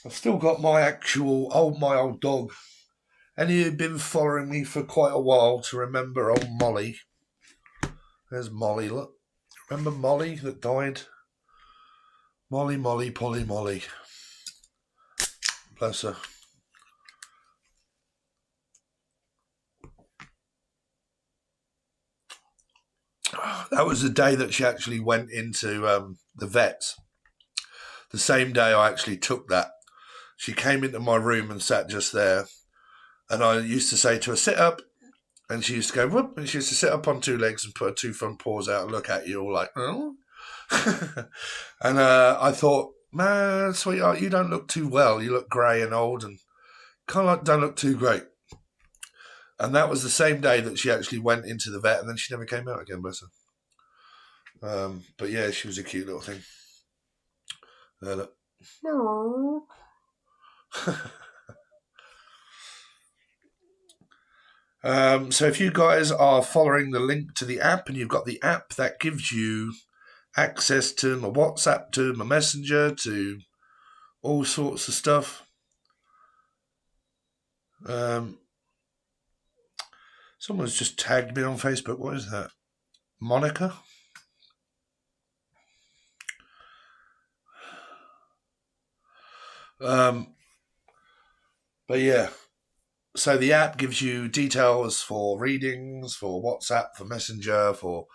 I've still got my old dog. Any of you been following me for quite a while to remember old Molly? There's Molly, look. Remember Molly that died? Molly, Polly, Molly. Bless her. That was the day that she actually went into the vets. The same day I actually took that. She came into my room and sat just there. And I used to say to her, sit up. And she used to go, whoop. And she used to sit up on two legs and put her two front paws out and look at you all like, oh. And I thought, man, sweetheart, you don't look too well. You look grey and old and kind of like don't look too great. And that was the same day that she actually went into the vet and then she never came out again, bless her. But yeah, she was a cute little thing. Look. So if you guys are following the link to the app and you've got the app, that gives you access to my WhatsApp, to my Messenger, to all sorts of stuff. Someone's just tagged me on Facebook. What is that? Monica? But yeah, so the app gives you details for readings, for WhatsApp, for Messenger, for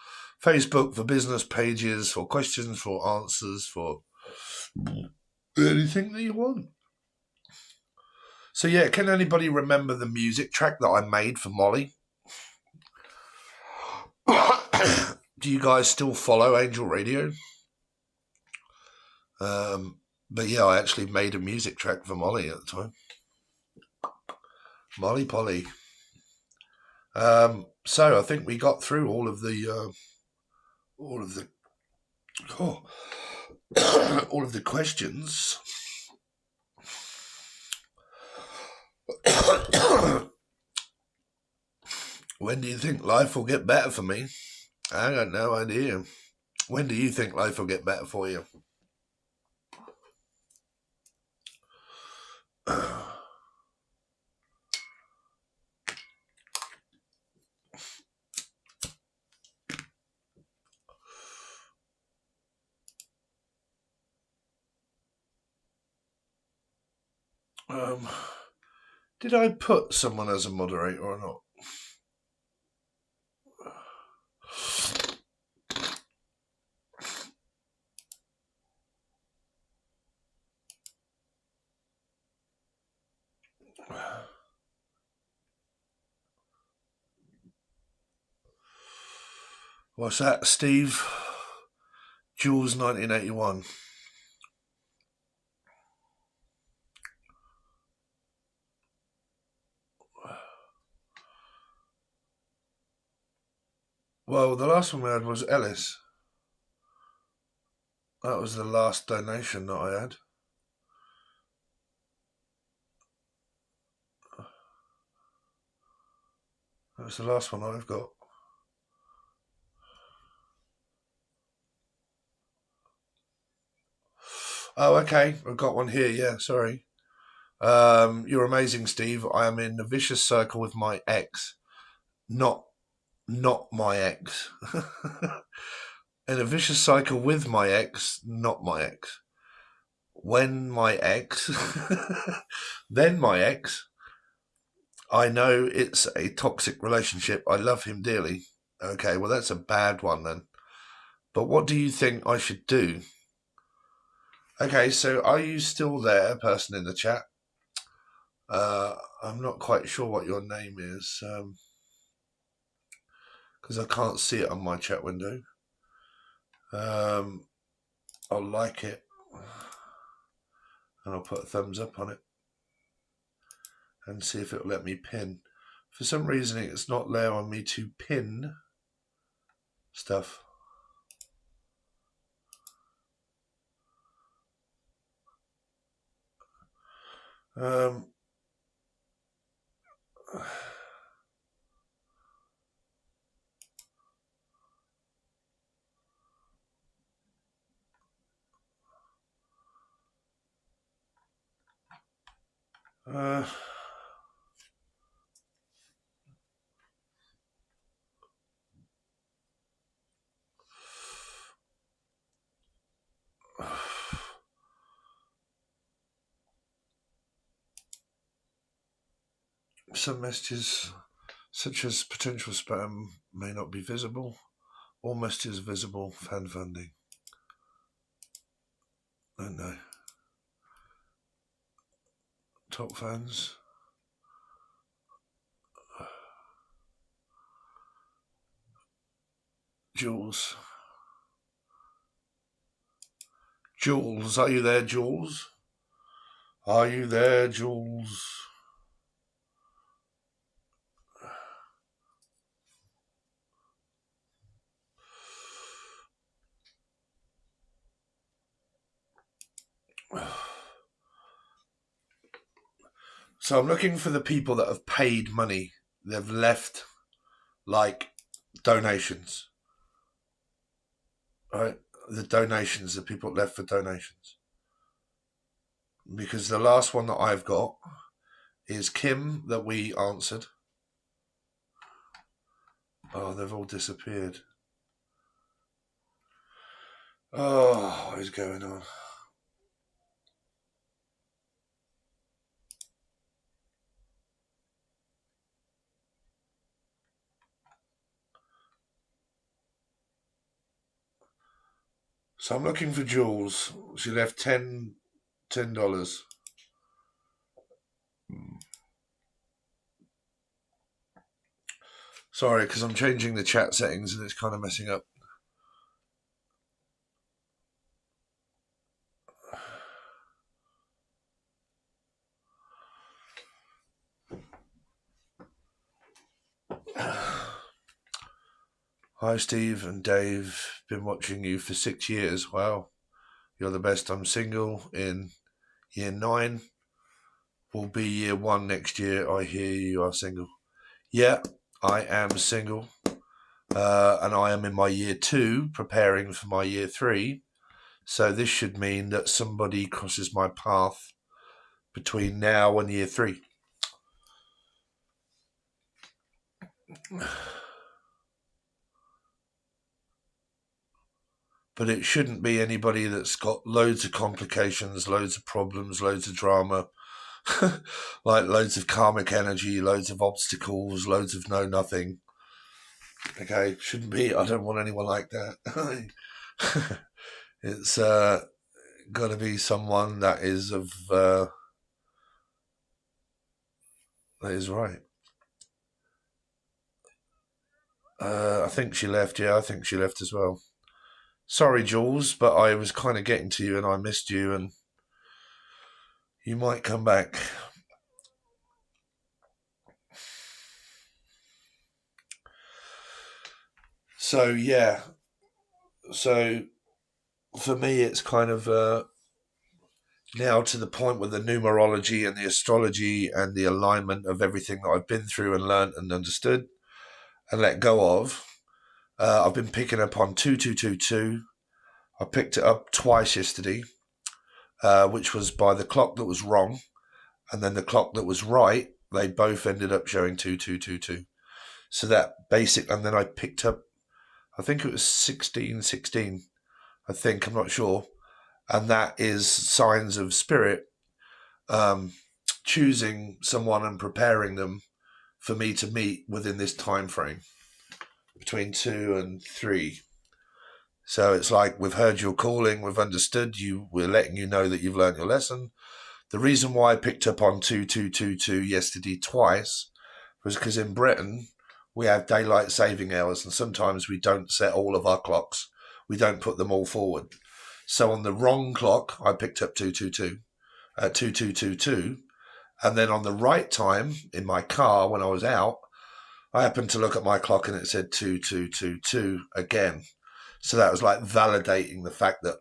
Facebook, for business pages, for questions, for answers, for anything that you want. So yeah, can anybody remember the music track that I made for Molly? Do you guys still follow Angel Radio? But yeah, I actually made a music track for Molly at the time. Molly Polly. So I think we got through all of the all of the questions. When do you think life will get better for me? I got no idea. When do you think life will get better for you? Did I put someone as a moderator or not? What's that, Steve? Jules 1981. Well, the last one we had was Ellis. That was the last donation that I had. That was the last one I've got. Oh, okay. I've got one here. Yeah, sorry. You're amazing, Steve. I am in a vicious circle with my ex. Not my ex. In a vicious cycle with my ex, not my ex. When my ex, then my ex, I know it's a toxic relationship. I love him dearly. Okay, well, that's a bad one then. But what do you think I should do? Okay, so are you still there, person in the chat? I'm not quite sure what your name is, because I can't see it on my chat window. I'll like it, and I'll put a thumbs up on it, and see if it'll let me pin. For some reason, it's not allowing me to pin stuff. Some messages, such as potential spam, may not be visible. All messages visible. Fan funding. Oh no. Top fans. Jules. Jules, are you there, Jules? Are you there, Jules? So I'm looking for the people that have paid money. They've left, like, donations. Right? The donations, the people left for donations. Because the last one that I've got is Kim, that we answered. Oh, they've all disappeared. Oh, what is going on? So I'm looking for Jules. She left $10. Sorry, because I'm changing the chat settings and it's kind of messing up. Hi, Steve and Dave. Been watching you for 6 years. Wow. You're the best. I'm single in year 9. Will be year 1 next year. I hear you are single. Yeah, I am single. And I am in my year 2, preparing for my year 3. So this should mean that somebody crosses my path between now and year 3. But it shouldn't be anybody that's got loads of complications, loads of problems, loads of drama, like loads of karmic energy, loads of obstacles, loads of know-nothing. Okay, shouldn't be. I don't want anyone like that. It's got to be someone that is of that is right. I think she left. Yeah, I think she left as well. Sorry, Jules, but I was kind of getting to you and I missed you, and you might come back. So, yeah. So, for me, it's kind of now to the point with the numerology and the astrology and the alignment of everything that I've been through and learnt and understood and let go of. I've been picking up on 2222. I picked it up twice yesterday, which was by the clock that was wrong, and then the clock that was right. They both ended up showing 2222. So that basic, and then I picked up, I think it was 1616. I think, I'm not sure, and that is signs of spirit choosing someone and preparing them for me to meet within this time frame between 2 and 3. So it's like, we've heard your calling, we've understood you, we're letting you know that you've learned your lesson. The reason why I picked up on 2222 yesterday twice was because in Britain we have daylight saving hours, and sometimes we don't set all of our clocks. We don't put them all forward. So on the wrong clock, I picked up 2222, and then on the right time in my car when I was out, I happened to look at my clock and it said 2222 again. So that was like validating the fact that,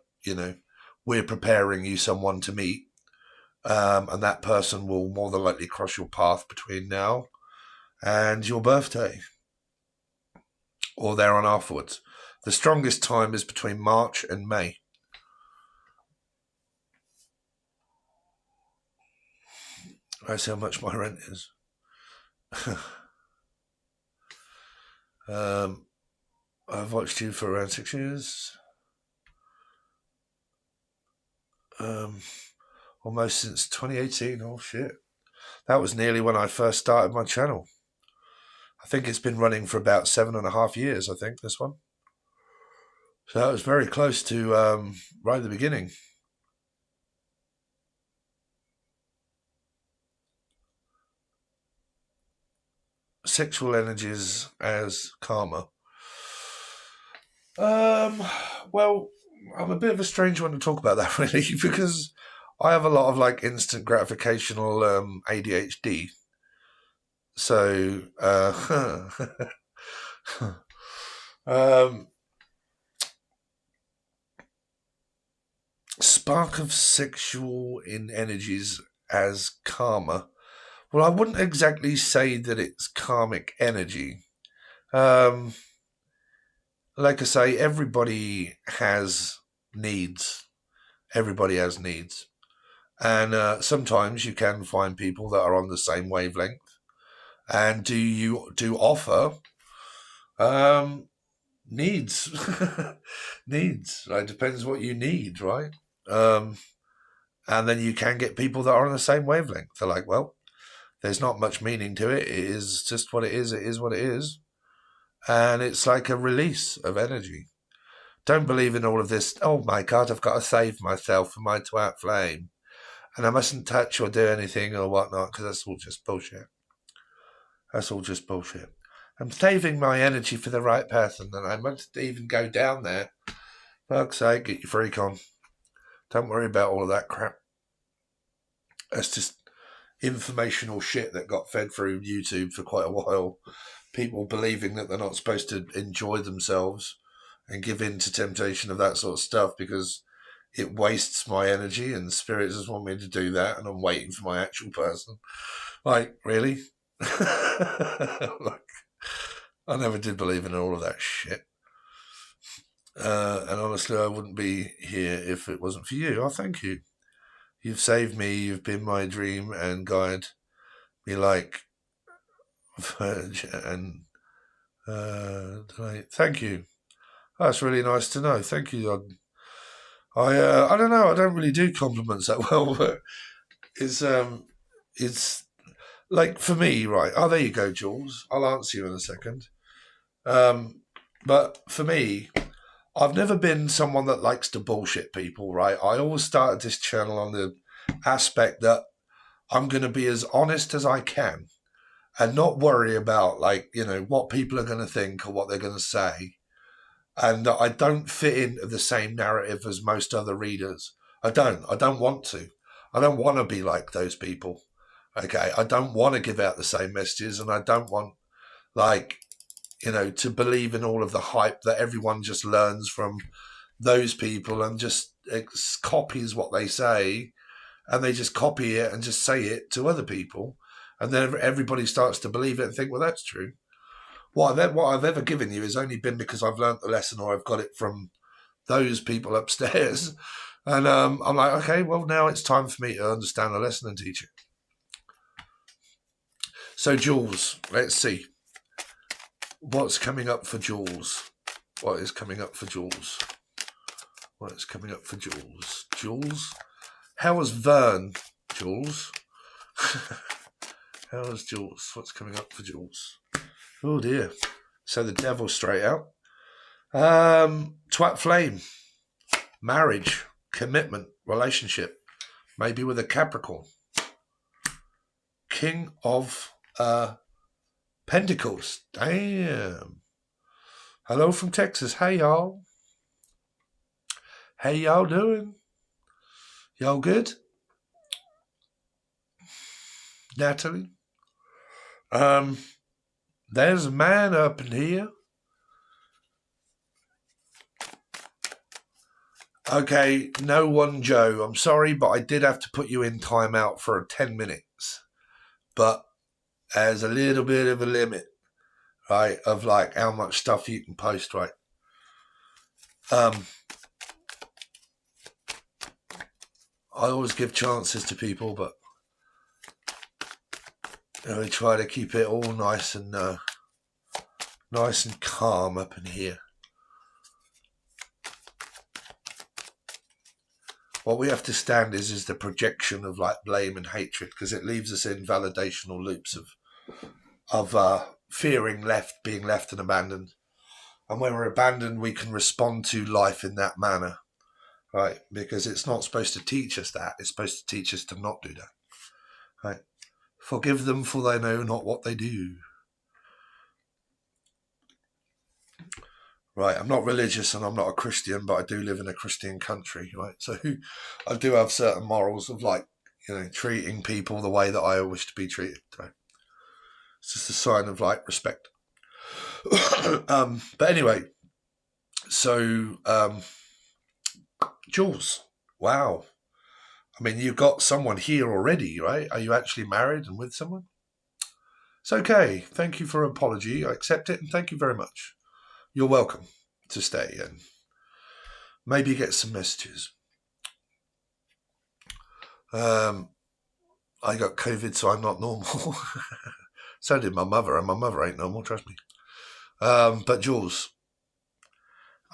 we're preparing you someone to meet, and that person will more than likely cross your path between now and your birthday, or there on afterwards. The strongest time is between March and May. That's how much my rent is. I've watched you for around 6 years. Almost since 2018. Oh shit. That was nearly when I first started my channel. I think it's been running for about 7.5 years, I think, this one. So that was very close to right at the beginning. Sexual energies as karma. Well, I'm a bit of a strange one to talk about that, really, because I have a lot of like instant gratificational ADHD. So, spark of sexual in energies as karma. Well, I wouldn't exactly say that it's karmic energy. Like I say, everybody has needs. Everybody has needs. And sometimes you can find people that are on the same wavelength. And do offer needs. Needs. It depends what you need, right? And then you can get people that are on the same wavelength. They're like, well, there's not much meaning to it. It is just what it is. It is what it is. And it's like a release of energy. Don't believe in all of this, oh my God, I've got to save myself from my twat flame. And I mustn't touch or do anything or whatnot, because that's all just bullshit. That's all just bullshit. I'm saving my energy for the right person, and I must even go down there. Fuck's sake, get your freak on. Don't worry about all of that crap. That's just informational shit that got fed through YouTube for quite a while. People believing that they're not supposed to enjoy themselves and give in to temptation of that sort of stuff because it wastes my energy, and spirit just want me to do that, and I'm waiting for my actual person. Like, really? Like, I never did believe in all of that shit. And honestly, I wouldn't be here if it wasn't for you. Oh, thank you. You've saved me. You've been my dream and guide me like and thank you. That's really nice to know. Thank you. I don't know. I don't really do compliments that well, but it's like for me, right? Oh, there you go, Jules. I'll answer you in a second. But for me, I've never been someone that likes to bullshit people, right? I always started this channel on the aspect that I'm going to be as honest as I can and not worry about, like, what people are going to think or what they're going to say. And I don't fit into the same narrative as most other readers. I don't want to. I don't want to be like those people. Okay. I don't want to give out the same messages, and I don't want, like, to believe in all of the hype that everyone just learns from those people and just copies what they say, and they just copy it and just say it to other people. And then everybody starts to believe it and think, well, that's true. What I've ever given you has only been because I've learnt the lesson or I've got it from those people upstairs. And I'm like, okay, well, now it's time for me to understand the lesson and teach it. So, Jules, let's see. What's coming up for Jules? What is coming up for Jules? What is coming up for Jules? Jules? How was Vern, Jules? How was Jules? What's coming up for Jules? Oh dear. So the devil's straight out. Twat flame. Marriage. Commitment. Relationship. Maybe with a Capricorn. King of Pentacles. Damn. Hello from Texas. Hey, y'all. Hey, y'all doing? Y'all good? Natalie? There's a man up in here. Okay, no one, Joe. I'm sorry, but I did have to put you in timeout for 10 minutes. But there's a little bit of a limit, right, of like how much stuff you can post, right? I always give chances to people, but we try to keep it all nice and calm up in here. What we have to stand is the projection of like blame and hatred, because it leaves us in validational loops of fearing being left and abandoned. And when we're abandoned, we can respond to life in that manner, right? Because it's not supposed to teach us that. It's supposed to teach us to not do that, right? Forgive them, for they know not what they do. Right, I'm not religious and I'm not a Christian, but I do live in a Christian country, right? So I do have certain morals of like, treating people the way that I wish to be treated. Right? It's just a sign of like respect. But anyway, so Jules, wow. I mean, you've got someone here already, right? Are you actually married and with someone? It's okay. Thank you for an apology. I accept it and thank you very much. You're welcome to stay and maybe get some messages. I got COVID, so I'm not normal. So did my mother, and my mother ain't normal, trust me. But Jules,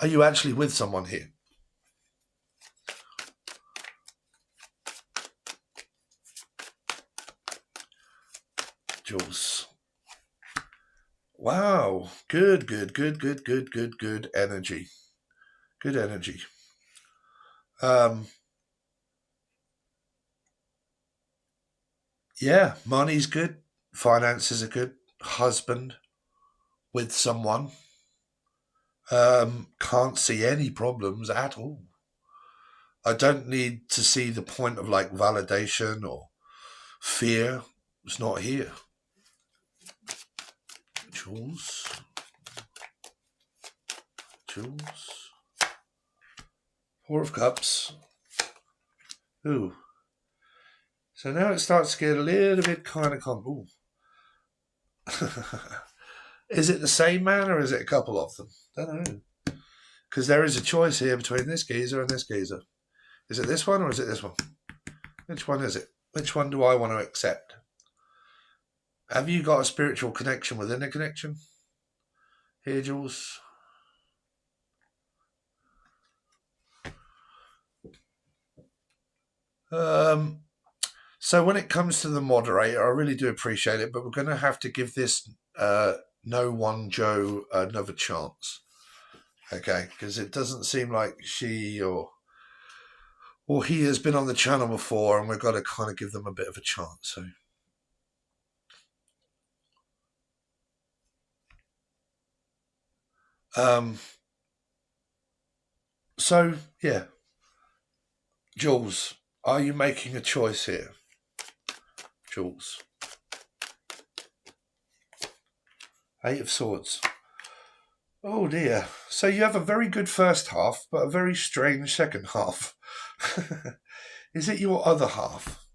are you actually with someone here? Jules. Wow. Good energy. Good energy. Yeah, money's good. Finances are good. Husband with someone. Can't see any problems at all. I don't need to see the point of like validation or fear. It's not here. Jules. Four of Cups. Ooh. So now it starts to get a little bit kind of ooh. Is it the same man or is it a couple of them? Don't know. Because there is a choice here between this geezer and this geezer. Is it this one or is it this one? Which one is it? Which one do I want to accept? Have you got a spiritual connection within a connection? Here, Jules. So when it comes to the moderator, I really do appreciate it, but we're going to have to give this No One Joe another chance. Okay, because it doesn't seem like she or he has been on the channel before, and we've got to kind of give them a bit of a chance. So yeah, Jules, are you making a choice here? Jules. Eight of Swords. Oh dear. So you have a very good first half, but a very strange second half. Is it your other half?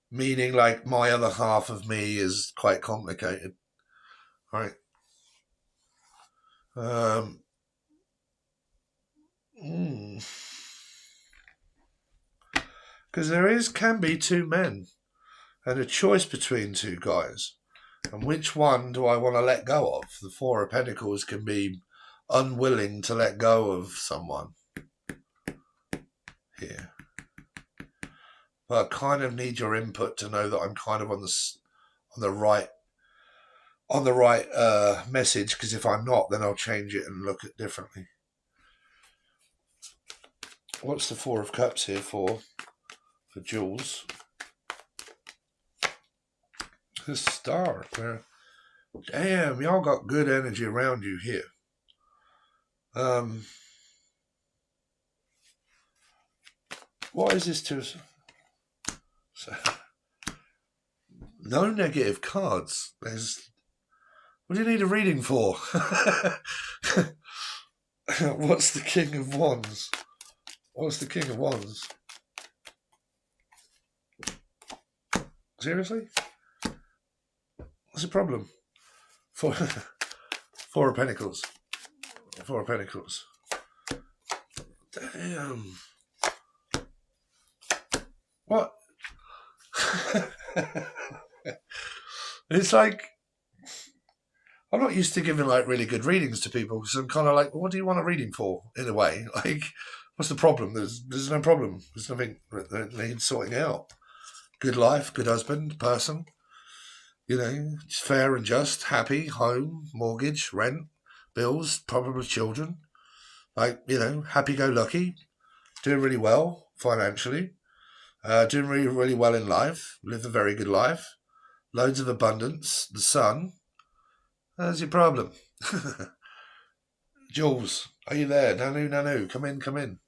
Meaning like my other half of me is quite complicated. Right. Because there can be two men and a choice between two guys. And which one do I want to let go of? The Four of Pentacles can be unwilling to let go of someone here. But I kind of need your input to know that I'm kind of on the right on the right message, because if I'm not, then I'll change it and look at differently. What's the Four of Cups here for Jules? The Star. Damn, y'all got good energy around you here. What is this to? No negative cards. What do you need a reading for? What's the King of Wands? What's the King of Wands? Seriously? What's the problem? Four of Pentacles. Four of Pentacles. Damn. What? It's like, I'm not used to giving like really good readings to people, because I'm kind of like, what do you want a reading for? In a way, like, what's the problem? There's no problem. There's nothing that needs sorting out. Good life, good husband, person. You know, it's fair and just, happy, home, mortgage, rent, bills, probably children. Like, you know, happy-go-lucky, doing really well financially, doing really, really well in life, live a very good life, loads of abundance, the sun. That's your problem. Jules, are you there? Nanu, come in.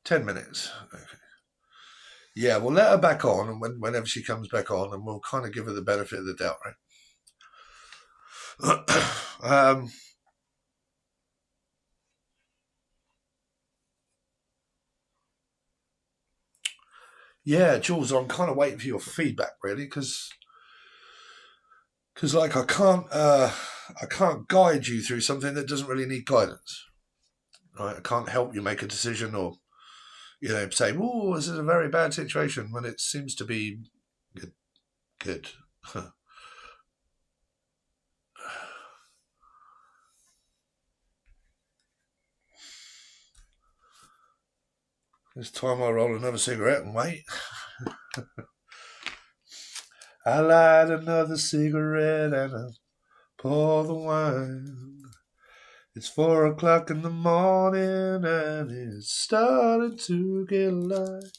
$10. Okay. Yeah, we'll let her back on, and whenever she comes back on, and we'll kind of give her the benefit of the doubt, right? Yeah, Jules, I'm kind of waiting for your feedback, really, because like I can't guide you through something that doesn't really need guidance. Right? I can't help you make a decision, or, you know, say, "Oh, this is a very bad situation," when it seems to be good. This time I roll another cigarette and wait. I light another cigarette and I pour the wine. It's 4 o'clock in the morning and it's starting to get light.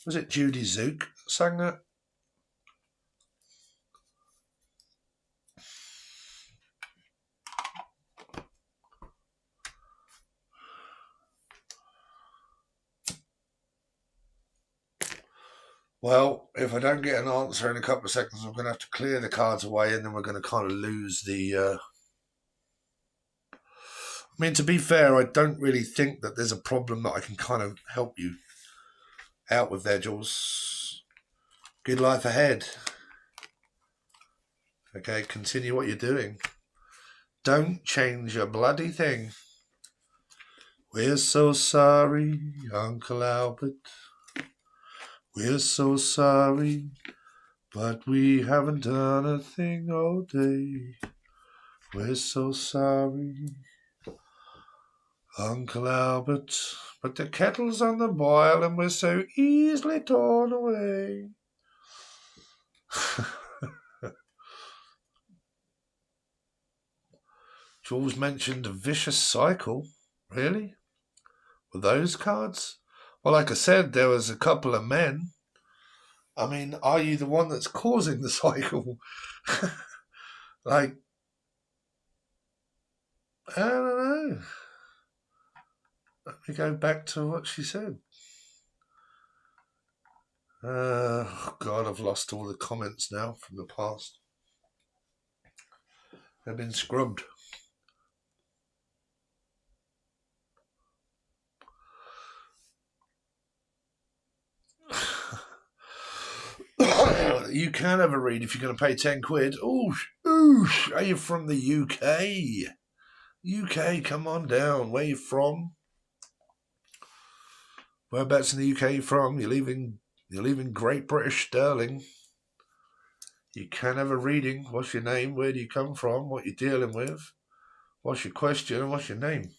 Was it Judy Zook sang that? Well, if I don't get an answer in a couple of seconds, I'm going to have to clear the cards away, and then we're going to kind of lose the... I mean, to be fair, I don't really think that there's a problem that I can kind of help you out with there, Jules. Good life ahead. Okay, continue what you're doing. Don't change a bloody thing. We're so sorry, Uncle Albert. We're so sorry, but we haven't done a thing all day. We're so sorry, Uncle Albert. But the kettle's on the boil and we're so easily torn away. Jules mentioned a vicious cycle. Really? Were those cards? Well, like I said, there was a couple of men. I mean, are you the one that's causing the cycle? Like, I don't know. Let me go back to what she said. Oh, God, I've lost all the comments now from the past. They've been scrubbed. You can have a read if you're going to pay 10 quid. Ooh, are you from the UK? UK, come on down. Where are you from? Whereabouts in the UK are you from? You're leaving Great British Sterling. You can have a reading. What's your name? Where do you come from? What you're dealing with? What's your question and what's your name?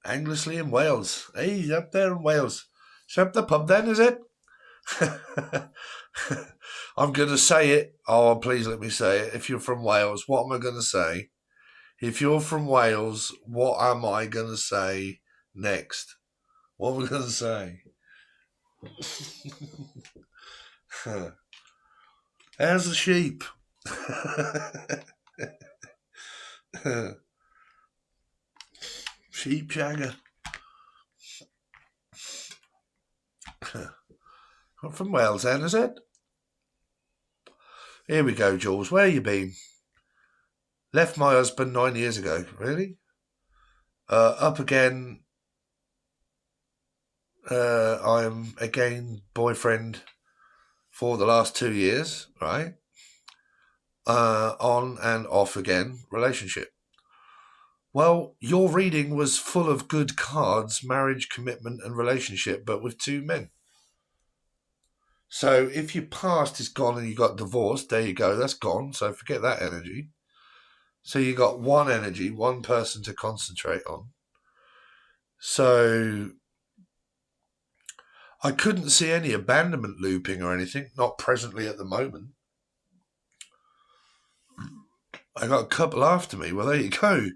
Anglesey in Wales. Hey, he's up there in Wales. It's up the pub then, is it? I'm going to say it. Oh, please let me say it. If you're from Wales, what am I going to say? If you're from Wales, what am I going to say next? What am I going to say? How's the sheep? Sheep shagger. I'm from Wales then, is it? Here we go, Jules. Where you been? Left my husband 9 years ago. Really? Up again. I'm again boyfriend for the last 2 years, right? On and off again relationship. Well, your reading was full of good cards, marriage, commitment, and relationship, but with 2 men. So if your past is gone and you got divorced, there you go, that's gone. So forget that energy. So you got one energy, one person to concentrate on. So I couldn't see any abandonment looping or anything, not presently at the moment. I got a couple after me. Well, there you go.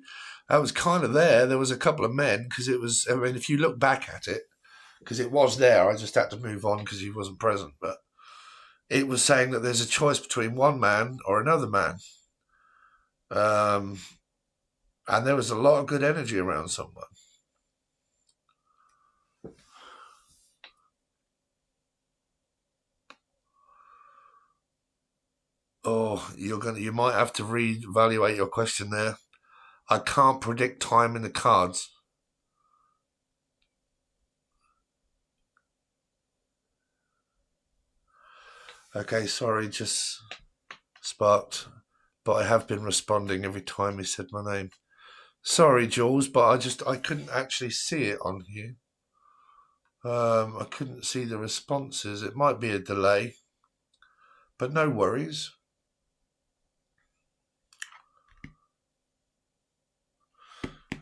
That was kind of there. There was a couple of men because it was, I mean, if you look back at it, because it was there, I just had to move on because he wasn't present. But it was saying that there's a choice between one man or another man. And there was a lot of good energy around someone. Oh, you might have to reevaluate your question there. I can't predict time in the cards. Okay, sorry, just sparked. But I have been responding every time he said my name. Sorry, Jules, but I couldn't actually see it on here. I couldn't see the responses. It might be a delay, but no worries.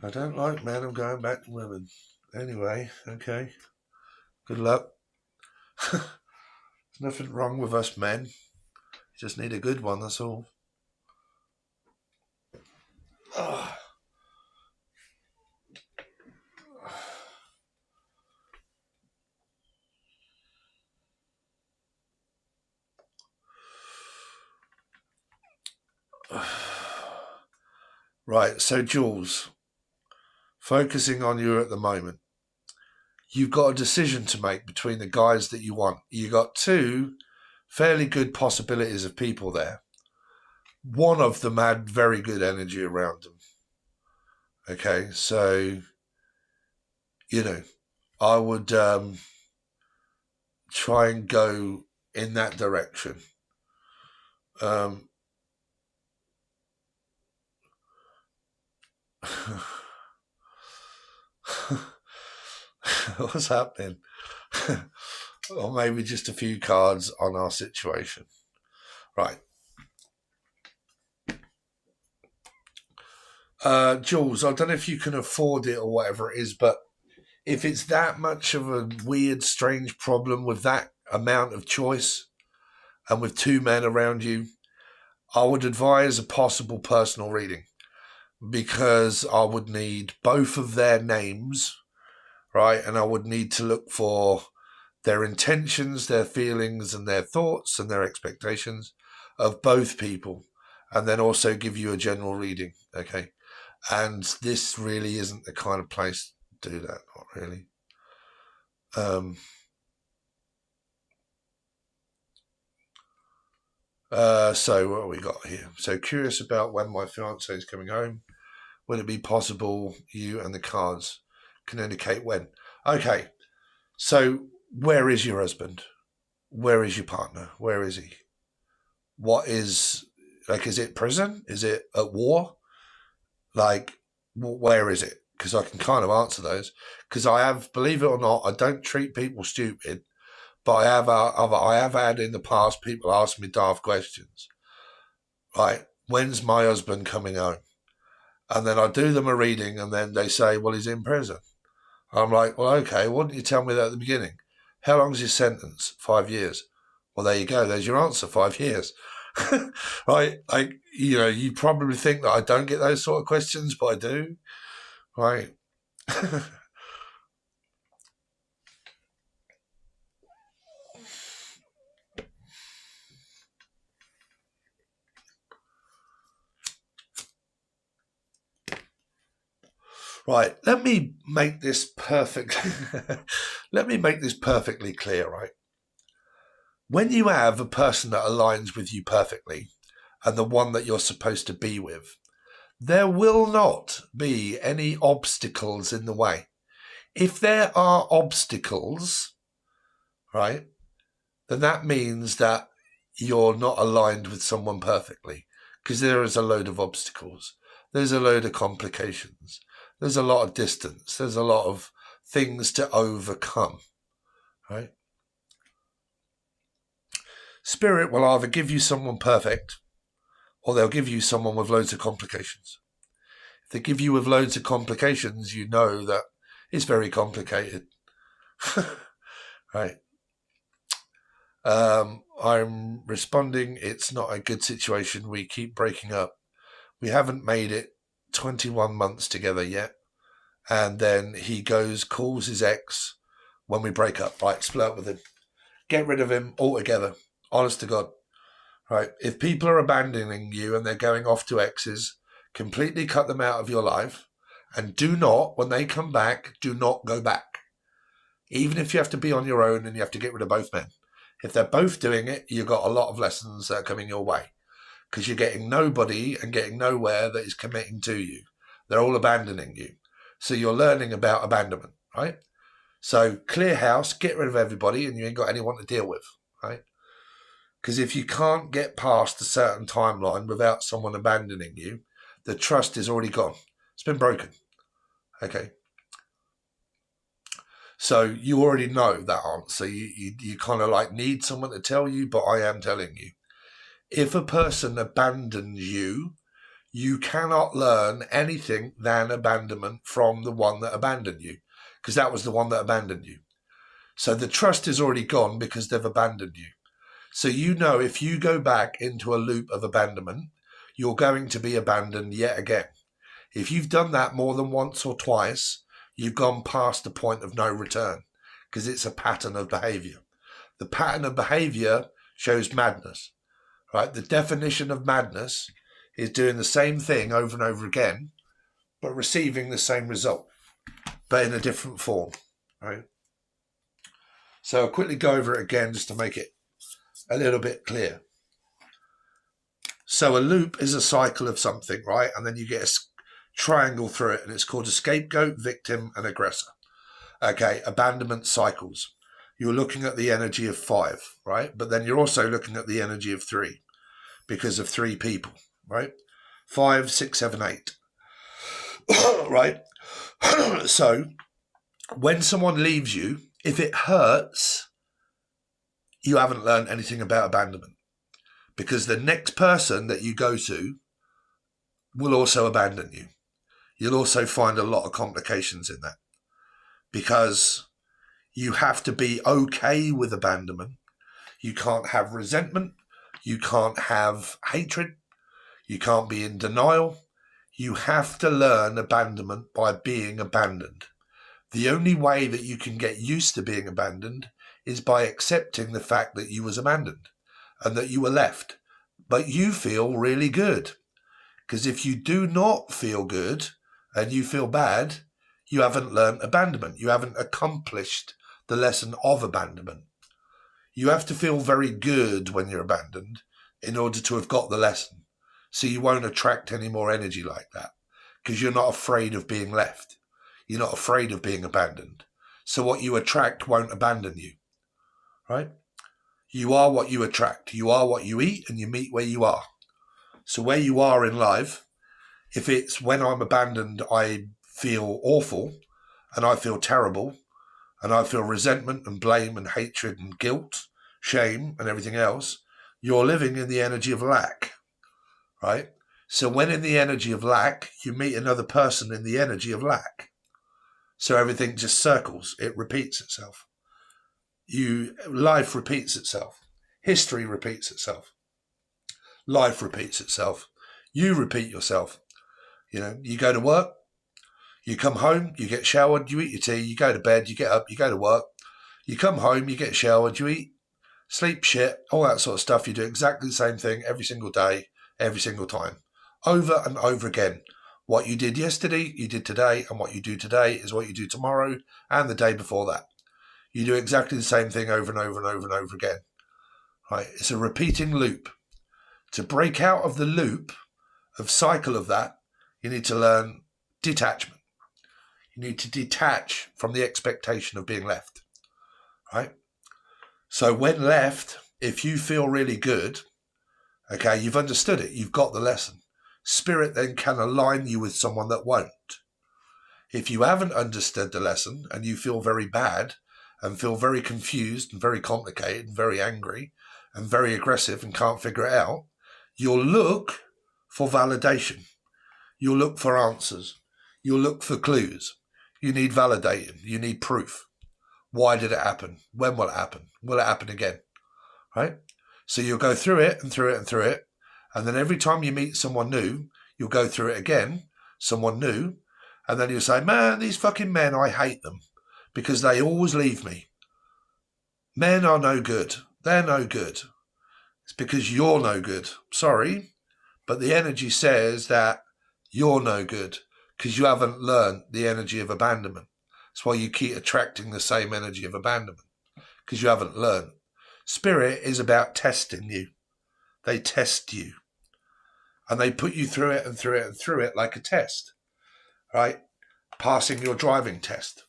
I don't like men. I'm going back to women. Anyway, okay. Good luck. There's nothing wrong with us men. You just need a good one, that's all. Oh. Right, so Jules, focusing on you at the moment, you've got a decision to make between the guys that you want. You got 2 fairly good possibilities of people there. One of them had very good energy around them. Okay, so, I would try and go in that direction. What's happening? Or maybe just a few cards on our situation. Right. Jules, I don't know if you can afford it or whatever it is, but if it's that much of a weird, strange problem with that amount of choice and with 2 men around you, I would advise a possible personal reading because I would need both of their names, right? And I would need to look for their intentions, their feelings and their thoughts and their expectations of both people, and then also give you a general reading, okay? And this really isn't the kind of place to do that, not really. So what have we got here? So curious about when my fiance is coming home. Would it be possible, you and the cards? can indicate when. Okay, so where is your husband? Where is your partner? Where is he? What is, like, is it prison? Is it at war? Like, where is it? Because I can kind of answer those. Because I have, believe it or not, I don't treat people stupid, but I have had in the past people ask me daft questions. Right, when's my husband coming home? And then I do them a reading, and then they say, well, he's in prison. I'm like, well, okay, why didn't you tell me that at the beginning? How long is his sentence? 5 years. Well, there you go. There's your answer, 5 years. Right? Like, you know, you probably think that I don't get those sort of questions, but I do. Right? Right, let me make this let me make this perfectly clear, right? When you have a person that aligns with you perfectly and the one that you're supposed to be with, there will not be any obstacles in the way. If there are obstacles, right, then that means that you're not aligned with someone perfectly, because there is a load of obstacles. There's a load of complications. There's a lot of distance. There's a lot of things to overcome, right? Spirit will either give you someone perfect or they'll give you someone with loads of complications. If they give you with loads of complications, you know that it's very complicated, right? I'm responding. It's not a good situation. We keep breaking up. We haven't made it 21 months together yet. And then he calls his ex when we break up, right? Split up with him. Get rid of him altogether. Honest to God. Right? If people are abandoning you and they're going off to exes, completely cut them out of your life. And do not, when they come back, do not go back. Even if you have to be on your own and you have to get rid of both men. If they're both doing it, you've got a lot of lessons that are coming your way. Because you're getting nobody and getting nowhere that is committing to you. They're all abandoning you. So you're learning about abandonment, right? So clear house, get rid of everybody, and you ain't got anyone to deal with, right? Because if you can't get past a certain timeline without someone abandoning you, the trust is already gone. It's been broken. Okay. So you already know that answer. You kind of like need someone to tell you, but I am telling you. If a person abandons you, you cannot learn anything than abandonment from the one that abandoned you, because that was the one that abandoned you. So the trust is already gone because they've abandoned you. So you know if you go back into a loop of abandonment, you're going to be abandoned yet again. If you've done that more than once or twice, you've gone past the point of no return, because it's a pattern of behavior. The pattern of behavior shows madness, right? The definition of madness is doing the same thing over and over again, but receiving the same result, but in a different form, right? So I'll quickly go over it again just to make it a little bit clear. So a loop is a cycle of something, right? And then you get a triangle through it, and it's called a scapegoat, victim, and aggressor. Okay, abandonment cycles. You're looking at the energy of 5, right? But then you're also looking at the energy of 3 because of 3 people, right? 5, 6, 7, 8. Right? So when someone leaves you, if it hurts, you haven't learned anything about abandonment, because the next person that you go to will also abandon you. You'll also find a lot of complications in that, because you have to be okay with abandonment. You can't have resentment. You can't have hatred. You can't be in denial. You have to learn abandonment by being abandoned. The only way that you can get used to being abandoned is by accepting the fact that you was abandoned and that you were left. But you feel really good. Because if you do not feel good and you feel bad, you haven't learned abandonment. You haven't accomplished the lesson of abandonment. You have to feel very good when you're abandoned in order to have got the lesson. So you won't attract any more energy like that, because you're not afraid of being left. You're not afraid of being abandoned. So what you attract won't abandon you, right? You are what you attract. You are what you eat, and you meet where you are. So where you are in life, if it's when I'm abandoned, I feel awful and I feel terrible and I feel resentment and blame and hatred and guilt, shame and everything else, you're living in the energy of lack, right? So when in the energy of lack, you meet another person in the energy of lack. So everything just circles. It repeats itself. Life repeats itself. History repeats itself. Life repeats itself. You repeat yourself. You go to work, you come home, you get showered, you eat your tea, you go to bed, you get up, you go to work, you come home, you get showered, you eat, sleep shit, all that sort of stuff. You do exactly the same thing every single day, every single time, over and over again. What you did yesterday, you did today, and what you do today is what you do tomorrow and the day before that. You do exactly the same thing over and over and over and over again. Right? It's a repeating loop. To break out of the loop of cycle of that, you need to learn detachment. You need to detach from the expectation of being left, right? So when left, if you feel really good, okay, you've understood it. You've got the lesson. Spirit then can align you with someone that won't. If you haven't understood the lesson and you feel very bad and feel very confused and very complicated and very angry and very aggressive and can't figure it out, you'll look for validation. You'll look for answers. You'll look for clues. You need validating. You need proof. Why did it happen? When will it happen? Will it happen again? Right? So you'll go through it and through it and through it. And then every time you meet someone new, you'll go through it again, someone new. And then you'll say, man, these fucking men, I hate them because they always leave me. Men are no good. They're no good. It's because you're no good. Sorry. But the energy says that you're no good because you haven't learned the energy of abandonment. That's why you keep attracting the same energy of abandonment because you haven't learned. Spirit is about testing you. They test you. And they put you through it and through it and through it like a test, right? Passing your driving test.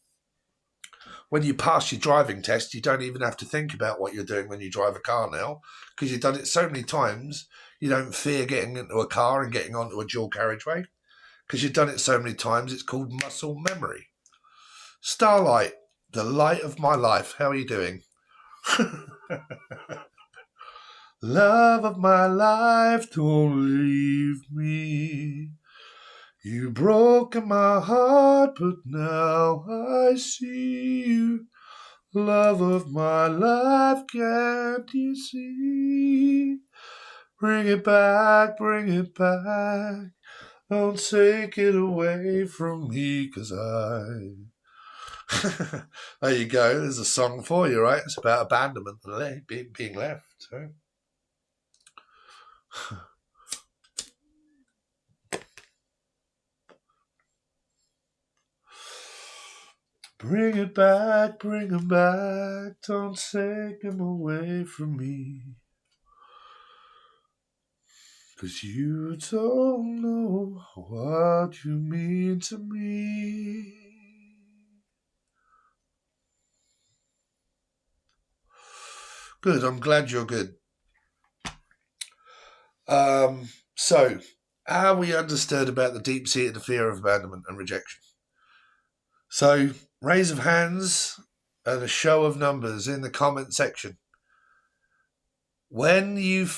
When you pass your driving test, you don't even have to think about what you're doing when you drive a car now because you've done it so many times, you don't fear getting into a car and getting onto a dual carriageway because you've done it so many times. It's called muscle memory. Starlight, the light of my life. How are you doing? Love of my life, don't leave me. You broke my heart, but now I see you. Love of my life, can't you see? Bring it back, bring it back. Don't take it away from me, 'cause There you go. There's a song for you, right? It's about abandonment and being left. Right? Bring it back, bring him back. Don't take him away from me. 'Cause you don't know what you mean to me. Good, I'm glad you're good. So, how we understood about the deep-seated fear of abandonment and rejection. So, raise of hands and a show of numbers in the comment section. When you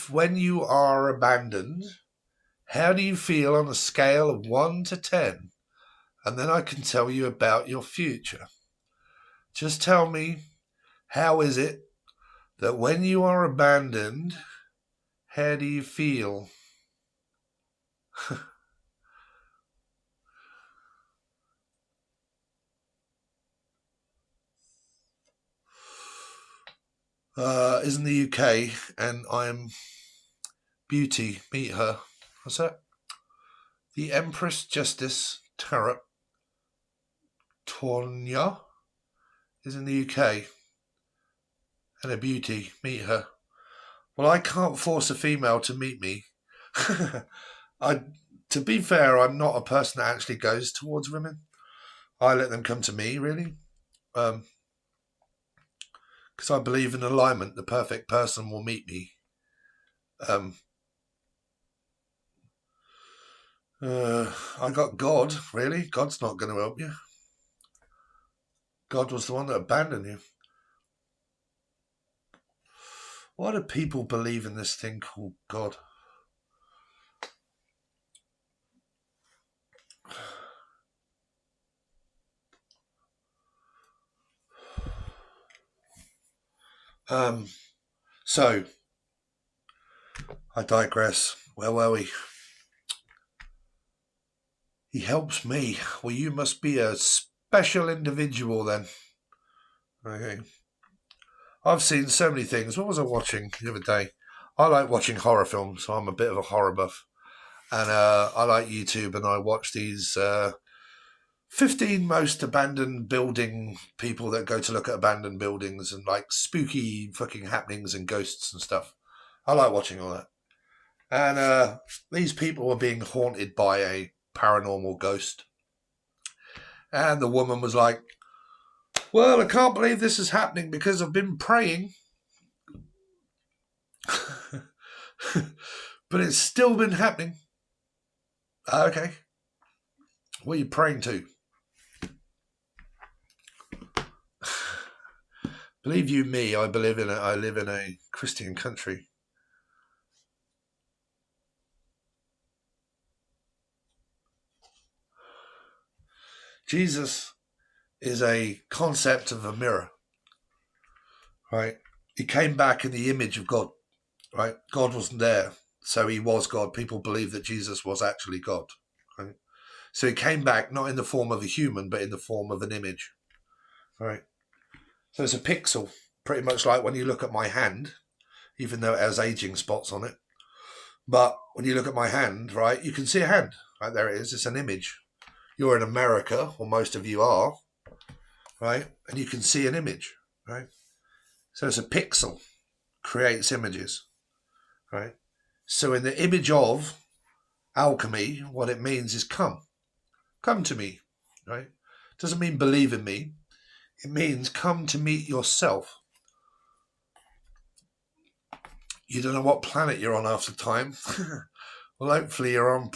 are abandoned, how do you feel on a scale of 1 to 10? And then I can tell you about your future. Just tell me, how is it that when you are abandoned, how do you feel? Is in the UK, and I'm Beauty. Meet her. What's that? The Empress Justice Tarot Tonya is in the UK, and a beauty. Meet her. Well, I can't force a female to meet me. To be fair, I'm not a person that actually goes towards women. I let them come to me, really. Because I believe in alignment. The perfect person will meet me. I got God, really. God's not going to help you. God was the one that abandoned you. Why do people believe in this thing called God? So, I digress. Where were we? He helps me. Well, you must be a special individual then. Okay. I've seen so many things. What was I watching the other day? I like watching horror films, so I'm a bit of a horror buff. And I like YouTube, and I watch these 15 most abandoned building people that go to look at abandoned buildings and like spooky fucking happenings and ghosts and stuff. I like watching all that. And these people were being haunted by a paranormal ghost. And the woman was like, well, I can't believe this is happening because I've been praying. But it's still been happening. Okay. What are you praying to? Believe you me, I live in a Christian country. Jesus is a concept of a mirror, right? He came back in the image of God, right? God wasn't there, so he was God. People believe that Jesus was actually God, right? So he came back not in the form of a human, but in the form of an image, right? So it's a pixel, pretty much like when you look at my hand, even though it has aging spots on it. But when you look at my hand, right, you can see a hand. Right, there it is. It's an image. You're in America, or most of you are, right? And you can see an image, right? So it's a pixel, creates images, right? So in the image of alchemy, what it means is come to me, right? Doesn't mean believe in me. It means come to meet yourself. You don't know what planet you're on half the time. Well, hopefully you're on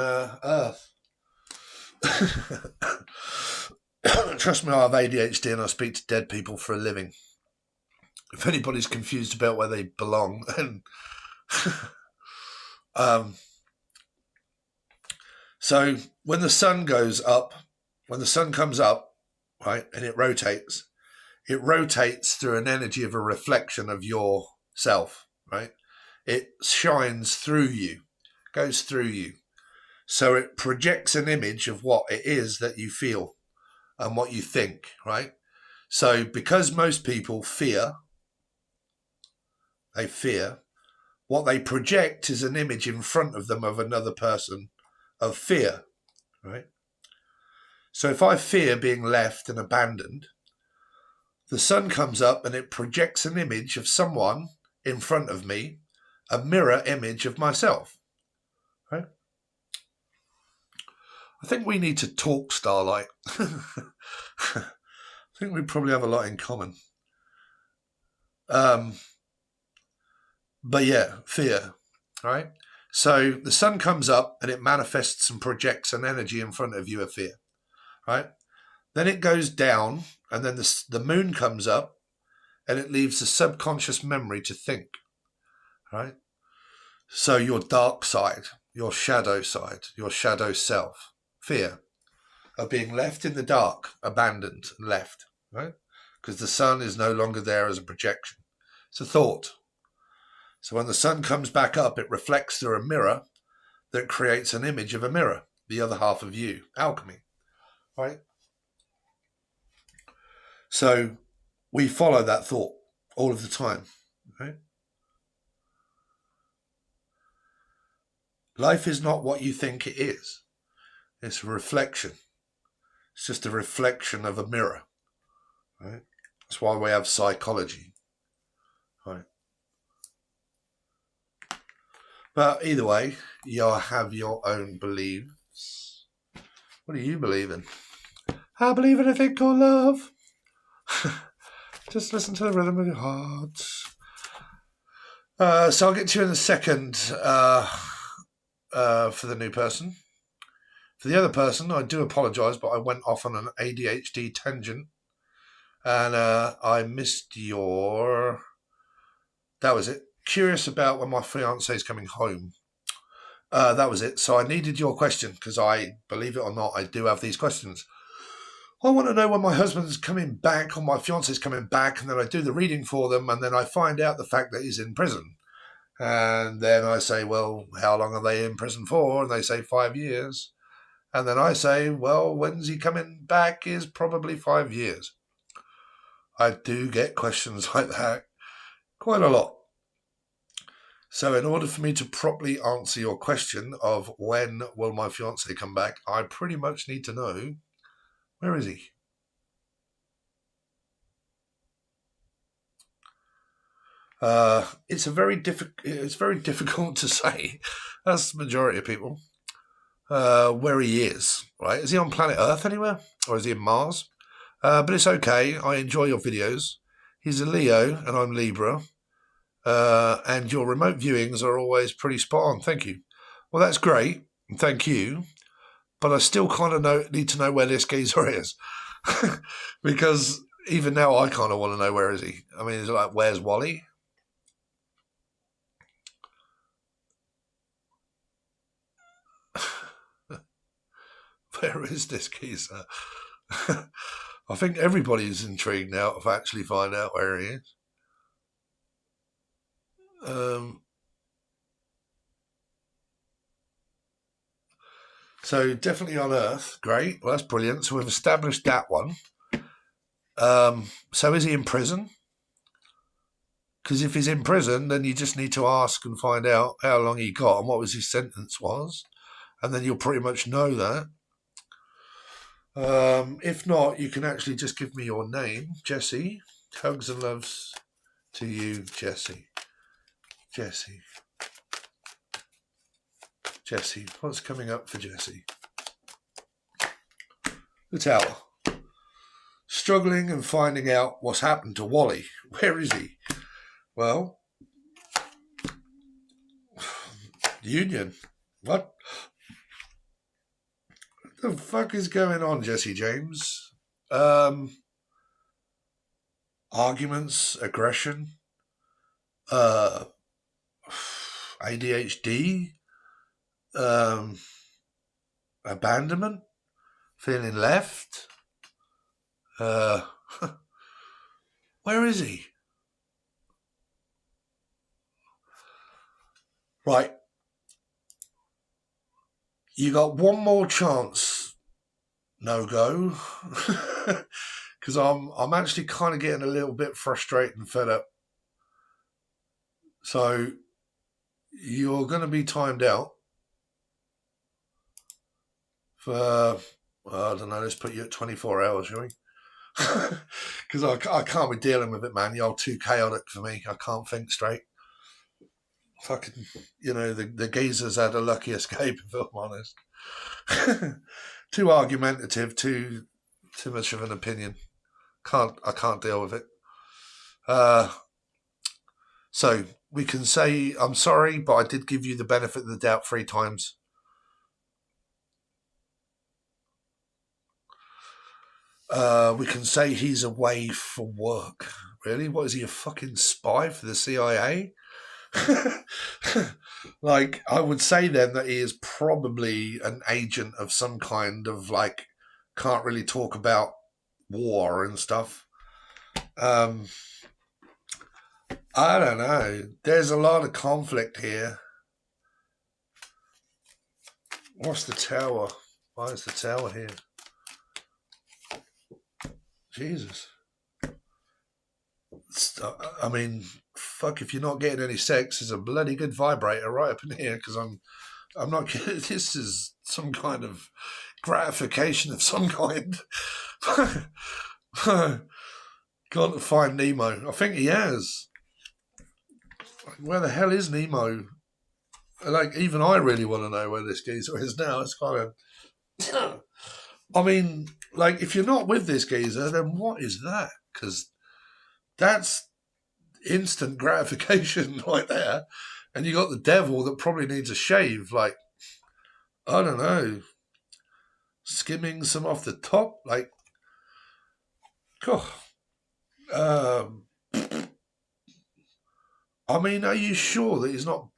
Earth. Trust me, I have ADHD and I speak to dead people for a living. If anybody's confused about where they belong, then so when the sun goes up, when the sun comes up, right, and it rotates through an energy of a reflection of yourself, right? It shines through you, goes through you. So it projects an image of what it is that you feel and what you think, right? So because most people fear, what they project is an image in front of them of another person of fear, right? So if I fear being left and abandoned, the sun comes up and it projects an image of someone in front of me, a mirror image of myself, right? I think we need to talk, Starlight. I think we probably have a lot in common. But yeah, fear, right? So the sun comes up and it manifests and projects an energy in front of you of fear, right? Then it goes down and then the moon comes up and it leaves a subconscious memory to think, right? So your dark side, your shadow self, fear of being left in the dark, abandoned and left, right? Because the sun is no longer there as a projection. It's a thought. So when the sun comes back up, it reflects through a mirror that creates an image of a mirror, the other half of you, alchemy, right? So we follow that thought all of the time, right? Life is not what you think it is. It's a reflection. It's just a reflection of a mirror, right? That's why we have psychology, right? But either way, you have your own beliefs. What do you believe in? I believe in a thing called love. Just listen to the rhythm of your heart. So I'll get to you in a second for the new person. For the other person, I do apologise, but I went off on an ADHD tangent. And I missed your... That was it. Curious about when my fiance is coming home. That was it. So I needed your question because I, believe it or not, I do have these questions. I want to know when my husband's coming back or my fiance's coming back, and then I do the reading for them, and then I find out the fact that he's in prison. And then I say, well, how long are they in prison for? And they say 5 years. And then I say, well, when's he coming back is probably 5 years. I do get questions like that quite a lot. So in order for me to properly answer your question of when will my fiance come back, I pretty much need to know, where is he? It's very difficult to say. That's the majority of people. Where he is, right? Is he on planet Earth anywhere? Or is he in Mars? But it's okay. I enjoy your videos. He's a Leo and I'm Libra. And your remote viewings are always pretty spot on. Thank you. Well, that's great. Thank you. But I still kind of need to know where this geezer is. Because even now I kind of want to know where is he. I mean, it's like, where's Wally? Where is this geezer? I think everybody's intrigued now to actually find out where he is. So definitely on Earth. Great. Well, that's brilliant. So we've established that one. So is he in prison? Because if he's in prison, then you just need to ask and find out how long he got and what was his sentence was. And then you'll pretty much know that. If not, you can actually just give me your name, Jesse. Hugs and loves to you, Jesse. Jesse. Jesse. What's coming up for Jesse? The Tower. Struggling and finding out what's happened to Wally. Where is he? Well, Union. What? What the fuck is going on, Jesse James? Arguments, aggression, ADHD, abandonment, feeling left. Where is he? Right. You got one more chance, no go, because I'm actually kind of getting a little bit frustrated and fed up. So you're going to be timed out for, I don't know, let's put you at 24 hours, shall we? Because I can't be dealing with it, man. You're too chaotic for me. I can't think straight. Fucking, the geezer's had a lucky escape, if I'm honest. Too argumentative, too much of an opinion. I can't deal with it. So we can say, I'm sorry, but I did give you the benefit of the doubt 3 times. We can say he's away for work. Really? What is he, a fucking spy for the CIA? Like, I would say then that he is probably an agent of some kind of, like, can't really talk about war and stuff. I don't know. There's a lot of conflict here. What's the Tower? Why is the Tower here? Jesus. I mean, fuck, if you're not getting any sex, there's a bloody good vibrator right up in here, because I'm not kidding. This is some kind of gratification of some kind. Got to find Nemo. I think he has. Where the hell is Nemo? Like, even I really want to know where this geezer is now. It's kind of... I mean, like, if you're not with this geezer, then what is that? Because that's instant gratification right there. And you got the devil that probably needs a shave, like, I don't know, skimming some off the top, like, I mean, are you sure that he's not?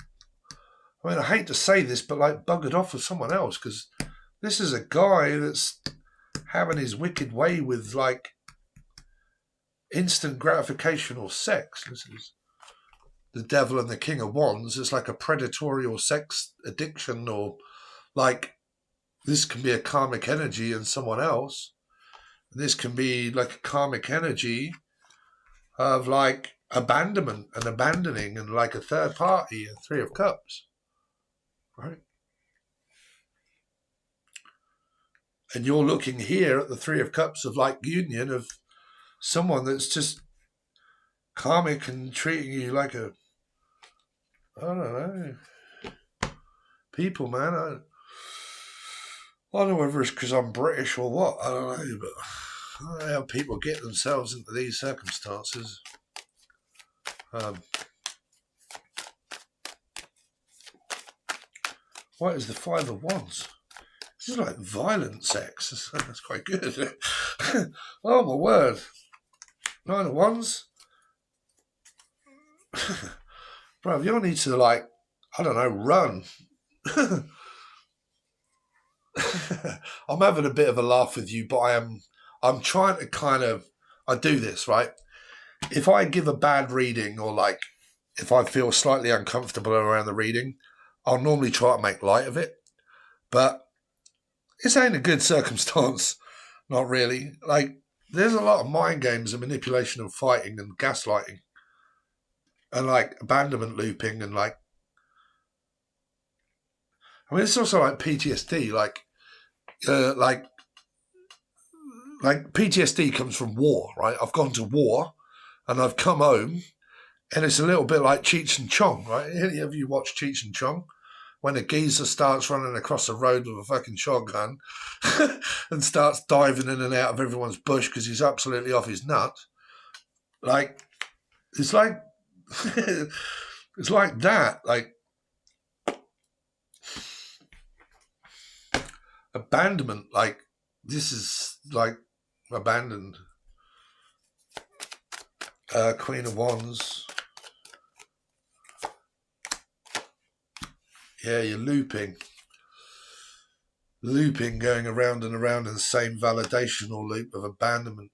I mean, I hate to say this, but like buggered off with someone else, because this is a guy that's having his wicked way with like instant gratification or sex. This is the devil and the king of wands. It's like a predatory or sex addiction, or like this can be a karmic energy in someone else. This can be like a karmic energy of like abandonment and abandoning and like a third party, a Three of Cups, right? And you're looking here at the Three of Cups of like union of someone that's just karmic and treating you like a, I don't know, people, man. I don't know whether it's because I'm British or what, I don't know, but I don't know how people get themselves into these circumstances. What is the Five of Wands? This is like violent sex. That's quite good. Oh my word. Nine of Wands. Bro, you don't need to like, I don't know, run. I'm having a bit of a laugh with you, but I'm trying to kind of, I do this, right? If I give a bad reading or like, if I feel slightly uncomfortable around the reading, I'll normally try to make light of it. But this ain't a good circumstance. Not really. Like, there's a lot of mind games and manipulation and fighting and gaslighting and like abandonment looping and like, I mean, it's also like PTSD, like PTSD comes from war, right? I've gone to war and I've come home and it's a little bit like Cheech and Chong, right? Any of you watch Cheech and Chong? When a geezer starts running across the road with a fucking shotgun and starts diving in and out of everyone's bush because he's absolutely off his nut. Like, it's like, it's like that, like, abandonment, like, this is like abandoned. Queen of Wands. Yeah, you're looping, going around and around in the same validational loop of abandonment.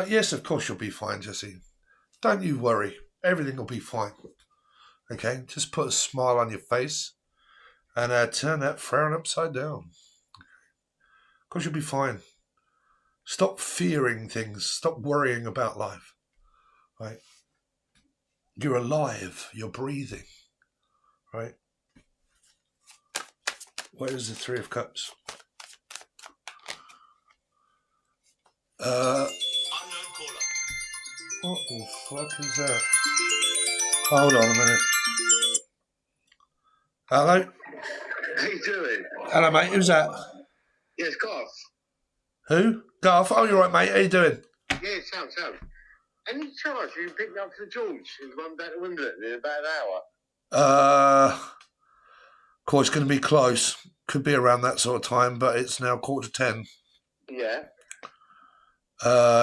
Yes, of course you'll be fine, Jesse. Don't you worry. Everything will be fine. Okay, just put a smile on your face and turn that frown upside down. Of course you'll be fine. Stop fearing things. Stop worrying about life. Right? You're alive. You're breathing. Right? Where is the Three of Cups? What the fuck is that? Hold on a minute. Hello? How you doing? Hello, mate. Who's that? Yes, Garth. Who? Garth. Oh, you're right, mate. How you doing? Yeah, Sam. Any chance you can pick me up to George? He's run back to Wimbledon in about an hour. Of course, it's going to be close. Could be around that sort of time, but it's now 9:45. Yeah.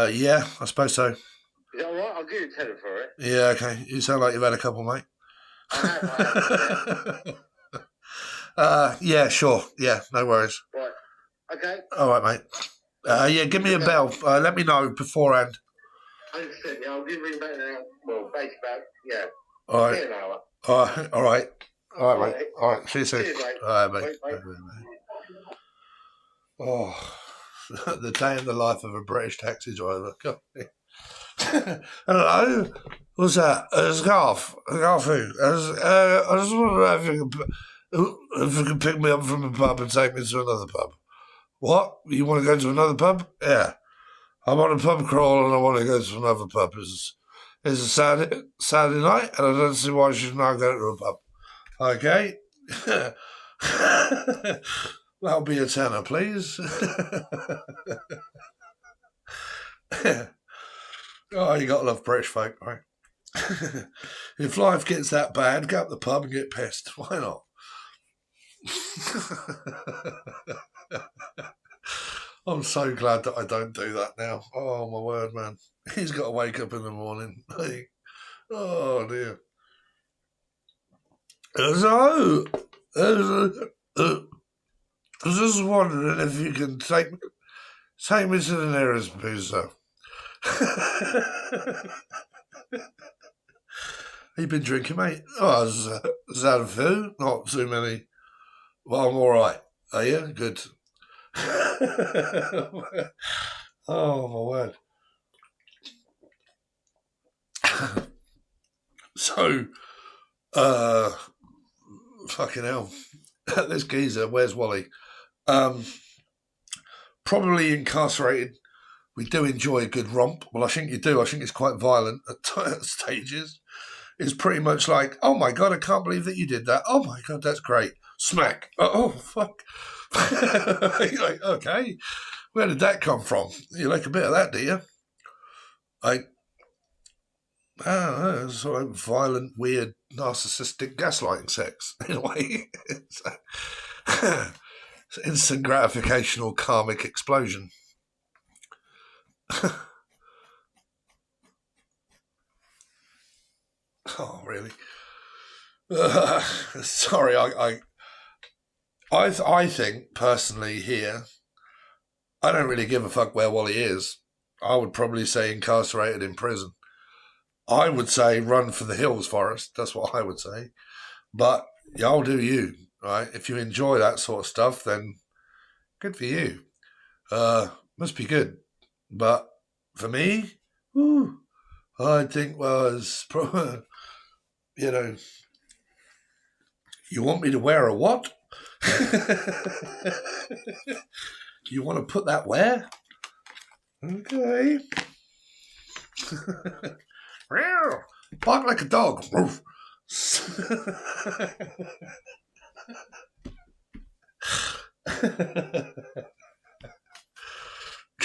Yeah, I suppose so. Is that all right? I'll give you a tenner for it. Yeah, okay. You sound like you've had a couple, mate. I have. Yeah, sure. Yeah, no worries. Right. Okay. All right, mate. Yeah, give me a bell. Let me know beforehand. 100%. Yeah, I'll give you back now. Well, basically about, yeah. All right. An hour. All right, mate. All right, see you soon. Cheers, mate. All right, mate. Bye. Oh, the day in the life of a British taxi driver. God. Hello, what's that? It's Garth. Garth who? I just wonder if you can pick me up from the pub and take me to another pub. What? You want to go to another pub? Yeah. I'm on a pub crawl and I want to go to another pub. It's a Saturday night and I don't see why I should now go to a pub. Okay. That'll be a tenner, please. Oh, you got to love British folk, right? If life gets that bad, go up the pub and get pissed. Why not? I'm so glad that I don't do that now. Oh, my word, man. He's got to wake up in the morning. Oh, dear. So, I was just wondering if you can take me to the nearest boozer. You been drinking, mate? Oh, has had a few, not too many. Well, I'm all right. Are you? Good. Oh, my word. So, fucking hell. This geezer, where's Wally? Probably incarcerated. We do enjoy a good romp. Well, I think you do. I think it's quite violent at stages. It's pretty much like, oh my God, I can't believe that you did that. Oh my God, that's great. Smack. Oh, fuck. You're like, okay, where did that come from? You like a bit of that, do you? Like, I don't know, it's sort of violent, weird, narcissistic gaslighting sex, in a way. It's instant gratification or karmic explosion. Oh, really? Sorry, I think, personally, here, I don't really give a fuck where Wally is. I would probably say incarcerated in prison. I would say run for the hills, Forrest. That's what I would say. But y'all do you, right? If you enjoy that sort of stuff, then good for you. Must be good. But for me, I think, well, it's probably, you know, you want me to wear a what? You want to put that where? Okay. Bark like a dog.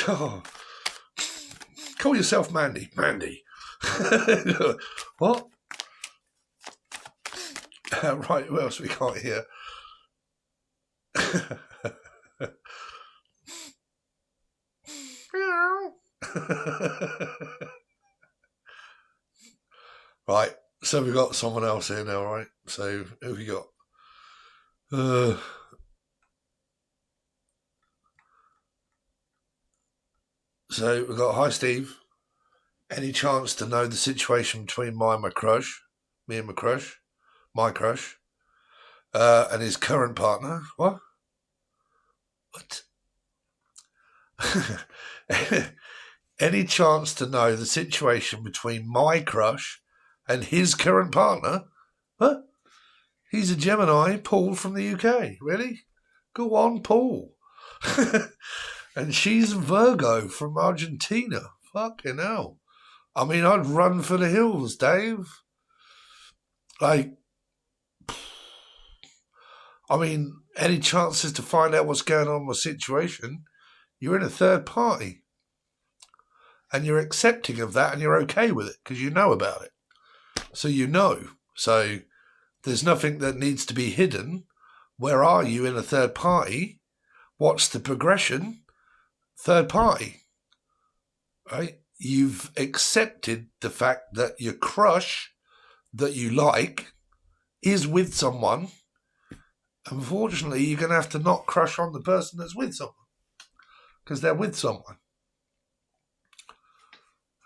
God. Call yourself Mandy. Mandy. What? Right, who else we got here? Right, so we've got someone else here now, right? So who have we got? So we've got, hi Steve. Any chance to know the situation between me and my crush, and his current partner? What? Any chance to know the situation between my crush and his current partner? Huh? He's a Gemini, Paul from the UK. Really? Go on, Paul. And she's a Virgo from Argentina. Fucking hell. I mean, I'd run for the hills, Dave. Like, I mean, any chances to find out what's going on with the situation? You're in a third party. And you're accepting of that and you're okay with it because you know about it. So you know. So there's nothing that needs to be hidden. Where are you in a third party? What's the progression? Third party. Right? You've accepted the fact that your crush that you like is with someone. Unfortunately, you're going to have to not crush on the person that's with someone because they're with someone.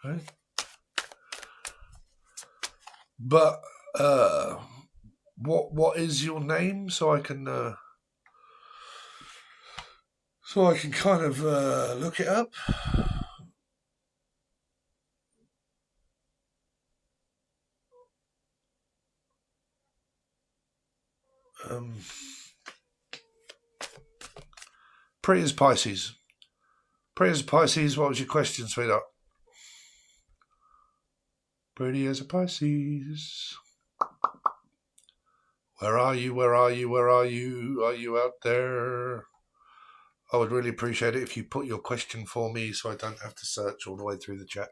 Right? But what is your name so I can kind of look it up? Pretty as Pisces. Pretty as a Pisces, what was your question, sweetheart? Pretty as a Pisces. Where are you? Where are you? Where are you? Are you out there? I would really appreciate it if you put your question for me so I don't have to search all the way through the chat.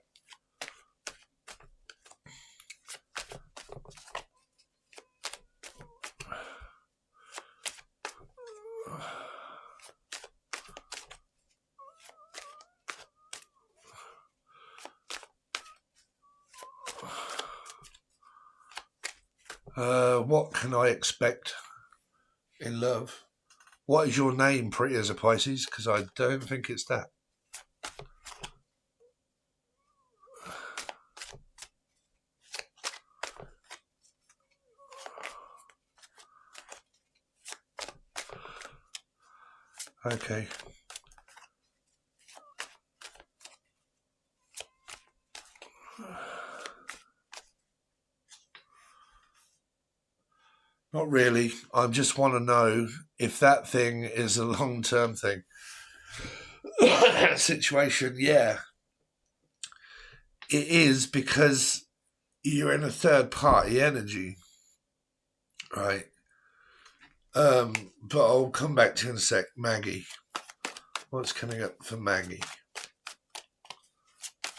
What can I expect in love? What is your name, Pretty as a Pisces? Because I don't think it's that. Okay. Not really. I just want to know if that thing is a long-term thing. Situation, yeah. It is, because you're in a third-party energy, right? But I'll come back to you in a sec. Maggie. What's coming up for Maggie?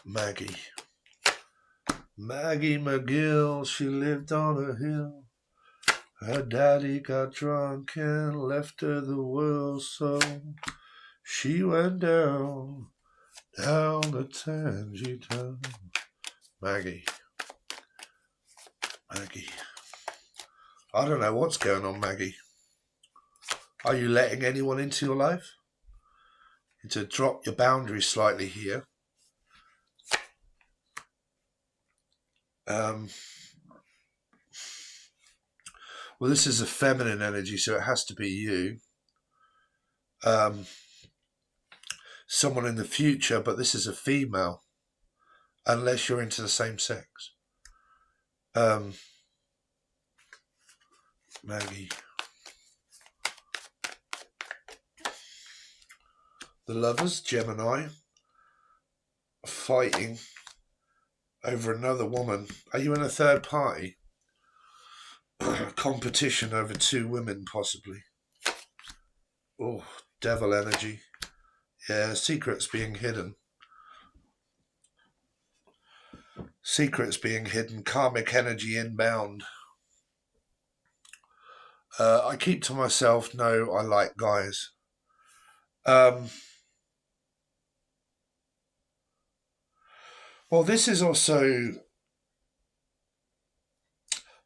Maggie McGill, she lived on a hill. Her daddy got drunk and left her the world, so she went down the Tangy Town. Maggie. I don't know what's going on, Maggie. Are you letting anyone into your life? To drop your boundaries slightly here. Well, this is a feminine energy, so it has to be you. Someone in the future, but this is a female, unless you're into the same sex. Maggie. The Lovers, Gemini, fighting over another woman. Are you in a third party? Competition over two women, possibly. Oh, devil energy. Yeah, secrets being hidden. Karmic energy inbound. I keep to myself, no, I like guys. Well, this is also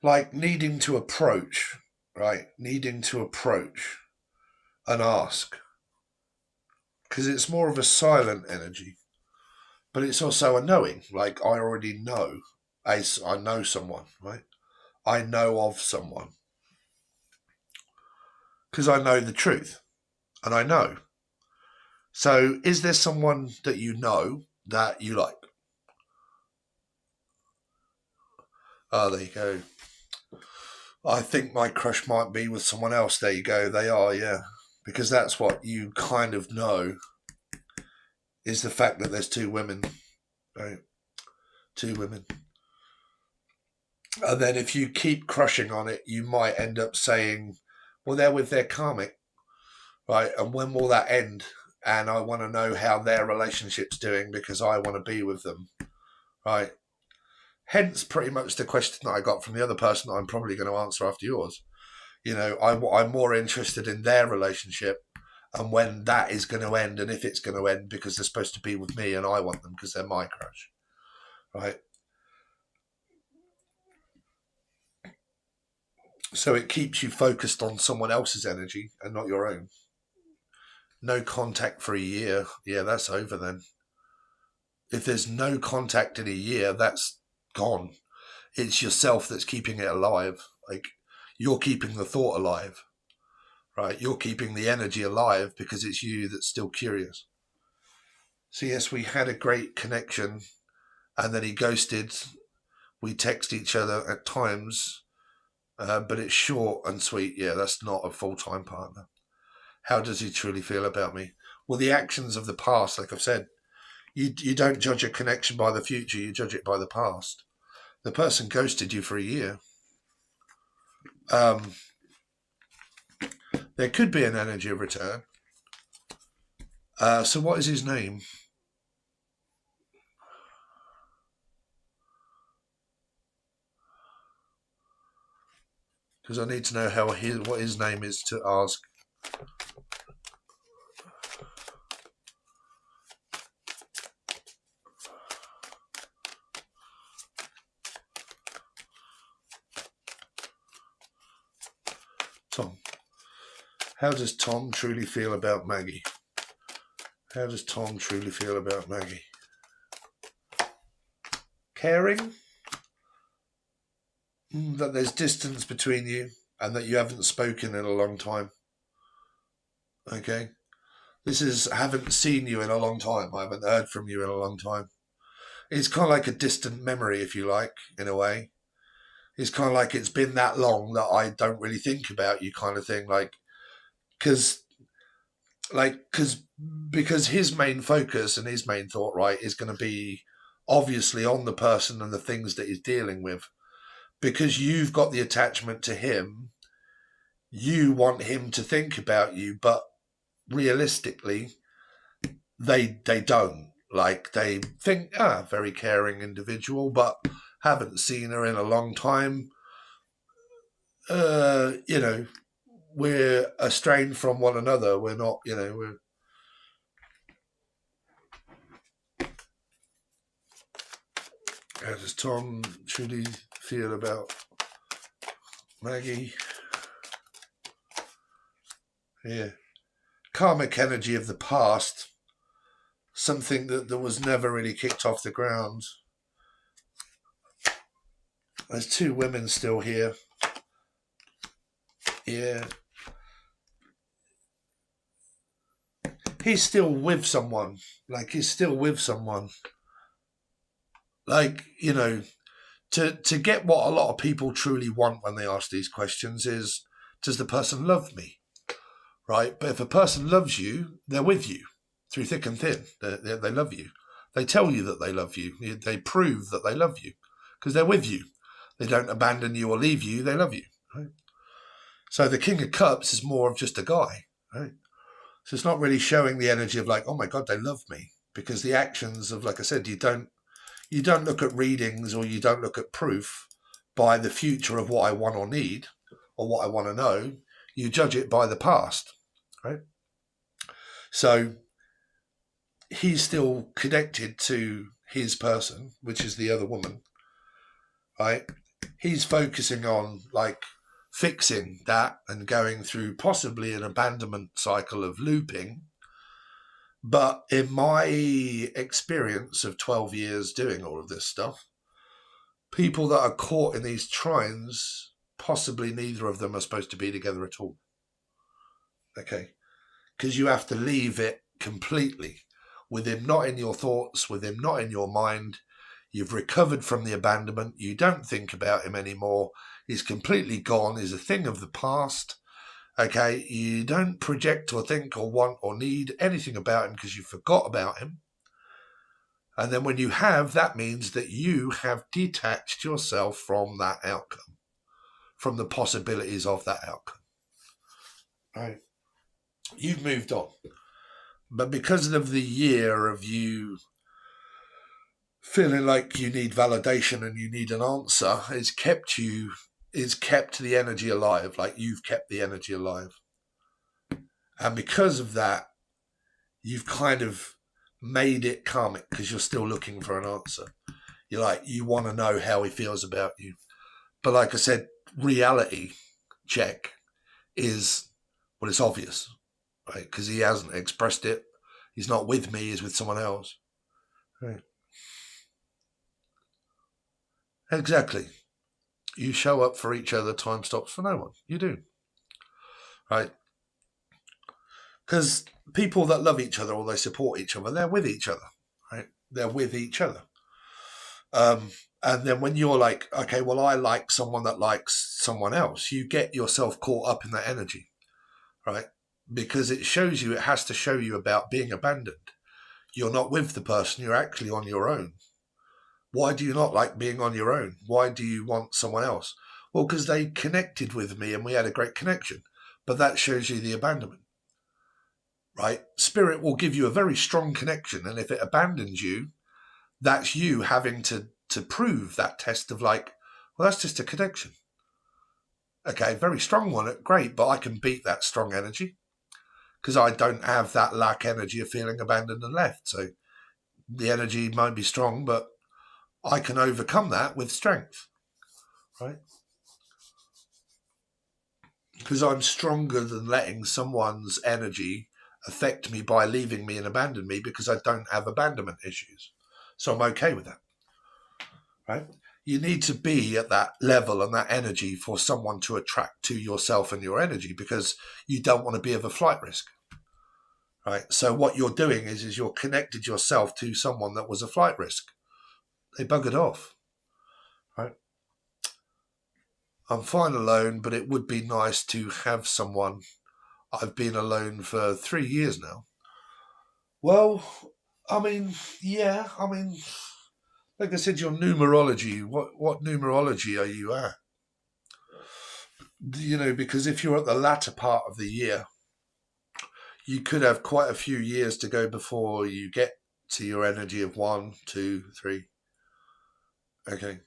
like needing to approach, right? Needing to approach and ask. Because it's more of a silent energy. But it's also a knowing. Like, I already know. I know someone, right? I know of someone. Because I know the truth. And I know. So, is there someone that you know that you like? Oh, there you go. I think my crush might be with someone else. There you go. They are, yeah. Because that's what you kind of know, is the fact that there's two women, right? Two women. And then if you keep crushing on it, you might end up saying, well, they're with their karmic, right? And when will that end? And I want to know how their relationship's doing because I want to be with them, right? Hence, pretty much the question that I got from the other person that I'm probably going to answer after yours. You know, I'm more interested in their relationship and when that is going to end and if it's going to end because they're supposed to be with me and I want them because they're my crush, right? So it keeps you focused on someone else's energy and not your own. No contact for a year. Yeah, that's over then. If there's no contact in a year, that's gone. It's yourself that's keeping it alive. Like, you're keeping the thought alive, right? You're keeping the energy alive because it's you that's still curious. So yes, we had a great connection and then he ghosted. We text each other at times, but it's short and sweet. Yeah, that's not a full-time partner. How does he truly feel about me? Well, the actions of the past, like I've said, you don't judge a connection by the future, you judge it by the past. The person ghosted you for a year. There could be an energy of return. So what is his name? Because I need to know what his name is to ask. Tom. How does Tom truly feel about Maggie? How does Tom truly feel about Maggie? Caring? That there's distance between you and that you haven't spoken in a long time. Okay? This is, I haven't seen you in a long time. I haven't heard from you in a long time. It's kind of like a distant memory, if you like, in a way. It's kind of like it's been that long that I don't really think about you, kind of thing. Because his main focus and his main thought, right, is going to be obviously on the person and the things that he's dealing with. Because you've got the attachment to him, you want him to think about you, but realistically, they don't. Like, they think, very caring individual, but haven't seen her in a long time. We're estranged from one another. We're not, we're... How does Tom truly feel about Maggie? Yeah. Karmic energy of the past. Something that was never really kicked off the ground. There's two women still here. Yeah. He's still with someone. He's still with someone. To get what a lot of people truly want when they ask these questions is, does the person love me? Right? But if a person loves you, they're with you through thick and thin. They love you. They tell you that they love you. They prove that they love you because they're with you. They don't abandon you or leave you. They love you. Right? So the King of Cups is more of just a guy. Right? So it's not really showing the energy of oh my God, they love me, because the actions of, like I said, you don't look at readings or you don't look at proof by the future of what I want or need or what I want to know. You judge it by the past, right? So he's still connected to his person, which is the other woman, right? He's focusing on fixing that and going through possibly an abandonment cycle of looping. But in my experience of 12 years doing all of this stuff, people that are caught in these trines, possibly neither of them are supposed to be together at all. Okay? Because you have to leave it completely. With him not in your thoughts, with him not in your mind. You've recovered from the abandonment. You don't think about him anymore. He's completely gone. He's a thing of the past. Okay, you don't project or think or want or need anything about him because you forgot about him. And then when you have, that means that you have detached yourself from that outcome, from the possibilities of that outcome. Right? You've moved on. But because of the year of you feeling like you need validation and you need an answer, it's kept the energy alive. You've kept the energy alive. And because of that, you've kind of made it karmic because you're still looking for an answer. You want to know how he feels about you. But like I said, reality check is, it's obvious, right? Because he hasn't expressed it. He's not with me, he's with someone else. Right. Exactly. You show up for each other, time stops for no one. You do. Right? Because people that love each other or they support each other, they're with each other. Right? They're with each other. And then when you're okay, well, I like someone that likes someone else, you get yourself caught up in that energy. Right? because it shows you, it has to show you about being abandoned. You're not with the person, you're actually on your own. Why do you not like being on your own? Why do you want someone else? Well, because they connected with me and we had a great connection. But that shows you the abandonment, right? Spirit will give you a very strong connection. And if it abandons you, that's you having to prove that test of like, well, that's just a connection. Okay, very strong one, great, but I can beat that strong energy because I don't have that lack energy of feeling abandoned and left. So the energy might be strong, but I can overcome that with strength, right? Because I'm stronger than letting someone's energy affect me by leaving me and abandon me, because I don't have abandonment issues. So I'm okay with that, right? You need to be at that level and that energy for someone to attract to yourself and your energy, because you don't want to be of a flight risk, right? So what you're doing is you're connected yourself to someone that was a flight risk. They buggered off, right? I'm fine alone, but it would be nice to have someone. I've been alone for 3 years now. Well, I mean, yeah, I mean, like I said, your numerology, what numerology are you at? You know, because if you're at the latter part of the year, you could have quite a few years to go before you get to your energy of 1, 2, 3. Okay.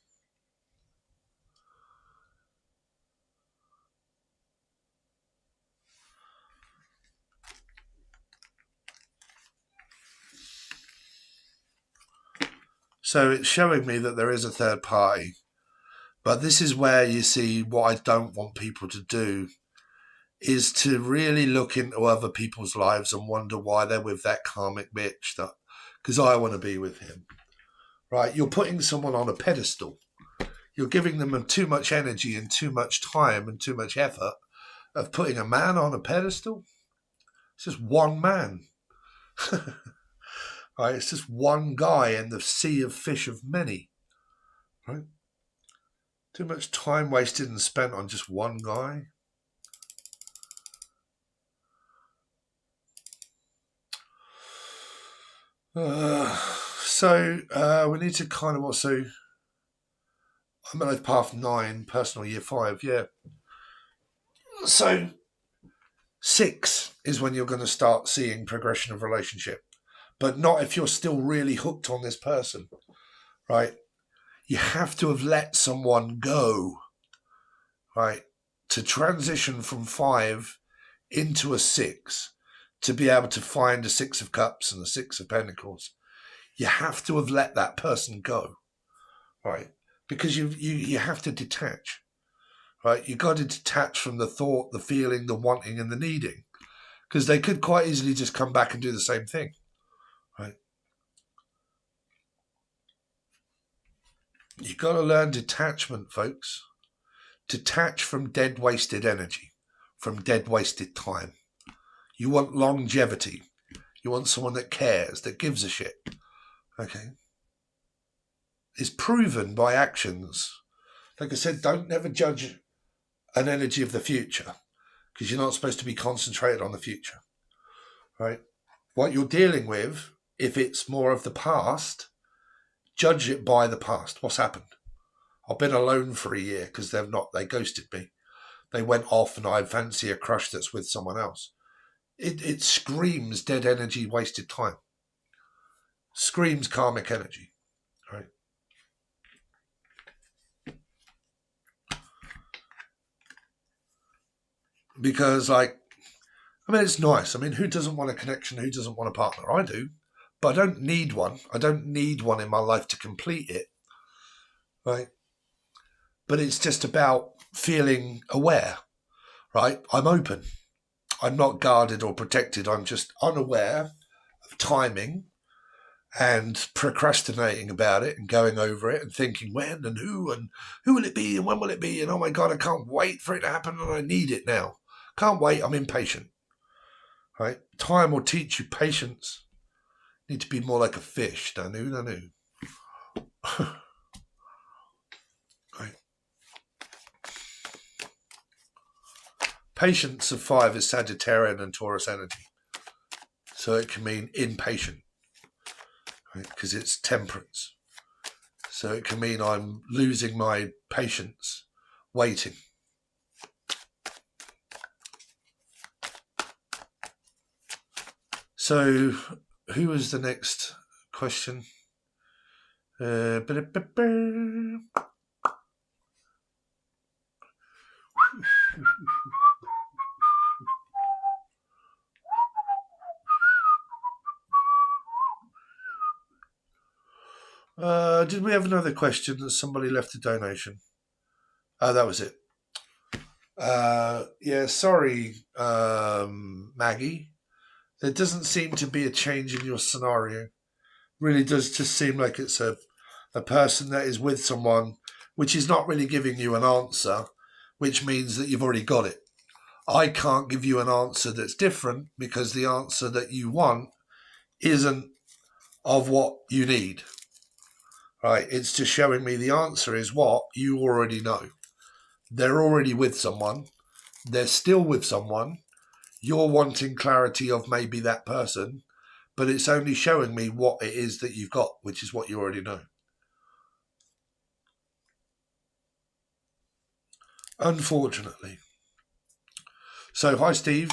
So it's showing me that there is a third party. But this is where you see what I don't want people to do is to really look into other people's lives and wonder why they're with that karmic bitch, because I want to be with him. Right? You're putting someone on a pedestal. You're giving them too much energy and too much time and too much effort of putting a man on a pedestal. It's just one man. Right? It's just one guy in the sea of fish of many. Right? Too much time wasted and spent on just one guy. So we need to kind of also, I'm at path 9, personal year 5, yeah. So 6 is when you're going to start seeing progression of relationship, but not if you're still really hooked on this person, right? You have to have let someone go, right? To transition from 5 into a 6, to be able to find a 6 of Cups and a 6 of Pentacles. You have to have let that person go, right? Because you have to detach, right? You got to detach from the thought, the feeling, the wanting, and the needing, because they could quite easily just come back and do the same thing, right? You got to learn detachment, folks. Detach from dead, wasted energy, from dead, wasted time. You want longevity. You want someone that cares, that gives a shit. Okay? It's proven by actions. Like I said, don't never judge an energy of the future, because you're not supposed to be concentrated on the future, right? What you're dealing with, if it's more of the past, judge it by the past. What's happened? I've been alone for a year because they ghosted me. They went off and I fancy a crush that's with someone else. It screams dead energy, wasted time. Screams karmic energy, right? Because, like, I mean, it's nice. I mean, who doesn't want a connection? Who doesn't want a partner? I do. But I don't need one. I don't need one in my life to complete it, right? But it's just about feeling aware, right? I'm open. I'm not guarded or protected. I'm just unaware of timing and procrastinating about it and going over it and thinking when and who will it be and when will it be, and oh my God, I can't wait for it to happen and I need it now. Can't wait. I'm impatient. Right? Time will teach you patience. You need to be more like a fish. Nanu. Right. Patience of 5 is Sagittarian and Taurus energy. So it can mean impatient, right? Because it's temperance. So it can mean I'm losing my patience, waiting. So who was the next question? Did we have another question that somebody left a donation? Oh, that was it. Yeah, sorry, Maggie. There doesn't seem to be a change in your scenario. Really does just seem like it's a person that is with someone, which is not really giving you an answer, which means that you've already got it. I can't give you an answer that's different because the answer that you want isn't of what you need. Right? It's just showing me the answer is what you already know. They're already with someone. They're still with someone. You're wanting clarity of maybe that person, but it's only showing me what it is that you've got, which is what you already know. Unfortunately. So, hi, Steve.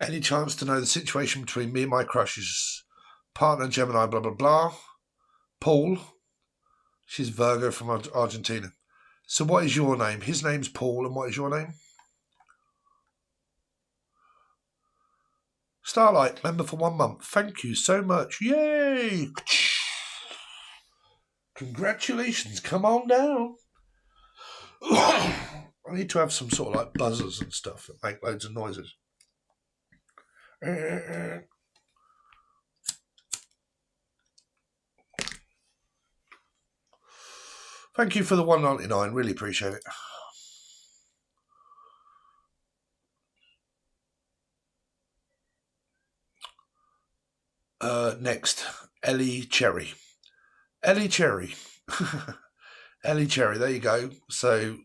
Any chance to know the situation between me and my crush's partner, Gemini, blah, blah, blah? Paul. She's Virgo from Argentina. So what is your name? His name's Paul, and what is your name? Starlight, member for 1 month. Thank you so much. Yay! Congratulations. Come on down. I need to have some sort of like buzzers and stuff that make loads of noises. Thank you for the $1.99. Really appreciate it. Next, Ellie Cherry. Ellie Cherry. Ellie Cherry, there you go. So,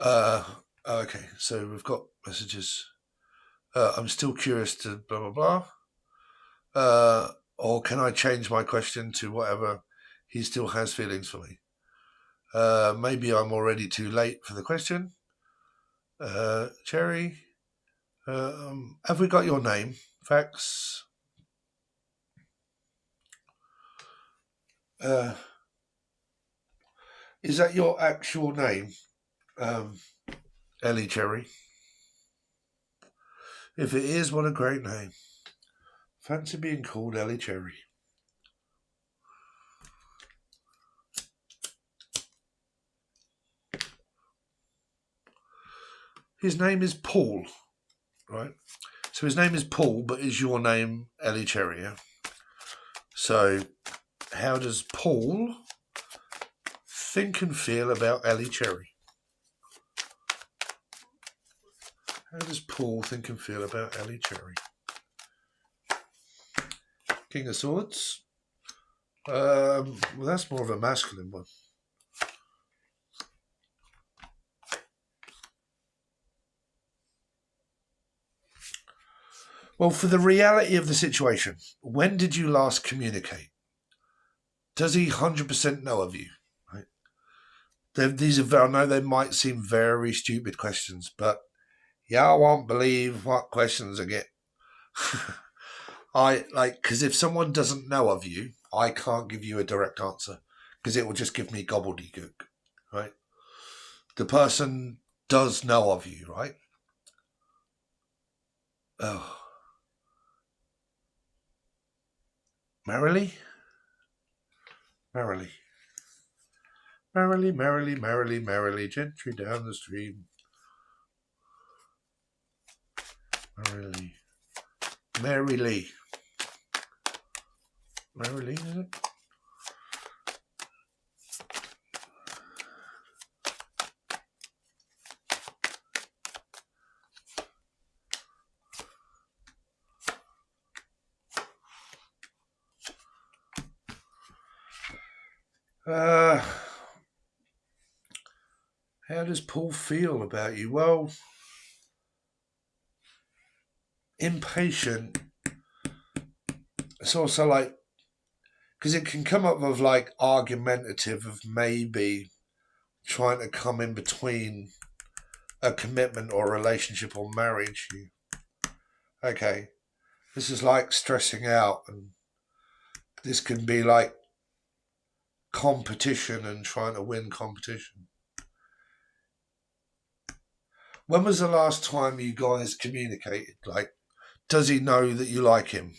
okay, so we've got messages. I'm still curious to blah, blah, blah. Or can I change my question to whatever he still has feelings for me? Maybe I'm already too late for the question. Cherry, have we got your name? Facts. Is that your actual name, Ellie Cherry? If it is, what a great name. Fancy being called Ellie Cherry. His name is Paul, right? So his name is Paul, but is your name Ellie Cherry? Yeah? So how does Paul think and feel about Ellie Cherry? How does Paul think and feel about Ellie Cherry? King of Swords. Well, that's more of a masculine one. Well, for the reality of the situation, when did you last communicate? Does he 100% know of you? Right? These are, I know they might seem very stupid questions, but y'all won't believe what questions I get. Because if someone doesn't know of you, I can't give you a direct answer because it will just give me gobbledygook, right? The person does know of you, right? Oh. Merrily? Merrily. Merrily, merrily, merrily, merrily, gentry down the stream. Merrily. Merrily. Merrily, is it? How does Paul feel about you? Well, impatient. It's also like, because it can come up with like argumentative of maybe trying to come in between a commitment or a relationship or marriage. Okay, this is like stressing out, and this can be like competition and trying to win competition. When was the last time you guys communicated? Like, does he know that you like him?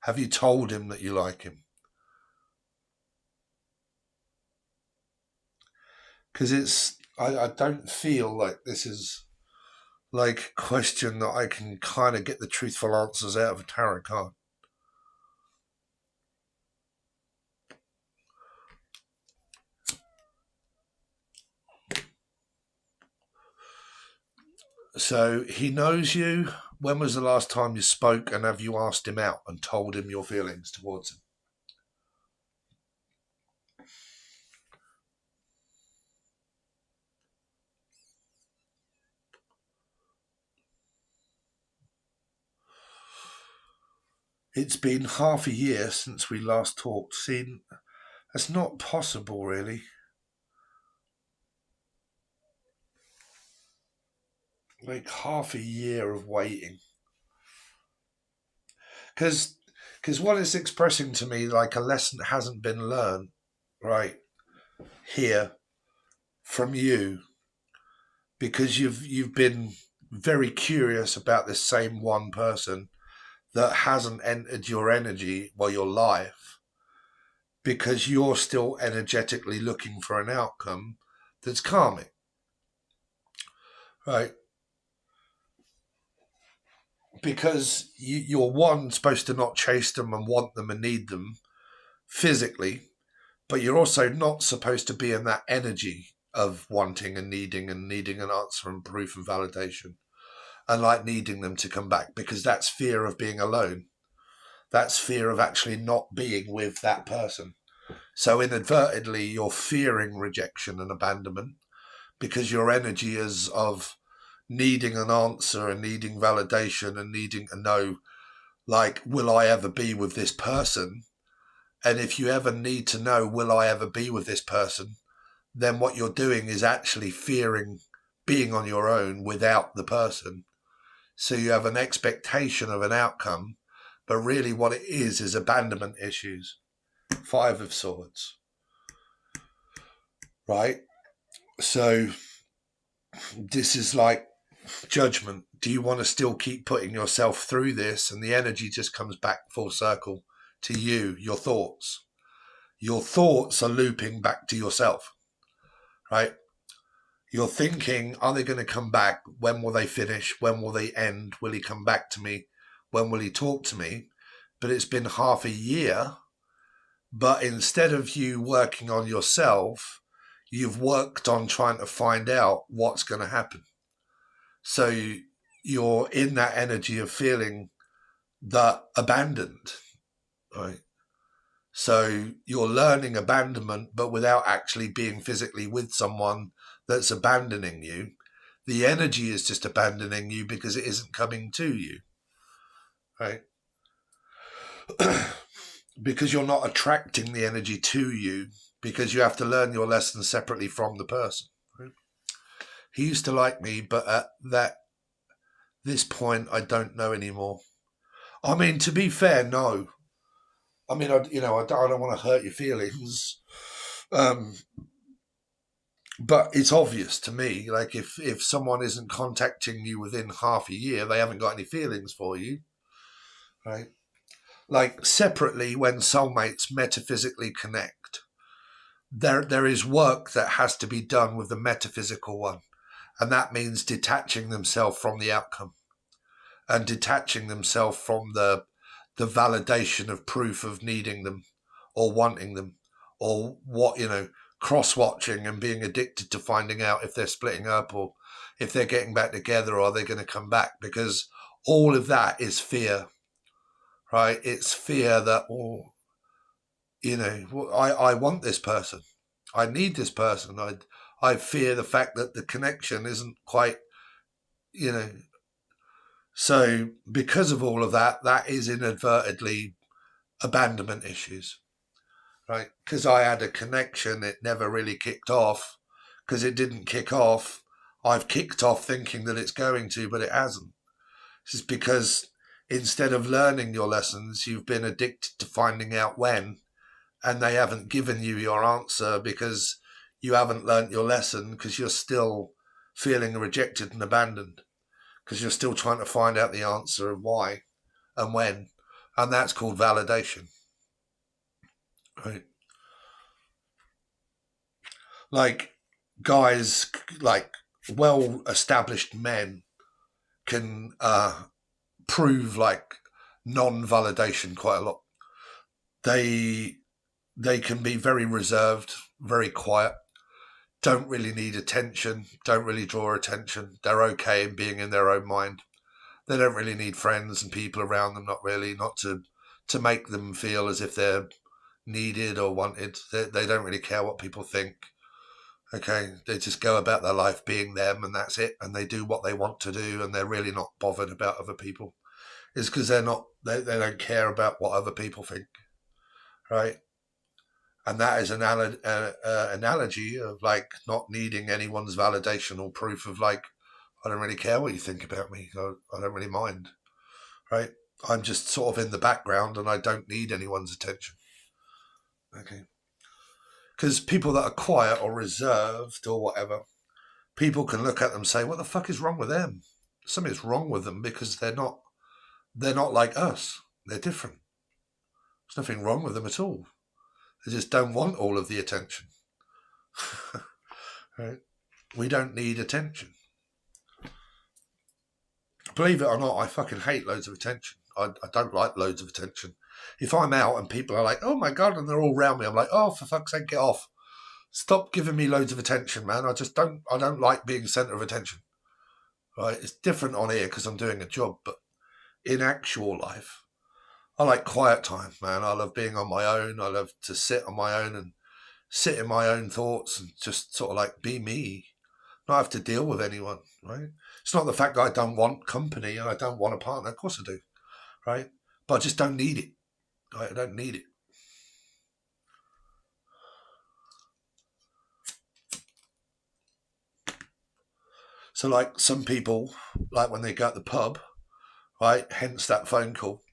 Have you told him that you like him? Because I don't feel like this is like a question that I can kind of get the truthful answers out of a tarot card. So he knows you. When was the last time you spoke, and have you asked him out and told him your feelings towards him? It's been half a year since we last talked. See, that's not possible, really. Like half a year of waiting. Because what it's expressing to me, like a lesson hasn't been learned, right, here from you, because you've been very curious about this same one person that hasn't entered your energy or your life, because you're still energetically looking for an outcome that's karmic, right? Because you're one, supposed to not chase them and want them and need them physically, but you're also not supposed to be in that energy of wanting and needing an answer and proof and validation, and like needing them to come back, because that's fear of being alone. That's fear of actually not being with that person. So inadvertently, you're fearing rejection and abandonment, because your energy is of needing an answer and needing validation and needing to know, like, will I ever be with this person? And if you ever need to know, will I ever be with this person, then what you're doing is actually fearing being on your own without the person. So you have an expectation of an outcome, but really what it is abandonment issues. 5 of Swords. Right? So this is like judgment. Do you want to still keep putting yourself through this? And the energy just comes back full circle to you, your thoughts. Your thoughts are looping back to yourself, right? You're thinking, are they going to come back? When will they finish? When will they end? Will he come back to me? When will he talk to me? But it's been half a year. But instead of you working on yourself, you've worked on trying to find out what's going to happen. So you're in that energy of feeling that abandoned, right? So you're learning abandonment, but without actually being physically with someone that's abandoning you. The energy is just abandoning you because it isn't coming to you, right? Because you're not attracting the energy to you, because you have to learn your lesson separately from the person. Right? He used to like me, but at this point, I don't know anymore. I mean, to be fair, no. I mean, I don't want to hurt your feelings. But it's obvious to me, like if someone isn't contacting you within half a year, they haven't got any feelings for you, right? Like separately, when soulmates metaphysically connect, there is work that has to be done with the metaphysical one. And that means detaching themselves from the outcome and detaching themselves from the validation of proof of needing them or wanting them, or what, cross-watching and being addicted to finding out if they're splitting up or if they're getting back together or are they going to come back, because all of that is fear, right? It's fear that, I want this person. I need this person. I fear the fact that the connection isn't quite, So because of all of that, that is inadvertently abandonment issues, right? Because I had a connection, it never really kicked off. Because it didn't kick off, I've kicked off thinking that it's going to, but it hasn't. This is because instead of learning your lessons, you've been addicted to finding out when, and they haven't given you your answer because you haven't learnt your lesson, because you're still feeling rejected and abandoned, because you're still trying to find out the answer of why and when, and that's called validation, right? Like guys, like well-established men can prove like non-validation quite a lot. They can be very reserved, very quiet, don't really need attention, don't really draw attention. They're okay in being in their own mind. They don't really need friends and people around them, not to make them feel as if they're needed or wanted. They don't really care what people think. Okay, they just go about their life being them, and that's it. And they do what they want to do, and they're really not bothered about other people. It's because they don't care about what other people think, right? And that is an analogy of like not needing anyone's validation or proof of like, I don't really care what you think about me. I don't really mind, right? I'm just sort of in the background, and I don't need anyone's attention. Okay. Because people that are quiet or reserved or whatever, people can look at them and say, what the fuck is wrong with them? Something's wrong with them because they're not like us. They're different. There's nothing wrong with them at all. They just don't want all of the attention. Right? We don't need attention. Believe it or not, I fucking hate loads of attention. I don't like loads of attention. If I'm out and people are like, oh my God, and they're all around me, I'm like, oh, for fuck's sake, get off. Stop giving me loads of attention, man. I don't like being centre of attention. Right? It's different on here because I'm doing a job, but in actual life, I like quiet time, man. I love being on my own. I love to sit on my own and sit in my own thoughts and just sort of like be me. Not have to deal with anyone, right? It's not the fact that I don't want company and I don't want a partner. Of course I do, right? But I just don't need it. Right? I don't need it. So like some people, like when they go at the pub, right, hence that phone call,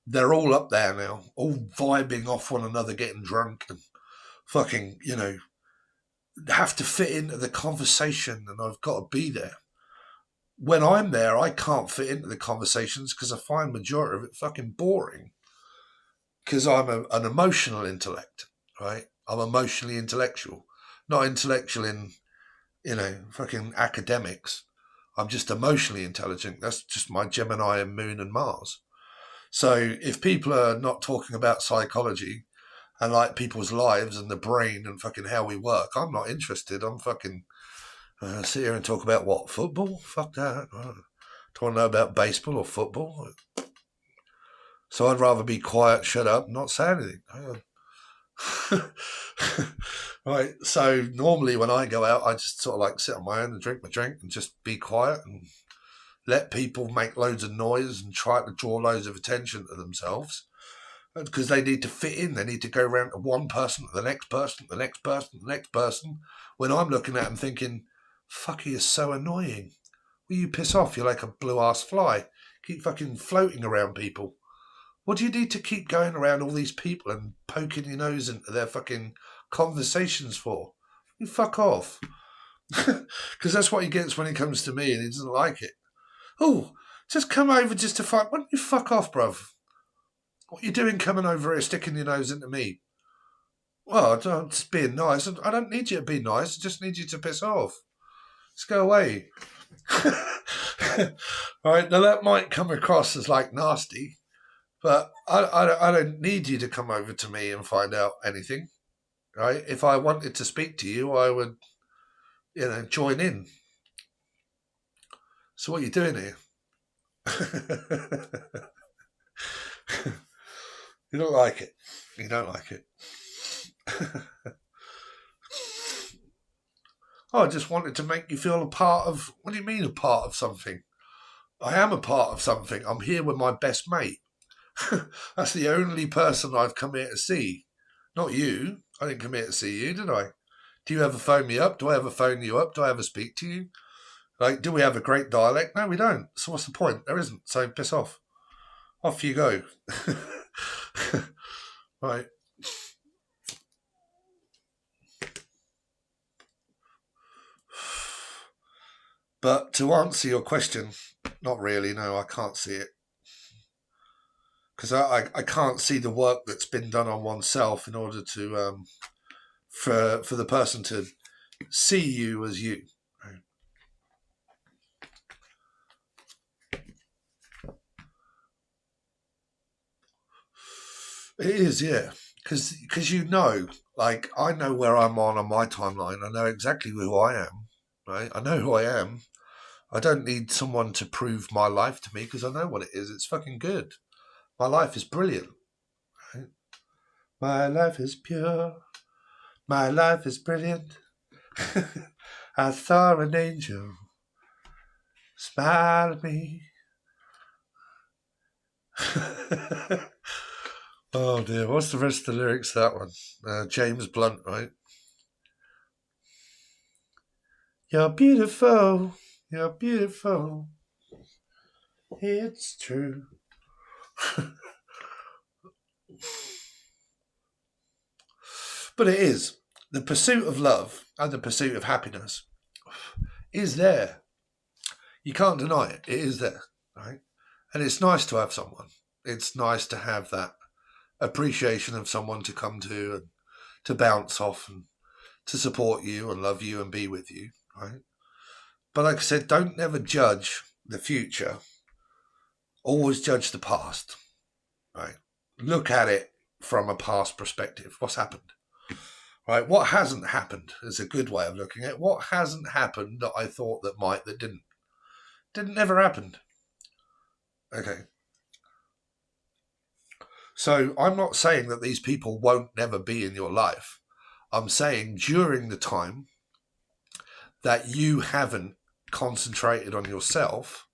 they're all up there now, all vibing off one another, getting drunk and fucking, have to fit into the conversation, and I've got to be there. When I'm there, I can't fit into the conversations because I find majority of it fucking boring. Because I'm an emotional intellect, right? I'm emotionally intellectual, not intellectual in, fucking academics. I'm just emotionally intelligent. That's just my Gemini and Moon and Mars. So if people are not talking about psychology and like people's lives and the brain and fucking how we work, I'm not interested. I'm fucking sit here and talk about what? Football? Fuck that. I don't want to know about baseball or football. So I'd rather be quiet, shut up, not say anything. Right. So normally when I go out, I just sort of like sit on my own and drink my drink and just be quiet and let people make loads of noise and try to draw loads of attention to themselves because they need to fit in. They need to go around to one person, to the next person, the next person, the next person. When I'm looking at them thinking, fuck, you're so annoying. Will you piss off? You're like a blue-ass fly. Keep fucking floating around people. What do you need to keep going around all these people and poking your nose into their fucking conversations for? You fuck off. Because that's what he gets when he comes to me and he doesn't like it. Oh, just come over just to fight. Why don't you fuck off, bruv? What are you doing coming over here sticking your nose into me? Well, I'm just being nice. I don't need you to be nice. I just need you to piss off. Just go away. Right, now that might come across as like nasty, but I don't need you to come over to me and find out anything. Right? If I wanted to speak to you, I would, join in. So what are you doing here? You don't like it. You don't like it. Oh, I just wanted to make you feel a part of... What do you mean a part of something? I am a part of something. I'm here with my best mate. That's the only person I've come here to see. Not you. I didn't come here to see you, did I? Do you ever phone me up? Do I ever phone you up? Do I ever speak to you? Like, do we have a great dialect? No, we don't. So what's the point? There isn't. So piss off. Off you go. Right. But to answer your question, not really. No, I can't see it. Because I can't see the work that's been done on oneself in order to for the person to see you as you. It is, yeah, because you know, like, I know where I'm on my timeline. I know exactly who I am, right? I know who I am. I don't need someone to prove my life to me because I know what it is. It's fucking good. My life is brilliant. Right? My life is pure. My life is brilliant. I saw an angel smile at me. Oh dear, what's the rest of the lyrics to that one? James Blunt, right? You're beautiful, you're beautiful. It's true. But it is. The pursuit of love and the pursuit of happiness is there. You can't deny it. It is there, right? And it's nice to have someone. It's nice to have that appreciation of someone to come to and to bounce off and to support you and love you and be with you, right? But like I said, don't never judge the future. Always judge the past, right? Look at it from a past perspective. What's happened? Right, what hasn't happened is a good way of looking at it. What hasn't happened that I thought that might, that didn't? Didn't never happened. Okay. So I'm not saying that these people won't never be in your life. I'm saying during the time that you haven't concentrated on yourself,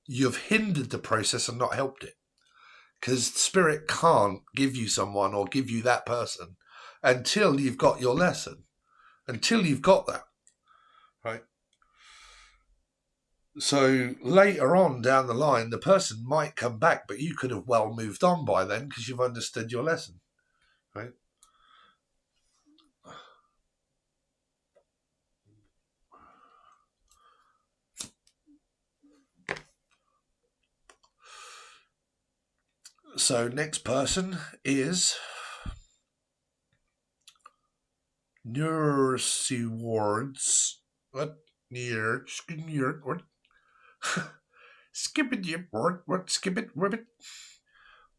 you've hindered the process and not helped it. Because spirit can't give you someone or give you that person until you've got your lesson, until you've got that, right? So later on down the line, the person might come back, but you could have well moved on by then because you've understood your lesson, right? So next person is Nurse Wards. What? What? Skip it, you word. What? Skip it, ribbit.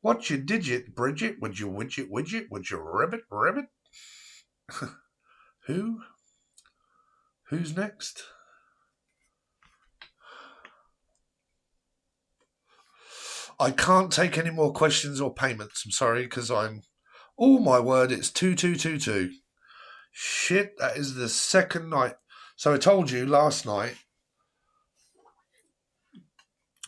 What's your digit, Bridget? Would you widget, Would you ribbit? Who? Who's next? I can't take any more questions or payments. I'm sorry, because I'm... Oh, my word, it's 2222. Shit, that is the second night. So I told you last night...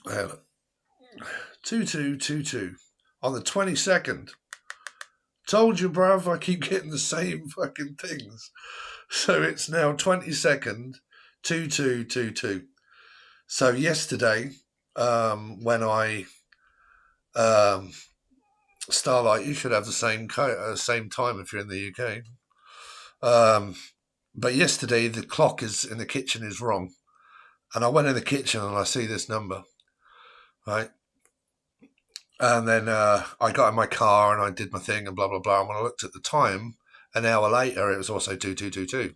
2222. On the 22nd. Told you, bruv, I keep getting the same fucking things. So it's now 22nd, 2222. So yesterday, when I... Starlight, you should have the same time if you're in the UK. But yesterday the clock is in the kitchen is wrong, and I went in the kitchen and I see this number, right? And then I got in my car and I did my thing and blah blah blah. And when I looked at the time, an hour later, it was also 2222.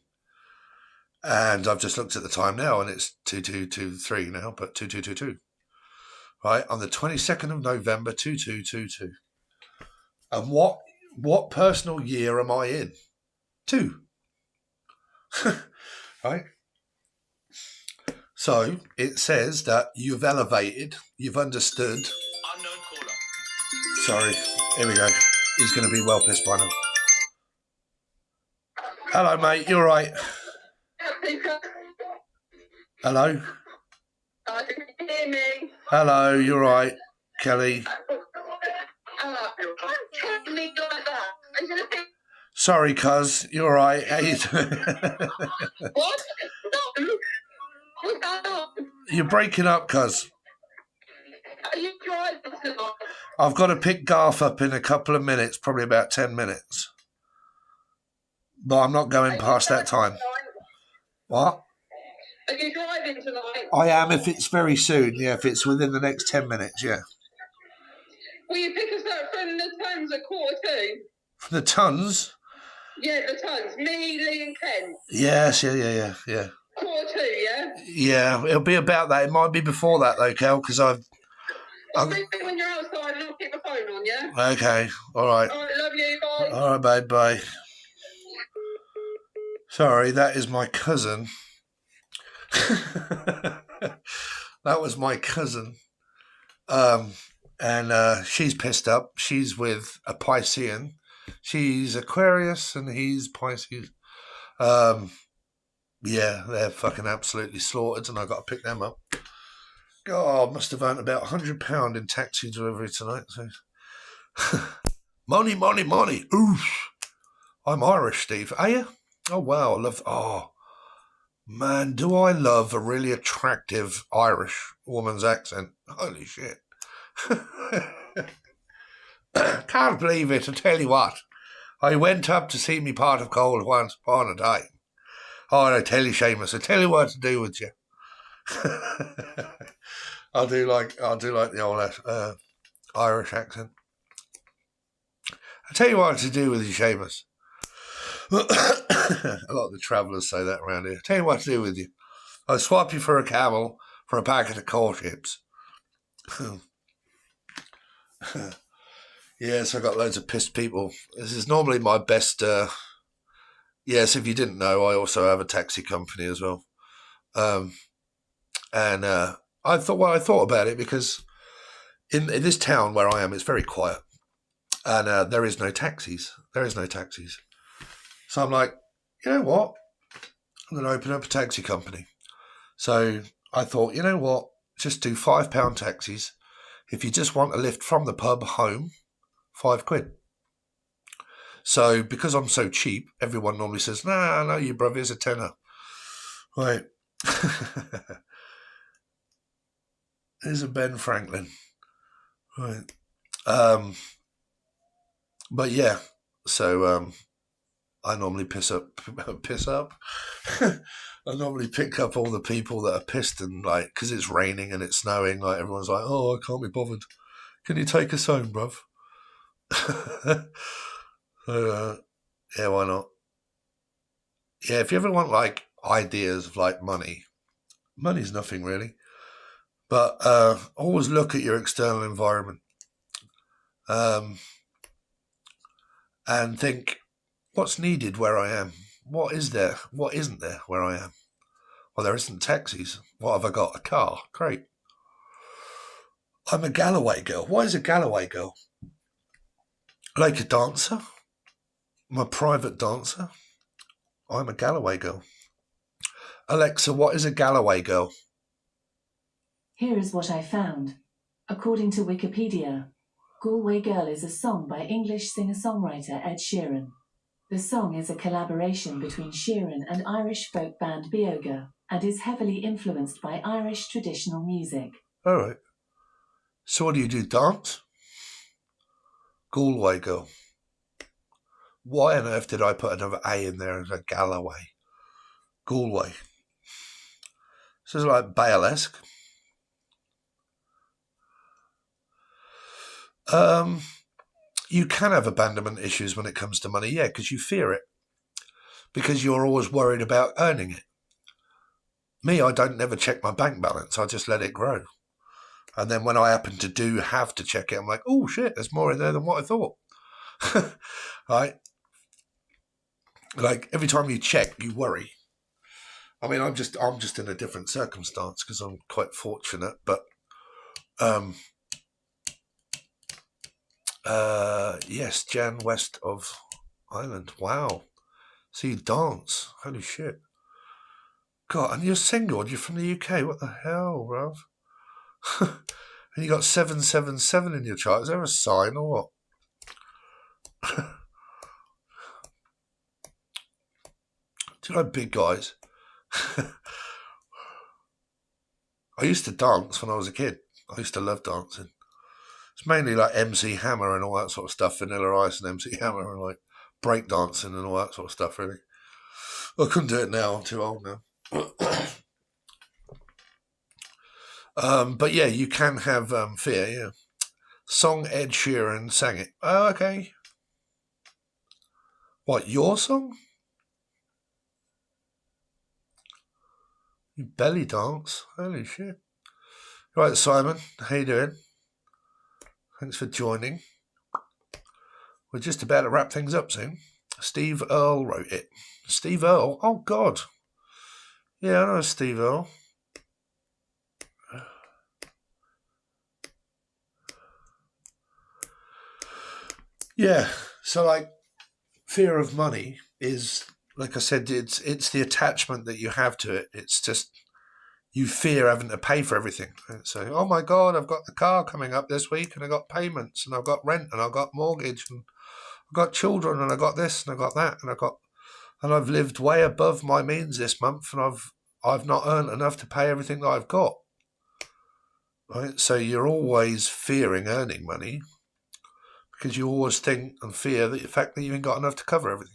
And I've just looked at the time now, and it's 2223 now, but 2222. Right, on the 22nd of November, 2222. And what personal year am I in? 2. Right? So it says that you've elevated, you've understood. Unknown caller. Sorry, here we go. He's going to be well pissed by now. Hello, mate. You all right? Hello? Can you hear me? Hello, you're right, Kelly. Sorry, cuz, you're right. How you doing? What? No. What's going on? You're breaking up, cuz. Are you driving tonight? I've got to pick Garth up in a couple of minutes, probably about 10 minutes. But I'm not going past that time. Tonight? What? Are you driving tonight? I am if it's very soon, yeah, if it's within the next 10 minutes, yeah. Will you pick us up from the Tons at 2:45? From the Tons? Yeah, the Tons. Me, Lee and Ken. Yes, yeah. 2:45, yeah? Yeah, it'll be about that. It might be before that, though, Kel, because I'll see you when you're outside and I'll keep the phone on, yeah? Okay, all right. All right, love you, bye. All right, babe, bye. Sorry, that is my cousin. That was my cousin. And she's pissed up. She's with a Piscean. She's Aquarius and he's Pisces. Yeah, they're fucking absolutely slaughtered and I got to pick them up. God, must have earned about £100 in taxi delivery tonight. So. Money. Oof. I'm Irish, Steve. Are you? Oh, wow. Oh, man, do I love a really attractive Irish woman's accent. Holy shit. Can't believe it. I tell you what. I went up to see me pot of gold once upon a time. Oh, and I tell you, Seamus, I tell you what to do with you. I'll do like the old Irish accent. I tell you what to do with you, Seamus. A lot of the travellers say that around here. Tell you what to do with you. I'll swap you for a camel for a packet of coal chips. Yes, I got loads of pissed people. This is normally my best. Yes, if you didn't know, I also have a taxi company as well. And I thought about it because in this town where I am, it's very quiet, and there is no taxis. So I'm like, you know what? I'm going to open up a taxi company. So I thought, you know what? Just do £5 taxis. If you just want a lift from the pub home, £5. So because I'm so cheap, everyone normally says, no, you brother, here's a tenner. Right. Here's a Ben Franklin. Right. But yeah, so I normally piss up. I normally pick up all the people that are pissed and like, because it's raining and it's snowing, like everyone's like, oh, I can't be bothered. Can you take us home, bruv? Yeah, why not? Yeah, if you ever want like ideas of like money's nothing really. But always look at your external environment and think, what's needed where I am? What is there? What isn't there where I am? Well, there isn't taxis. What have I got? A car. Great. I'm a Galloway girl. Why is a Galloway girl? Like a dancer? I'm a private dancer. I'm a Galloway girl. Alexa, what is a Galloway girl? Here is what I found. According to Wikipedia, Galway Girl is a song by English singer-songwriter Ed Sheeran. The song is a collaboration between Sheeran and Irish folk band Beoga, and is heavily influenced by Irish traditional music. All right. So what do? Dance? Galway Girl. Why on earth did I put another A in there as a Galloway? Galway. This is like Bale-esque. You can have abandonment issues when it comes to money, yeah, because you fear it. Because you're always worried about earning it. Me, I don't never check my bank balance. I just let it grow. And then when I happen to have to check it, I'm like, oh shit, there's more in there than what I thought. Right? Like every time you check, you worry. I mean, I'm just in a different circumstance because I'm quite fortunate, but yes, Jan west of Ireland. Wow. So you dance. Holy shit. God, and you're single and you're from the UK. What the hell, bruv? And you got 777 in your chart. Is there a sign or what? Do you like big guys? I used to dance when I was a kid. I used to love dancing. It's mainly like MC Hammer and all that sort of stuff, Vanilla Ice and MC Hammer and like break dancing and all that sort of stuff, really. I couldn't do it now. I'm too old now. But yeah, you can have fear, yeah. Song Ed Sheeran sang it. Oh, okay. What, your song? You belly dance? Holy shit. Right, Simon, how you doing? Thanks for joining. We're just about to wrap things up soon. Steve Earle wrote it. Steve Earle? Oh, God. Yeah, I know Steve Earle. Yeah, so like fear of money is, like I said, it's the attachment that you have to it. It's just you fear having to pay for everything. So, oh my God, I've got the car coming up this week and I got payments and I've got rent and I've got mortgage and I've got children and I got this and I got that and I've lived way above my means this month and I've not earned enough to pay everything that I've got. Right? So you're always fearing earning money because you always think and fear the fact that you ain't got enough to cover everything.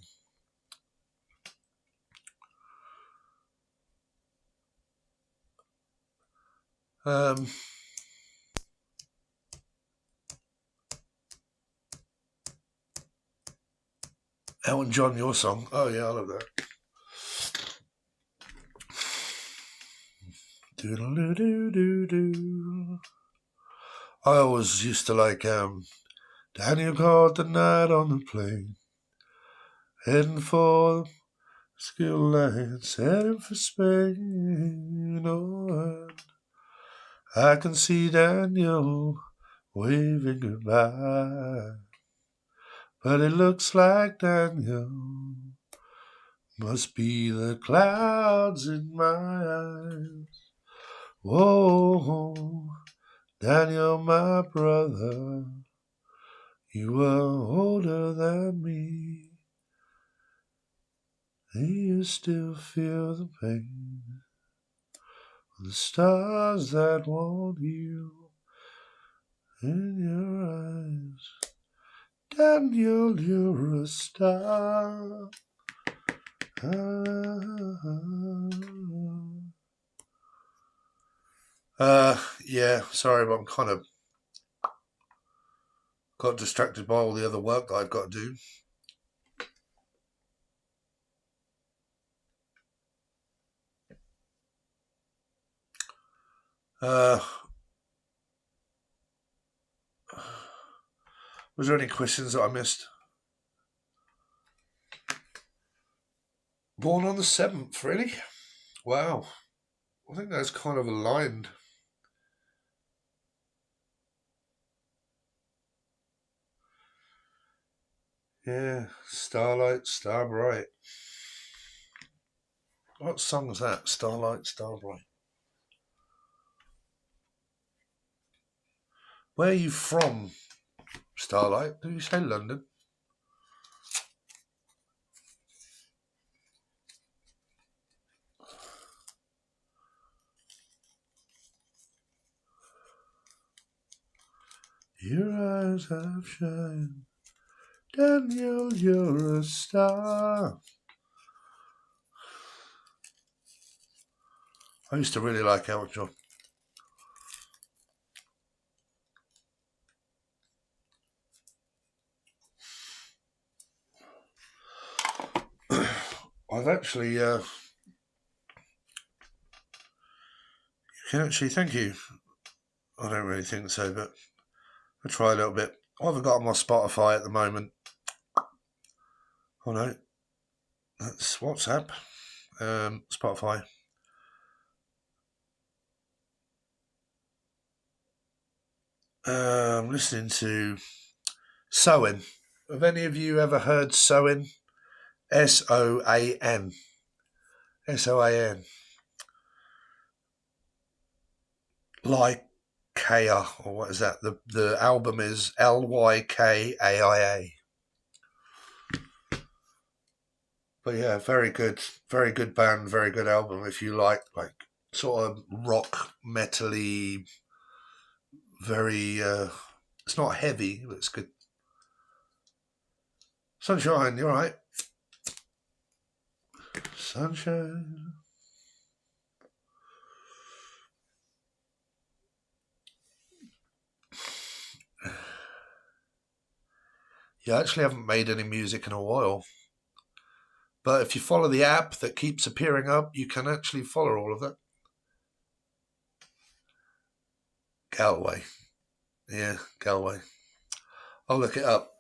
Elton John, your song. Oh yeah, I love that. Do-do-do-do-do. I always used to like Daniel caught the night on the plane, heading for Skill Lands, heading for Spain. Oh, I can see Daniel waving goodbye, but it looks like Daniel must be the clouds in my eyes. Whoa, Daniel, my brother, you were older than me. Do you still feel the pain of the stars that want you in your eyes? Daniel, you're a star. Yeah, sorry, but I'm kind of got distracted by all the other work that I've got to do. Was there any questions that I missed? Born on the 7th, really? Wow. I think that's kind of aligned. Yeah, Starlight, Starbright. What song's that? Starlight, Starbright. Where are you from, Starlight? Did you say London? Your eyes have shined. Daniel, you're a star. I used to really like Elton John. I've actually, you can actually, thank you. I don't really think so, but I'll try a little bit. I haven't got on my Spotify at the moment. Oh no, that's WhatsApp, Spotify. I'm listening to Soin. Have any of you ever heard Soin? Soan. Soan. Lykaia, or what is that? The album is Lykaia. But yeah, very good band, very good album. If you like sort of rock, metally, very. It's not heavy, but it's good. Sunshine, you're right. Sunshine. You actually haven't made any music in a while. But if you follow the app that keeps appearing up, you can actually follow all of that. Galway. Yeah, Galway. I'll look it up.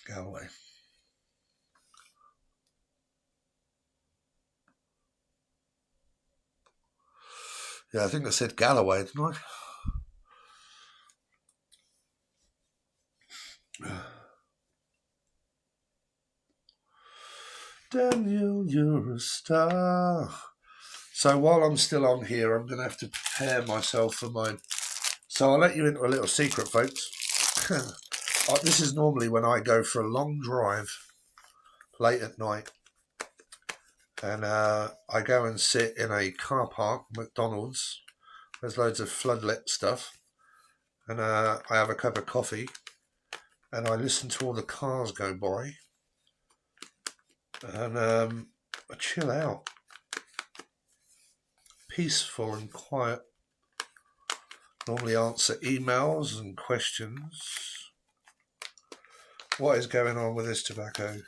Galway. Yeah, I think I said Galloway, didn't I? Daniel, you're a star. So while I'm still on here, I'm going to have to prepare myself for mine. So I'll let you into a little secret, folks. This is normally when I go for a long drive late at night. And I go and sit in a car park, McDonald's. There's loads of floodlit stuff. And I have a cup of coffee. And I listen to all the cars go by. And I chill out. Peaceful and quiet. Normally answer emails and questions. What is going on with this tobacco?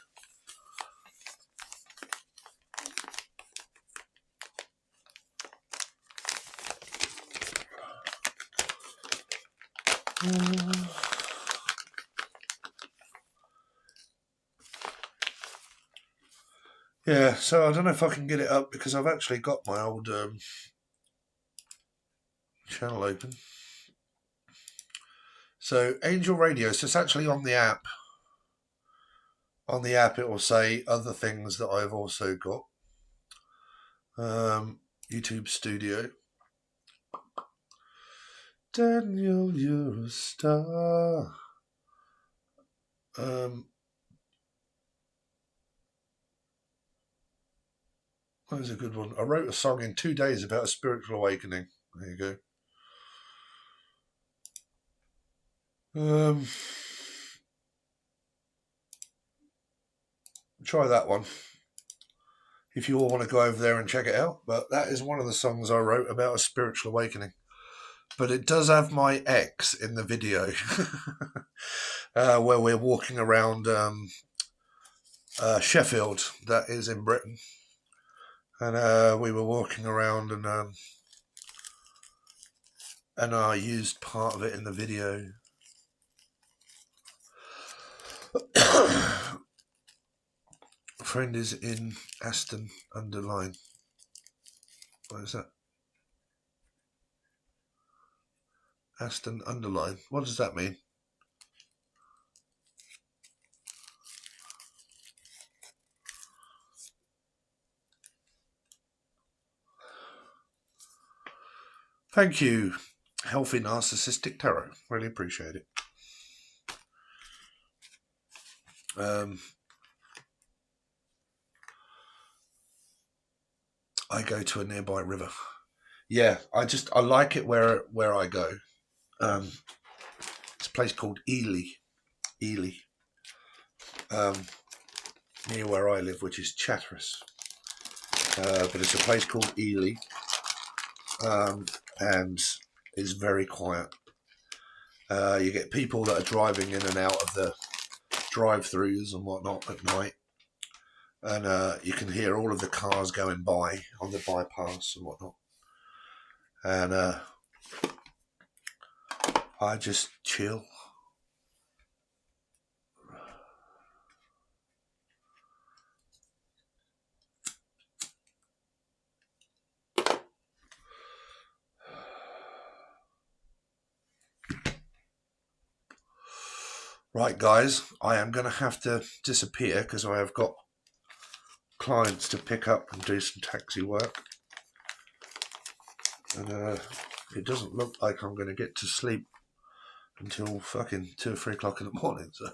Yeah, so I don't know if I can get it up because I've actually got my old channel open. So Angel Radio, so it's actually on the app. On the app it will say other things that I've also got. YouTube Studio. Daniel, you're a star. That was a good one. I wrote a song in 2 days about a spiritual awakening. There you go. Try that one if you all want to go over there and check it out. But that is one of the songs I wrote about a spiritual awakening. But it does have my ex in the video where we're walking around Sheffield, that is in Britain. And we were walking around and I used part of it in the video. A friend is in Aston Underline. What is that? Aston Underline. What does that mean? Thank you, Healthy Narcissistic Tarot. Really appreciate it. I go to a nearby river. Yeah, I like it where I go. It's a place called Ely, near where I live, which is Chatteris. But it's a place called Ely, and it's very quiet. You get people that are driving in and out of the drive-throughs and whatnot at night. And you can hear all of the cars going by on the bypass and whatnot. And I just chill. Right, guys, I am going to have to disappear because I have got clients to pick up and do some taxi work. And it doesn't look like I'm going to get to sleep until fucking 2 or 3 o'clock in the morning. So,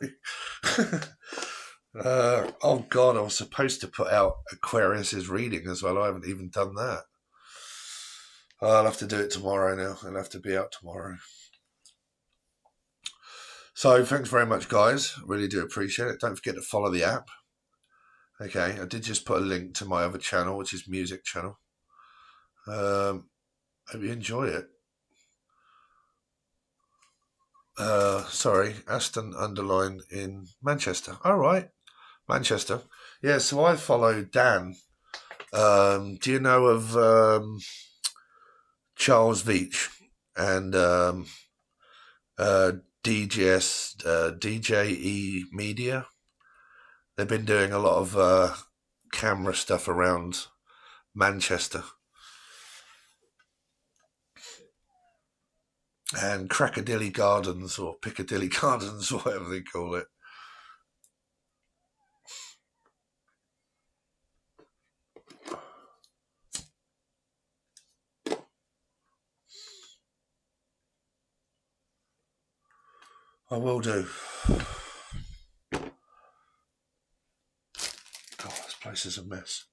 oh God, I was supposed to put out Aquarius's reading as well. I haven't even done that. I'll have to do it tomorrow now. It'll have to be out tomorrow. So thanks very much, guys. Really do appreciate it. Don't forget to follow the app. Okay, I did just put a link to my other channel, which is Music Channel. Hope you enjoy it. Sorry, Aston underline in Manchester. All right, Manchester. Yeah, so I follow Dan. Do you know of Charles Veach and DJE Media? They've been doing a lot of camera stuff around Manchester. And Crackadilly Gardens or Piccadilly Gardens, or whatever they call it. I will do. God, this place is a mess.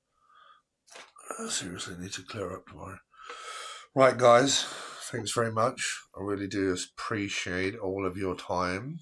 I seriously need to clear up tomorrow. Right, guys. Thanks very much. I really do appreciate all of your time.